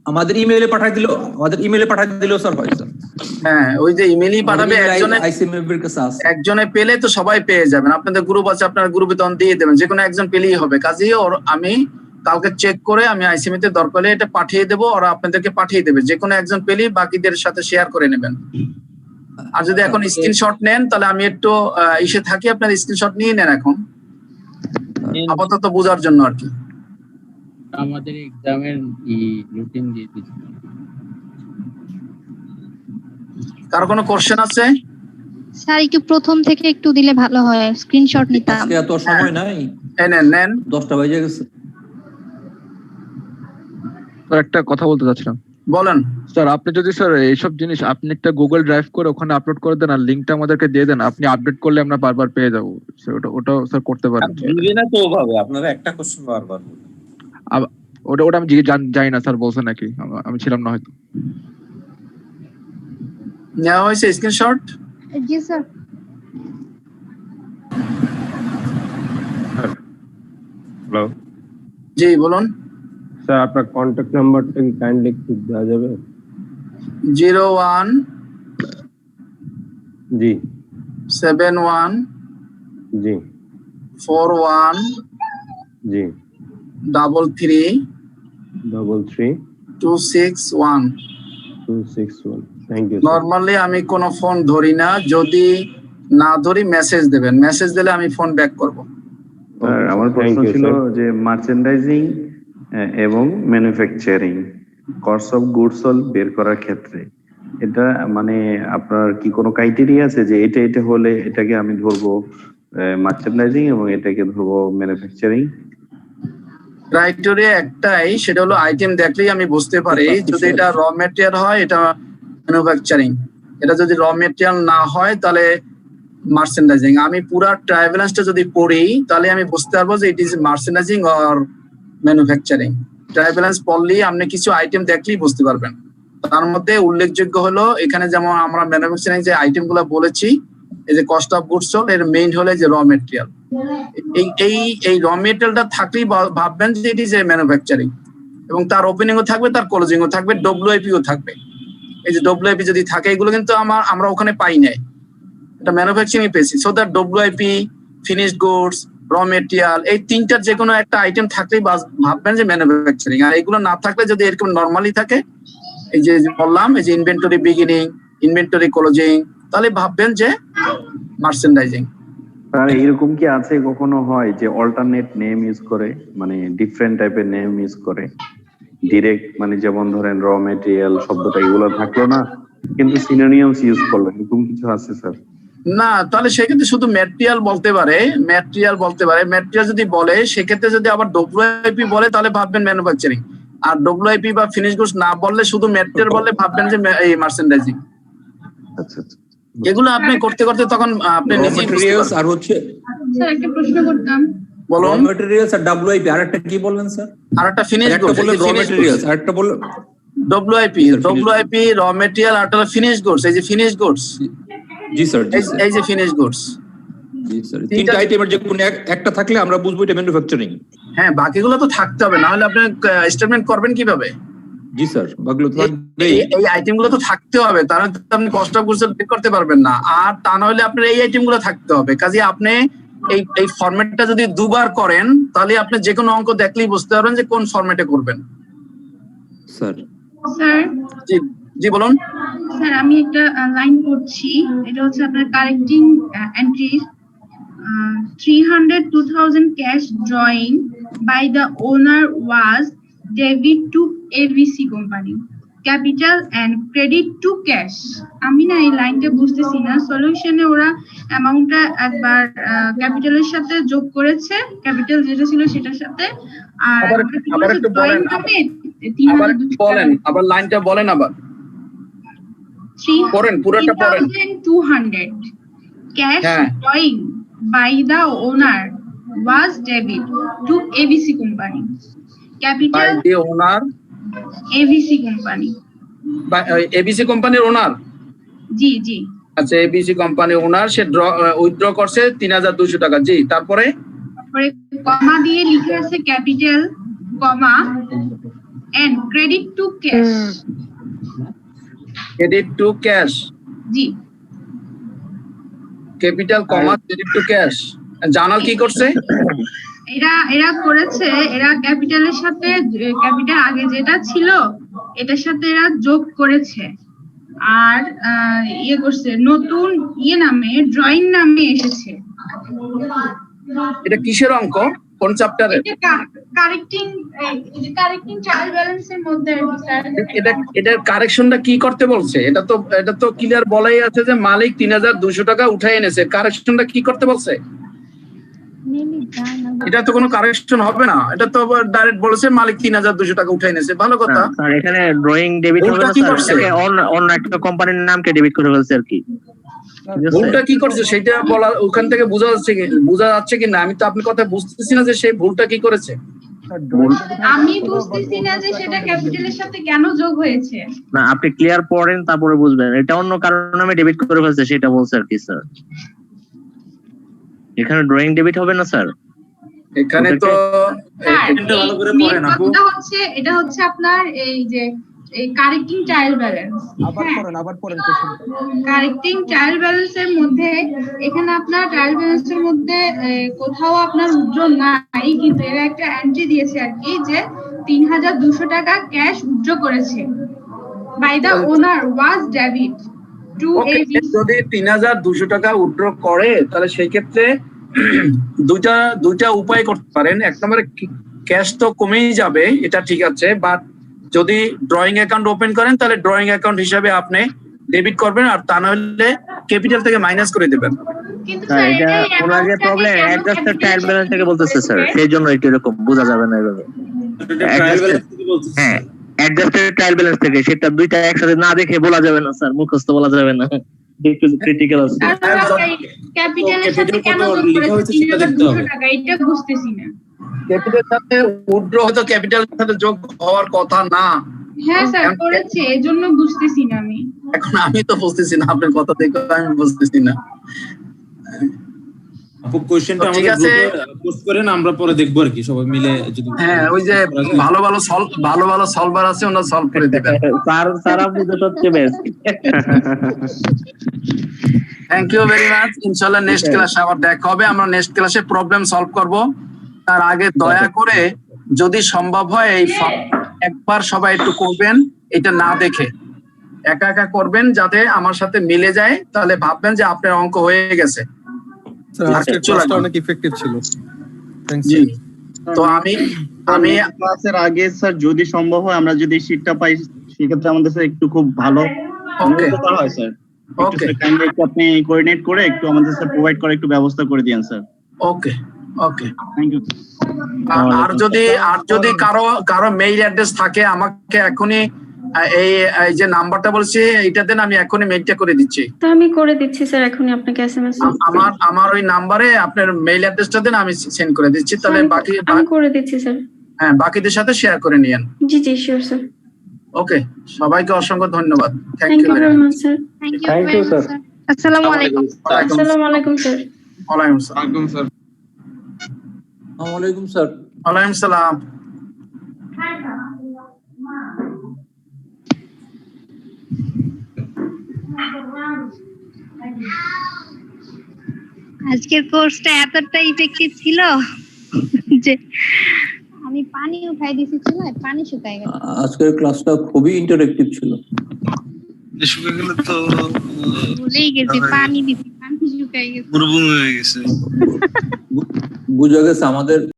আমাদের ইমেইলে পাঠাই দিলো, স্যার হয় স্যার। হ্যাঁ ওই যে ইমেইলই পাঠাবে একজনে পেলে তো সবাই পেয়ে যাবেন। আপনাদের গ্রুপ আছে, আপনার গ্রুপে তখন দিয়ে দেবেন, যে কোনো একজন পেলেই হবে। কাজেই আমি কালকে চেক করে আমি আইসিএম তে দরকার হলে এটা পাঠিয়ে দেবো, ওরা আপনাদেরকে পাঠিয়ে দেবে, যে কোনো একজন পেলেই বাকিদের সাথে শেয়ার করে নেবেন। আর যদি এখন স্ক্রিনশট নেন তাহলে আমি একটু ইসে থাকি, আপনার স্ক্রিনশট নিয়ে নেন এখন আপাতত বোঝার জন্য আর কি। আমাদের এক্সামের রুটিন দিয়ে দিচ্ছি। কার কোনো কোশ্চেন আছে? স্যার একটু প্রথম থেকে একটু দিলে ভালো হয়, স্ক্রিনশট নিতাম। আজকে এত সময় নাই, নেন 10টা বাজে গেছে। স্যার একটা কথা বলতে চাচ্ছিলাম। বলেন। স্যার আপনি যদি স্যার এইসব জিনিস আপনি একটা গুগল ড্রাইভ করে ওখানে আপলোড করে দেন আর লিংকটা আমাদেরকে দিয়ে দেন, আপনি আপডেট করলে আমরা বারবার পেয়ে যাবো। ওটাও স্যার করতে পারেন। না তো ওভাবে আপনারা একটা কোশ্চেন বারবার ওটা আমি জানি না স্যার, বলছে নাকি, আমি ছিলাম না হয়তো। নেওয়া হয়েছে স্ক্রিনশট? জি স্যার। হ্যালো জি বলুন। স্যার আপনার কন্টাক্ট নাম্বারটা কি কাইন্ডলি একটু দেওয়া যাবে? 01 জি 71 জি 41 জি 33 261। Thank you. নরমালি আমি কোনো ফোন ধরি না, যদি না ধরি মেসেজ দেবেন, মেসেজ দিলে আমি ফোন ব্যাক করব। আমার প্রশ্ন ছিল যে মার্চেন্ডাইজিং এবং manufacturing cost of goods sold বের করার ক্ষেত্রে এটা মানে আপনার কি কোনো ক্রাইটেরিয়া আছে যে এটা হলে এটাকে আমি ধরবো মার্চেন্ডাইজিং এবং এটাকে ধরবো ম্যানুফ্যাকচারিং? ক্রাইটেরিয়া একটাই, সেটা হলো আইটেম দেখলেই আমি বুঝতে পারি যদি এটা র মেটেরিয়াল হয় এটা ম্যানুফ্যাকচারিং, এটা যদি র মেটেরিয়াল না হয় তাহলে মার্চেন্ডাইজিং। আমি পুরা ট্রায়াল ব্যালেন্সটা যদি পড়ি তাহলে আমি বুঝতে পারবো যে it is merchandising or manufacturing. Trial balance পড়লেই আপনি কিছু আইটেম দেখলেই বুঝতে পারবেন। তার মধ্যে উল্লেখযোগ্য হলো এখানে যেমন আমরা ম্যানুফ্যাকচারিং যে আইটেম গুলো বলেছি, এই যে কস্ট অফ গুডস সোল্ড, এর মেইন হলো যে র মেটেরিয়াল। এই র মেটেরিয়ালটা থাকলেই ভাববেন যে ইট ইজ এ ম্যানুফ্যাকচারিং, এবং তার ওপেনিং ও থাকবে, তার ক্লোজিং ও থাকবে, ডব্লিউআইপি ও থাকবে। এই যে ডব্লিউআইপি যদি থাকে, এগুলো কিন্তু আমরা ওখানে পাই নাই, এটা ম্যানুফ্যাকচারিং পেয়েছি। So that WIP, finished goods, raw material, এই তিনটার যে কোনো একটা আইটেম থাকলেই ভাববেন যে ম্যানুফ্যাকচারিং। আর এগুলো না থাকলে, যদি এরকম নর্মালি থাকে, এই যে বললাম এই যে ইনভেন্টরি বিগিনিং, ইনভেন্টরি ক্লোজিং, তাহলে ভাববেন যে মার্চেন্ডাইজিং। আর এরকম কি আছে কখনো হয় যে অল্টারনেট নেম ইউজ করে, মানে ডিফারেন্ট টাইপের নেম ইউজ করে ডিরেক্ট, মানে যেমন ধরেন র মেটেরিয়াল শব্দটা এগুলো থাকলো না, কিন্তু সিনোনিমস ইউজ করলো, এরকম কিছু আছে স্যার? না, তাহলে সেক্ষেত্রে শুধু ম্যাটেরিয়াল বলতে পারে। ম্যাটেরিয়াল যদি বলে, সেক্ষেত্রে যদি আবার ডব্লিউআইপি বলে তাহলে ভাববেন ম্যানুফ্যাকচারিং। আর ডব্লিউআইপি বা ফিনিশ গুডস না বললে, শুধু ম্যাটেরিয়াল বললে ভাববেন যে এই মার্চেন্ডাইজিং। আচ্ছা আচ্ছা, এগুলো আপনি করতে করতে তখন আপনি নিজেই বুঝতে পারবেন। আর হচ্ছে স্যার একটা প্রশ্ন করতাম। বলুন। র মেটেরিয়ালস আর ডব্লিউআইপি, আরেকটা কি বললেন স্যার? আরেকটা ফিনিশ গুডস। একটা বললেন র মেটেরিয়ালস, আরেকটা বললেন ডব্লিউআইপি, র মেটেরিয়াল, আর একটা ফিনিশ গুডস। এই যে ফিনিশ গুডস। জি স্যার, এই যে ফিনিশ গুডস। জি স্যার, তিনটা আইটেমের যে কোনো একটা থাকলে আমরা বুঝবো এটা ম্যানুফ্যাকচারিং। হ্যাঁ, বাকিগুলো তো থাকতে হবে, না হলে আপনি স্টেটমেন্ট করবেন কিভাবে? জি স্যার, বাকিগুলো তো এই আইটেমগুলো তো থাকতে হবে, তাহলে আপনি কস্ট অফ গুডস বের করতে পারবেন না। আর তা না হলে আপনার এই আইটেমগুলো থাকতে হবে। কাজে আপনি এই ফরম্যাটটা যদি দুবার করেন, তাহলে আপনি যে কোনো অঙ্ক দেখলেই বুঝতে পারবেন যে কোন ফরম্যাটে করবেন। স্যার জি বলুন। স্যার আমি একটা লাইন করছি, এটা হচ্ছে আপনার correcting entry 300 2000 cash drawing by the owner was debit to ABC company, capital and credit to cash. আমি না এই লাইনটা বুঝতেছি না। সলিউশনে ওরা অ্যামাউন্টটা একবার ক্যাপিটালের সাথে যোগ করেছে, ক্যাপিটাল যেটা ছিল সেটার সাথে, আর আবার একটু বলেন, আবার লাইনটা বলেন, আবার পড়েন, পুরোটা পড়েন। 3200 cash drawing by the owner was debit to ABC company, capital by the owner, ABC company, by ABC কোম্পানির ওনার। জি জি, আচ্ছা, ABC কোম্পানির ওনার, সে উইথড্র করছে 3200 টাকা। জি, তারপরে কমা দিয়ে লিখে আছে capital, comma and credit to cash, credit to cash, G, capital comma credit to cash. জানাল কি করছে? এরা করেছে, এরা ক্যাপিটালের সাথে, ক্যাপিটাল আগে যেটা ছিল এটার সাথে এরা যোগ করেছে, আর ইয়ে করছে, নতুন নামে, ড্রয়িং নামে এসেছে। এটা কিসের অঙ্ক? কোন চ্যাপ্টারে? কারেক্টিং ট্রায়াল ব্যালেন্সের মধ্যে। এটার কারেকশনটা কি করতে বলছে? এটা তো ক্লিয়ার বলাই আছে যে মালিক 3200 টাকা উঠাই এনেছে। কারেকশনটা কি করতে বলছে? এটা তো কোনো কারেকশন হবে না, এটা তো ডাইরেক্ট বলেছে মালিক 3200 টাকা উঠাই এনেছে। ভালো কথা। স্যার এখানে ড্রয়িং ডেবিট হবে না স্যার, অন্য একটা কোম্পানির নামকে ডেবিট করে ফেলছে আর কি। ভুলটা কি করছে সেটা বলা, ওখান থেকে বোঝা যাচ্ছে কি না? আমি তো আপনার কথা বুঝতেছি না যে সেই ভুলটা কি করেছে। আমি বুঝতেছি না যে সেটা ক্যাপিটালের সাথে কেন যোগ হয়েছে। না, আপনি ক্লিয়ার পড়েন, তারপরে বুঝবেন। এটা অন্য কারণে আমি ডেবিট করে ফেলছে সেটা বলছে আর কি স্যার। এখানে ড্রয়িং ডেবিট হবে না স্যার, এখানে তো এটা হচ্ছে আপনার এই যে এই কারেক্টিং ট্রায়াল ব্যালেন্স। আবার পড়েন কারেক্টিং ট্রায়াল ব্যালেন্সের মধ্যে, এখানে আপনার ট্রায়াল ব্যালেন্সের মধ্যে কোথাও আপনার উইথড্র নাই, কিন্তু এরা একটা এন্ট্রি দিয়েছে আর কি, যে 3200 টাকা ক্যাশ উইথড্র করেছে, by the owner was debit to ABC। যদি 3200 টাকা উইথড্র করে, তাহলে সেই ক্ষেত্রে দুইটা উপায় করতে পারেন। এক নম্বরে ক্যাশ তো কমেই যাবে, এটা ঠিক আছে, বাট যদি ড্রয়িং অ্যাকাউন্ট ওপেন করেন তাহলে ড্রয়িং অ্যাকাউন্ট হিসাবে আপনি ডেবিট করবেন, আর তা না হলে ক্যাপিটাল থেকে মাইনাস করে দেবেন। এটা ওনার যে প্রবলেম অ্যাডজাস্টেড ট্রায়াল ব্যালেন্স থেকে বলতেছে স্যার, সেই জন্য একটু এরকম বোঝা যাবে না এভাবে। হ্যাঁ, অ্যাডজাস্টেড ট্রায়াল ব্যালেন্স থেকে, সেটা দুইটা একসাথে না দেখে বলা যাবে না স্যার, মুখস্থ বলা যাবে না, একটু ক্রিটিক্যাল আছে। ক্যাপিটালের সাথে কেন যোগ করেছে 3,200 টাকা, এটা বুঝতেছি না। ক্যাপিটালের সাথে উইথড্র হয়তো ক্যাপিটালের সাথে যোগ হওয়ার কথা না। হ্যাঁ স্যার করেছে, এজন্য বুঝতেছি না আমি। এখন আমি তো বুঝতেছি না, আপনার কথা থেকে আমি বুঝতেছি না। আপু কোশ্চেনটা ঠিক আমাদের আছে। গ্রুপে পোস্ট করেন, আমরা পরে দেখবো আর কি সবাই মিলে যদি। হ্যাঁ, ওই যে ভালো ভালো সলভার আছে, ওনারা সলভ করে দিবেন। স্যার আপনি তো সবচেয়ে best. Thank you very much. ইনশাআল্লাহ নেক্সট ক্লাসে আবার দেখা হবে। আমরা নেক্সট ক্লাসে প্রবলেম সলভ করব। তার আগে দয়া করে যদি সম্ভব হয় এই একবার সবাই একটু করবেন, এটা না দেখে একা একা করবেন, যাতে আমার সাথে মিলে যায়, তাহলে ভাববেন যে আপনার অঙ্ক হয়ে গেছে। স্যার আজকের ক্লাসটা অনেক ইফেক্টিভ ছিল। থ্যাঙ্কস। জি, তো আমি ক্লাসের আগে স্যার যদি সম্ভব হয় আমরা যদি শীটটা পাই, সেক্ষেত্রে আমাদের স্যার একটু খুব ভালো উপকার হয় স্যার। ওকে, কাইন্ডলি একটু আপনি কোঅর্ডিনেট করে একটু আমাদের স্যার প্রোভাইড করে একটু ব্যবস্থা করে দিয়েন sir. Okay okay, thank you. আর যদি কারো মেইল অ্যাড্রেস থাকে, আমাকে এখনই এই যে নাম্বারটা বলছি এইটা দেন, আমি এখনই মেইলটা করে দিচ্ছি। তো আমি করে দিচ্ছি স্যার এখনই আপনাকে এসএমএস। আমার ওই নাম্বারে আপনার মেইল অ্যাড্রেসটা দেন, আমি সেন্ড করে দিচ্ছি। তাহলে বাকি আমি করে দিচ্ছি স্যার। হ্যাঁ, বাকিদের সাথে শেয়ার করে নিয়েন। জি জি শিওর স্যার। ওকে, সবাইকে অসংখ্য ধন্যবাদ। Thank you very much sir. Thank you sir. আসসালামু আলাইকুম। আসসালামু আলাইকুম স্যার। ওয়ালাইকুম আসসালাম। ওয়ালাইকুম স্যার। ওয়ালাইকুম সালাম। আজকের কোর্সটা এতটা ইফেক্টিভ ছিল যে আমি পানি উঠাই দিয়েছি, চুলায় পানি শুকায় গেছে। আজকের ক্লাসটা খুবই ইন্টারেক্টিভ ছিল। শুকিয়ে গেলে তো ভুলেই গেছি, পানি দিছি, পানি শুকায় গেছে, মরুভূমি হয়ে গেছে। বুঝা গেছে আমাদের